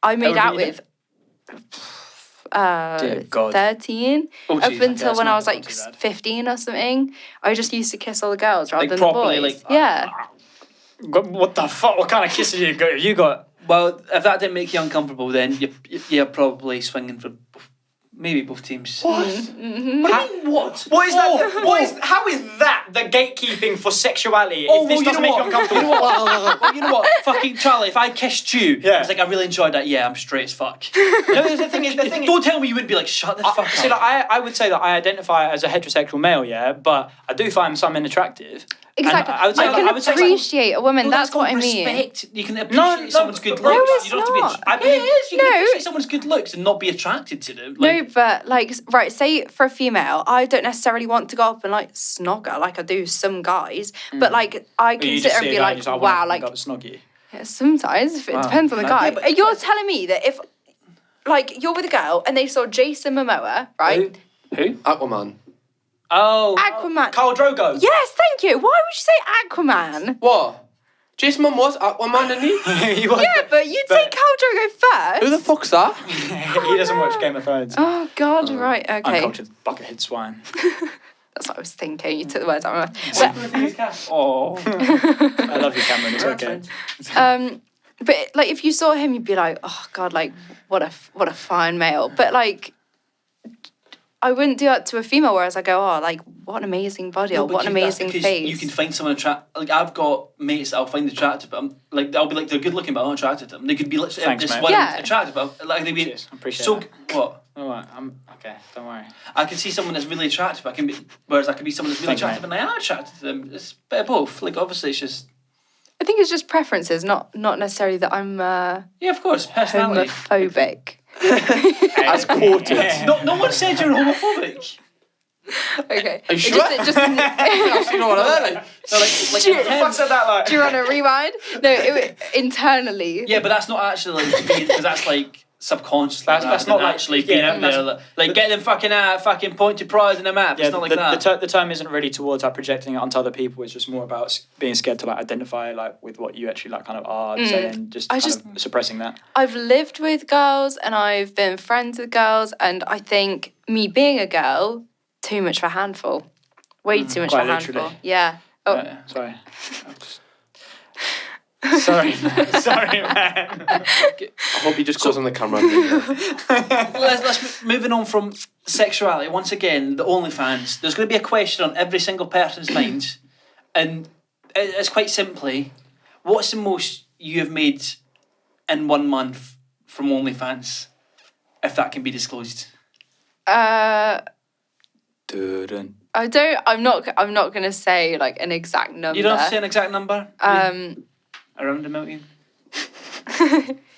I made out with 13 up until when I was like 15 or something. I just used to kiss all the girls rather than the boys. What the fuck? What kind of kisses you got? Well, if that didn't make you uncomfortable, then you're probably swinging for maybe both teams. What? Mm-hmm. What do you mean, what? What is that? How is that the gatekeeping for sexuality? If this doesn't make you uncomfortable. You know what? Fucking Charlie, if I kissed you, I was like, I really enjoyed that. Yeah, I'm straight as fuck. No, the thing is, don't tell me you wouldn't be like, shut the fuck up. See, I would say that I identify as a heterosexual male, but I do find some attractive. Exactly. I can appreciate a woman. That's what I mean. Respect. You can appreciate someone's good looks. No, it's you don't not. Have to be. I believe you can appreciate someone's good looks and not be attracted to them. No, but like, right, say for a female, I don't necessarily want to go up and like snog her like I do some guys, but like I can sit there and be like, wow, like, yeah, sometimes if it depends on the guy. Yeah, you're telling me that if like you're with a girl and they saw Jason Momoa, right? Who? Aquaman. Oh, Aquaman. Khal Drogo. Yes, thank you. Why would you say Aquaman? What? Jason Momoa's Aquaman, isn't he? Yeah, but you'd say Khal Drogo first. Who the fuck's that? He doesn't watch Game of Thrones. Oh God, right, okay. Uncultured buckethead swine. That's what I was thinking. You took the words out of my mouth. Oh, I love you, Cameron. It's okay. But like, if you saw him, you'd be like, oh God, like what a fine male. But like, I wouldn't do that to a female, whereas I go, oh, like, what an amazing body, or what an amazing face. You can find someone attractive. Like, I've got mates that I'll find attractive, but I'll be like, they're good looking, but I'm not attracted to them. They could be literally attractive, but like, they'd be Cheers, I appreciate so. That. What? All right, I'm okay. Don't worry. I can see someone that's really attractive. Whereas I can be someone that's really attractive, and I am attracted to them. It's a bit of both. Like, obviously, it's just. I think it's just preferences, not necessarily that I'm. Yeah, of course, personality. Homophobic. As quoted. No one said you're homophobic. Okay. Are you sure? I've seen one of them. Do you want to rewind? No, internally. Yeah, but that's not actually like because that's like subconscious. That's not like, actually being out there. Like get them fucking pointed prize in a map. Yeah, it's not like that. The term isn't really towards like projecting it onto other people. It's just more about being scared to like identify like with what you actually like kind of are saying, just suppressing that. I've lived with girls and I've been friends with girls, and I think me being a girl, too much of a handful. Way too much of a handful. Literally. Yeah. Oh, sorry. Sorry, man. I hope he just goes on the camera. Let's moving on from sexuality. Once again, the OnlyFans. There's going to be a question on every single person's mind, and it's quite simply, what's the most you have made in 1 month from OnlyFans, if that can be disclosed? I'm not going to say like an exact number. You don't have to say an exact number. Around 1 million.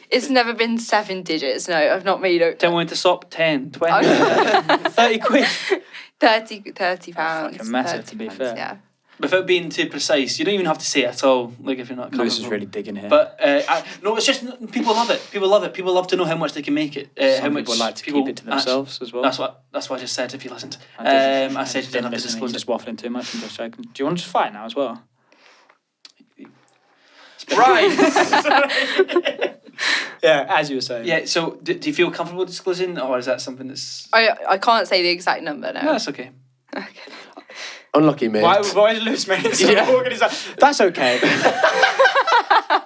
It's never been 7 digits. No, I've not made it. Don't want to stop. 10, 20, 30 quid. 30 pounds. Fucking massive, to be fair. Yeah. without being too precise, you don't even have to say it at all. Like if you're not. Lewis is really digging here. But no, it's just people love it. People love it. People love to know how much they can make it. How Some much people like to keep it to themselves as well. That's what I just said. If you listened, I said you didn't have to listen. disclose Just it. waffling too much. I'm just joking. Do you want to just fight now as well? Right. Yeah, as you were saying. Yeah. So, do you feel comfortable disclosing, or is that something that's? I can't say the exact number now. No, that's okay. Unlucky, mate. Why is Lewis making it so awkward? He's like, that's okay.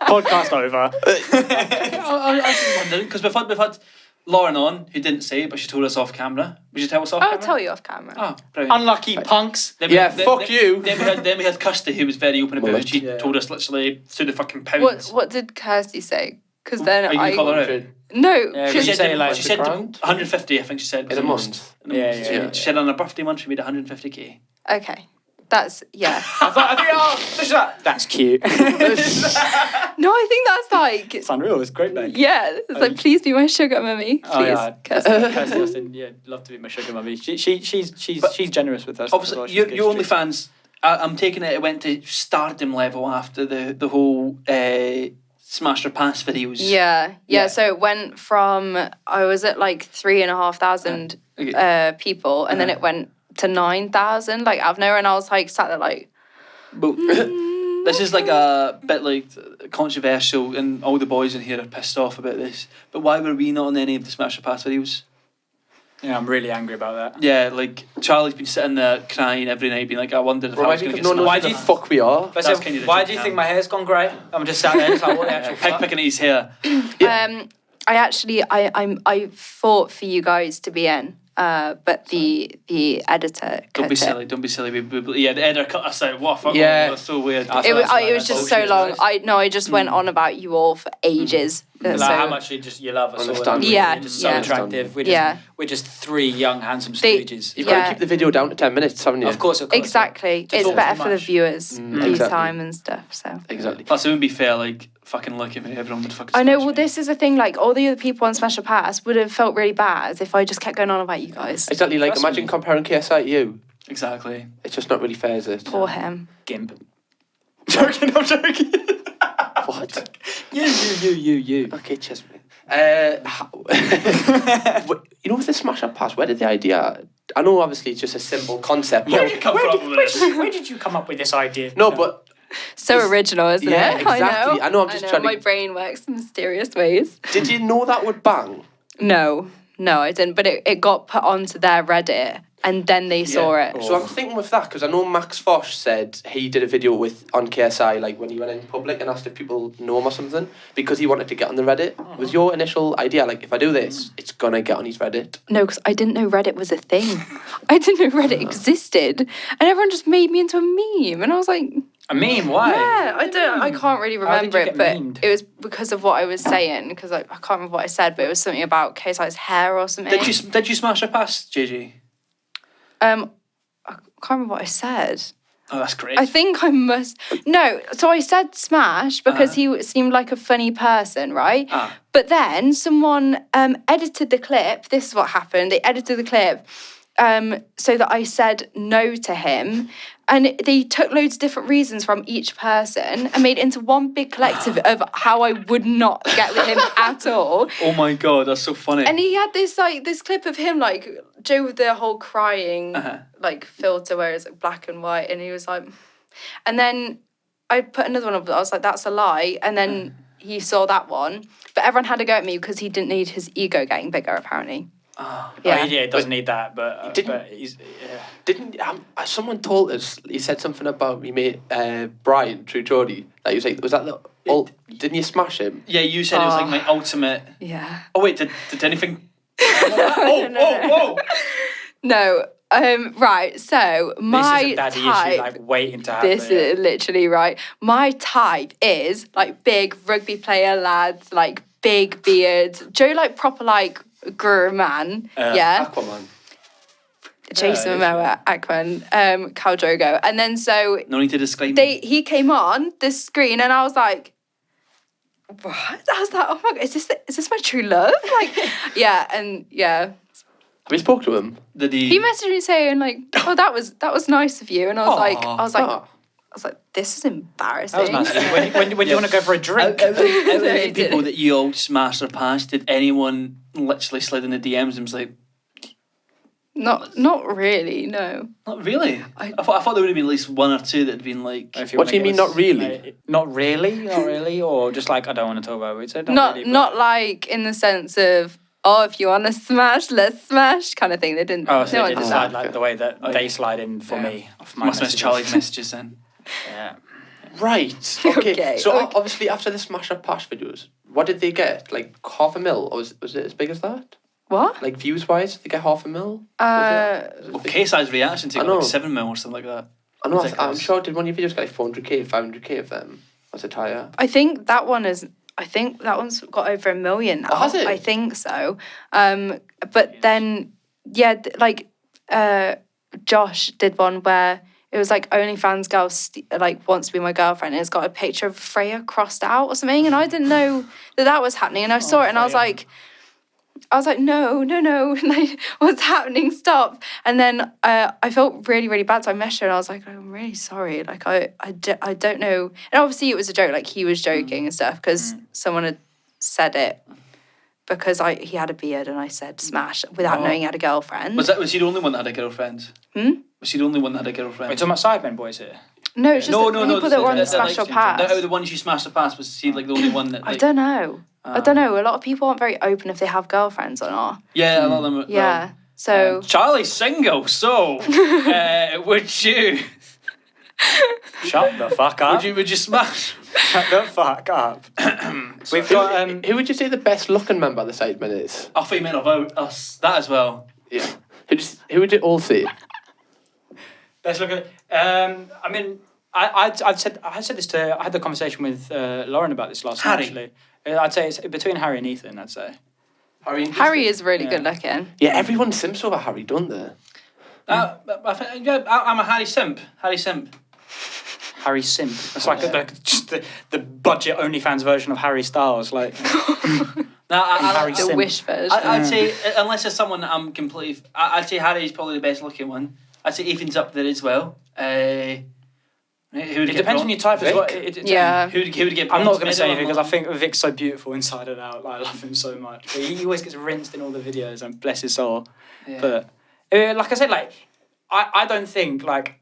Podcast over. I was wondering because we've had Lauren on who didn't say it, but she told us off camera. Would you tell us off camera? I'll tell you off camera. Oh, brilliant. Unlucky punks. Then fuck you. Then we had Kirsty, who was very open about it. She Yeah. told us literally to the fucking pounds. What did Kirsty say? Because then Are you gonna call her out? No, Yeah, She Did you said, say, like, she said 100 150, I think she said. In a month. Yeah. She said on her birthday month she made 150k. okay. That's, yeah. That's cute. No, I think that's like, It's unreal. It's great, mate. yeah, it's like, please be my sugar mummy. Please. Oh yeah, Kirsty. Kirsty Austin. Yeah, love to be my sugar mummy. She's generous with us. Obviously, as well. She's your good. OnlyFans, I'm taking it went to stardom level after the whole Smash or Pass videos. Yeah. So it went from, I was at like 3,500 people, and then it went to 9,000, like out of nowhere, and I was like sat there like. But this is like a bit like controversial, and all the boys in here are pissed off about this. But why were we not on any of the Smash or Pass videos? Yeah, I'm really angry about that. Yeah, like Charlie's been sitting there crying every night, being like, I wondered if I was going to get no, Why why do do you- fuck we are? But That's so, kind of the why joke do you now. think my hair's gone grey? I'm just sat there, it's like, what the actual fuck? picking at his hair. I fought for you guys to be in, but the editor Don't cut be it. silly, don't be silly. Yeah, the editor cut us out. What fuck? Yeah. That's so weird. I It was, That's it was just so bullshit, long. right? I just went on about you all for ages. Like So- how much you love us all. Understand. Yeah, You're just so yeah. attractive. Yeah. We're just three young, handsome They- stooges. You've got to Yeah. keep the video down to 10 minutes, haven't you? Of course. Exactly. To It's talk better too for the much. viewers these exactly. time and stuff. So Exactly. Plus, it wouldn't be fair. Like fucking look at me. Everyone would fucking. I know. smash Well, me. this is the thing. Like all the other people on Special Pass would have felt really bad if I just kept going on about you guys. Exactly, like Trust imagine me. comparing KSI to you. Exactly. It's just not really fair, is it? Poor him. Gimp. I'm joking. What? You. Okay, cheers, mate. You know, with the Smash Up Pass, where did the idea... I know, obviously, it's just a simple concept. Where but- did you come from with this? Where did you come up with this idea? No, but So original, isn't yeah, it? exactly. I know, I'm just trying to- My brain works in mysterious ways. did you know that would bang? No, I didn't. But it got put onto their Reddit, and then they saw it. So I'm thinking with that, because I know Max Fosh said he did a video on KSI, like when he went in public and asked if people know him or something, because he wanted to get on the Reddit. Was your initial idea, like, if I do this, it's going to get on his Reddit? No, because I didn't know Reddit was a thing. I didn't know Reddit existed, and everyone just made me into a meme, and I was like, A meme? Why? yeah, I can't really How did remember you it, get but memed? it was because of what I was saying. Because I can't remember what I said, but it was something about KSI's hair or something. Did you smash a pass, JJ? I can't remember what I said. Oh, that's great. I think I must. No, so I said smash because he seemed like a funny person, right? But then someone edited the clip. This is what happened. They edited the clip so that I said no to him. And they took loads of different reasons from each person and made it into one big collective of how I would not get with him at all. Oh my god, that's so funny. And he had this clip of him like Joe with the whole crying like filter where it's like black and white, and he was like, and then I put another one up. I was like, that's a lie, and then he saw that one, but everyone had to go at me because he didn't need his ego getting bigger apparently. Yeah, it doesn't need that, but he's Didn't someone told us? He said something about me mate Brian True Geordie. That he was like, was that the old? Didn't you smash him? Yeah, you said it was like my ultimate. Yeah. Oh wait, did anything? No. Right. So my this is a daddy type. issue, like waiting to happen. This is literally right. My type is like big rugby player lads, like big beards. Joe like proper like guru man. Yeah. Aquaman. Jason Momoa, Aquaman, Khal Drogo. And then so No need to disclaim. he came on this screen and I was like, what? I was like, oh my god, is this my true love? Like, yeah, and yeah. Have you spoke to him? Did He messaged me saying like, oh, that was nice of you. And I was like, Oh. was like, this is embarrassing. That was nice. when you want to go for a drink. Out of No, the he people didn't. that you all smashed or past, did anyone literally slid in the DMs and was like, Not really, no. not really? I thought there would have been at least one or two that had been like, What do you mean, not really? Not really, or just like I don't want to talk about it. So Not really, but- not like in the sense of, oh, if you want to smash, let's smash kind of thing. They didn't. Oh, so no it one didn't did slide that. like the way that they slide in for me. Off my must miss messages. Charlie's messages then. Yeah. Right. Okay. Okay, So okay. obviously after the Smash Up Pash videos, what did they get? Like 500,000, or was it as big as that? What? Like views wise, did they get 500,000? Well, K-Side's reaction to I it got like know. 7 mil or something like that. I know. I'm Ridiculous. sure. Did one of your videos get like 400k, 500k of them? Was it higher? I think that one's got over 1 million now. Oh, has it? I think so. But then, yeah, Josh did one where it was like OnlyFans girl wants to be my girlfriend, and it's got a picture of Freya crossed out or something, and I didn't know that was happening, and I saw it and I was like, no, like, what's happening? Stop. And then I felt really, really bad. So I messaged her and I was like, I'm really sorry. Like, I don't know. And obviously it was a joke. Like, he was joking and stuff because someone had said it because he had a beard and I said smash without knowing he had a girlfriend. Was he the only one that had a girlfriend? Was he the only one that had a girlfriend? We're talking about Sidemen boys here. No, it's just the people that were on the smash or pass. The ones you smashed or pass, was he like the only one that like... I don't know. I don't know. A lot of people aren't very open if they have girlfriends or not. Yeah, a lot of them. Yeah. So Charlie's single, so would you? Shut the fuck up. Would you smash? Shut the fuck up. We've got Who would you say the best looking member of the Sidemen is? Our female of us, that as well. Yeah. Who would you all say? let's look at. I mean, I said this to. I had the conversation with Lauren about this last night. Actually, I'd say it's between Harry and Ethan. I'd say. Harry is really good looking. Yeah, everyone simps over Harry, don't they? I'm a Harry simp. Harry simp. Harry Simp. It's like just the budget OnlyFans version of Harry Styles. Like, Harry The Wish version. I'd say, unless there's someone that I'm completely... I'd say Harry's probably the best looking one. I'd say Ethan's up there as well. It depends on your type as well. Yeah. Who would get I'm not going to say anything because I think Vic's so beautiful inside and out. Like, I love him so much. But he always gets rinsed in all the videos, and bless his soul. Yeah. But like I said, like I don't think like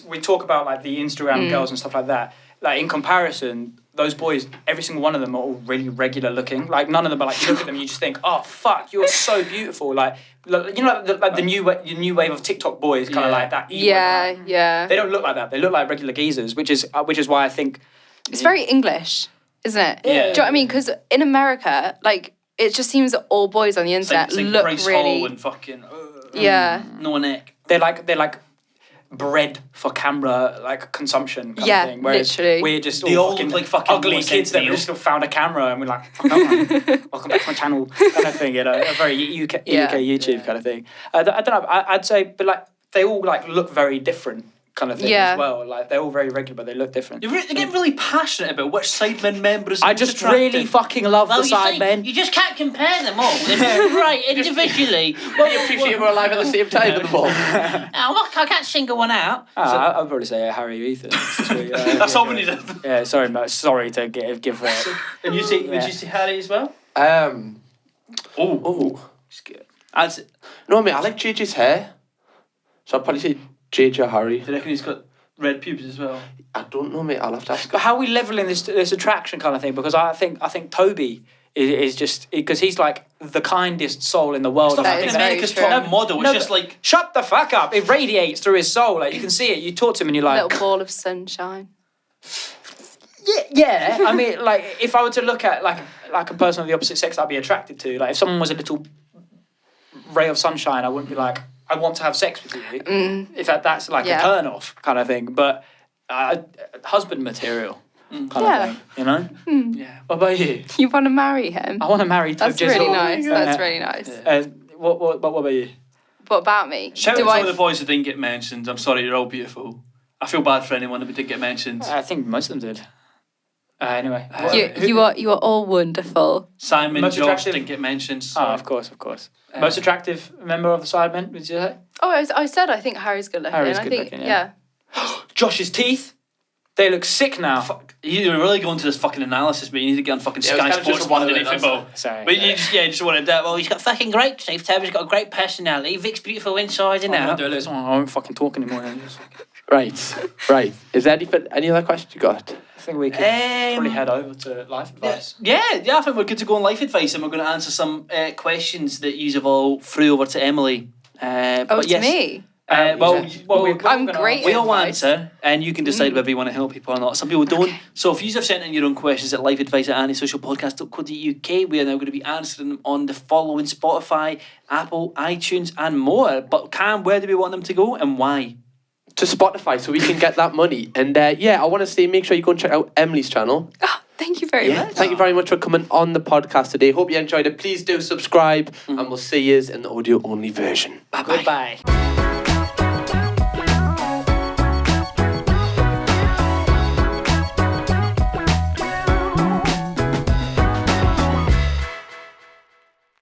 we talk about like the Instagram girls and stuff like that. Like in comparison, those boys, every single one of them are all really regular looking. Like none of them are like, you look at them and you just think, oh fuck, you're so beautiful. Like you know, like the new wave of TikTok boys, kind of like that. Yeah. They don't look like that. They look like regular geezers, which is why I think It's very English, isn't it? Yeah. Do you know what I mean? Because in America, like, it just seems that all boys on the internet it's like look Bryce really... Hall and fucking... yeah. No neck. they're like bred for camera like consumption kind Yeah, of thing. Whereas literally. we're just They all all fucking, look like fucking ugly Noah kids that Centineo. just found a camera and we're like, fuck up, man. Welcome back to my channel kind of thing, you know, a very UK YouTube kind of thing. I don't know, I'd say, but like they all like look very different kind of thing Yeah. as well. Like they're all very regular, but they look different. They get really passionate about which Sidemen members I just really fucking love Well, the you see, Sidemen. you just can't compare them all. They're right individually. I appreciate we're alive at the same time with them all. I can't single one out. I'd probably say Harry or Ethan. That's all we need. Yeah, sorry, mate. Sorry to give And you see, would you see Harry as well? Oh. I'd say, No, mate, I like JJ's hair. So I'd probably say JJ or Harry. do you reckon he's got red pubes as well? I don't know, mate. I'll have to ask. But how are we leveling this attraction kind of thing? Because I think Toby is just because he's like the kindest soul in the world. It's not And I fucking think- very America's true. top model. It's just like... Shut the fuck up! It radiates through his soul. Like you can see it. You talk to him and you're like, Little ball of sunshine. yeah. I mean, like if I were to look at like a person of the opposite sex, I'd be attracted to. Like if someone was a little ray of sunshine, I wouldn't be like, I want to have sex with you. If that's like a turn off kind of thing. But husband material kind of thing, you know. Yeah. What about you? You want to marry him? I want to marry. That's really nice. That's really nice. What about you? What about me? Shout out Do to I all the boys that didn't get mentioned. I'm sorry, you're all beautiful. I feel bad for anyone that didn't get mentioned. I think most of them did. Anyway, You are all wonderful. Simon, Most Josh attractive- didn't get mentioned. So. of course. Most attractive member of the Sidemen, would you say? Oh, I said I think Harry's good looking. Harry's I good think, looking, yeah. Josh's teeth, they look sick now. Fuck, you're really going to this fucking analysis, but you need to get on fucking Yeah, it was Sky kind of Sports just one of Monday it, Night Football. Sorry. But you just wanted that. Well, He's got fucking great teeth, Tab. He's got a great personality. Vic's beautiful inside and I'm not out. doing this. I won't fucking talk anymore. Right. Is there any other questions you got? I think we could probably head over to life advice. Yeah, I think we're good to go on life advice, and we're going to answer some questions that you have all threw over to Emily. To me? I'm great We at all advice. answer, and you can decide whether you want to help people or not. Some people don't. Okay. So if you have sent in your own questions at lifeadvice@antisocialpodcast.co.uk, we are now going to be answering them on the following Spotify, Apple, iTunes, and more. But Cam, where do we want them to go and why? To Spotify, so we can get that money. And I want to say, make sure you go and check out Emily's channel. Oh, thank you very much. Thank you very much for coming on the podcast today. Hope you enjoyed it. Please do subscribe, and we'll see you in the audio only version. Bye-bye. Goodbye.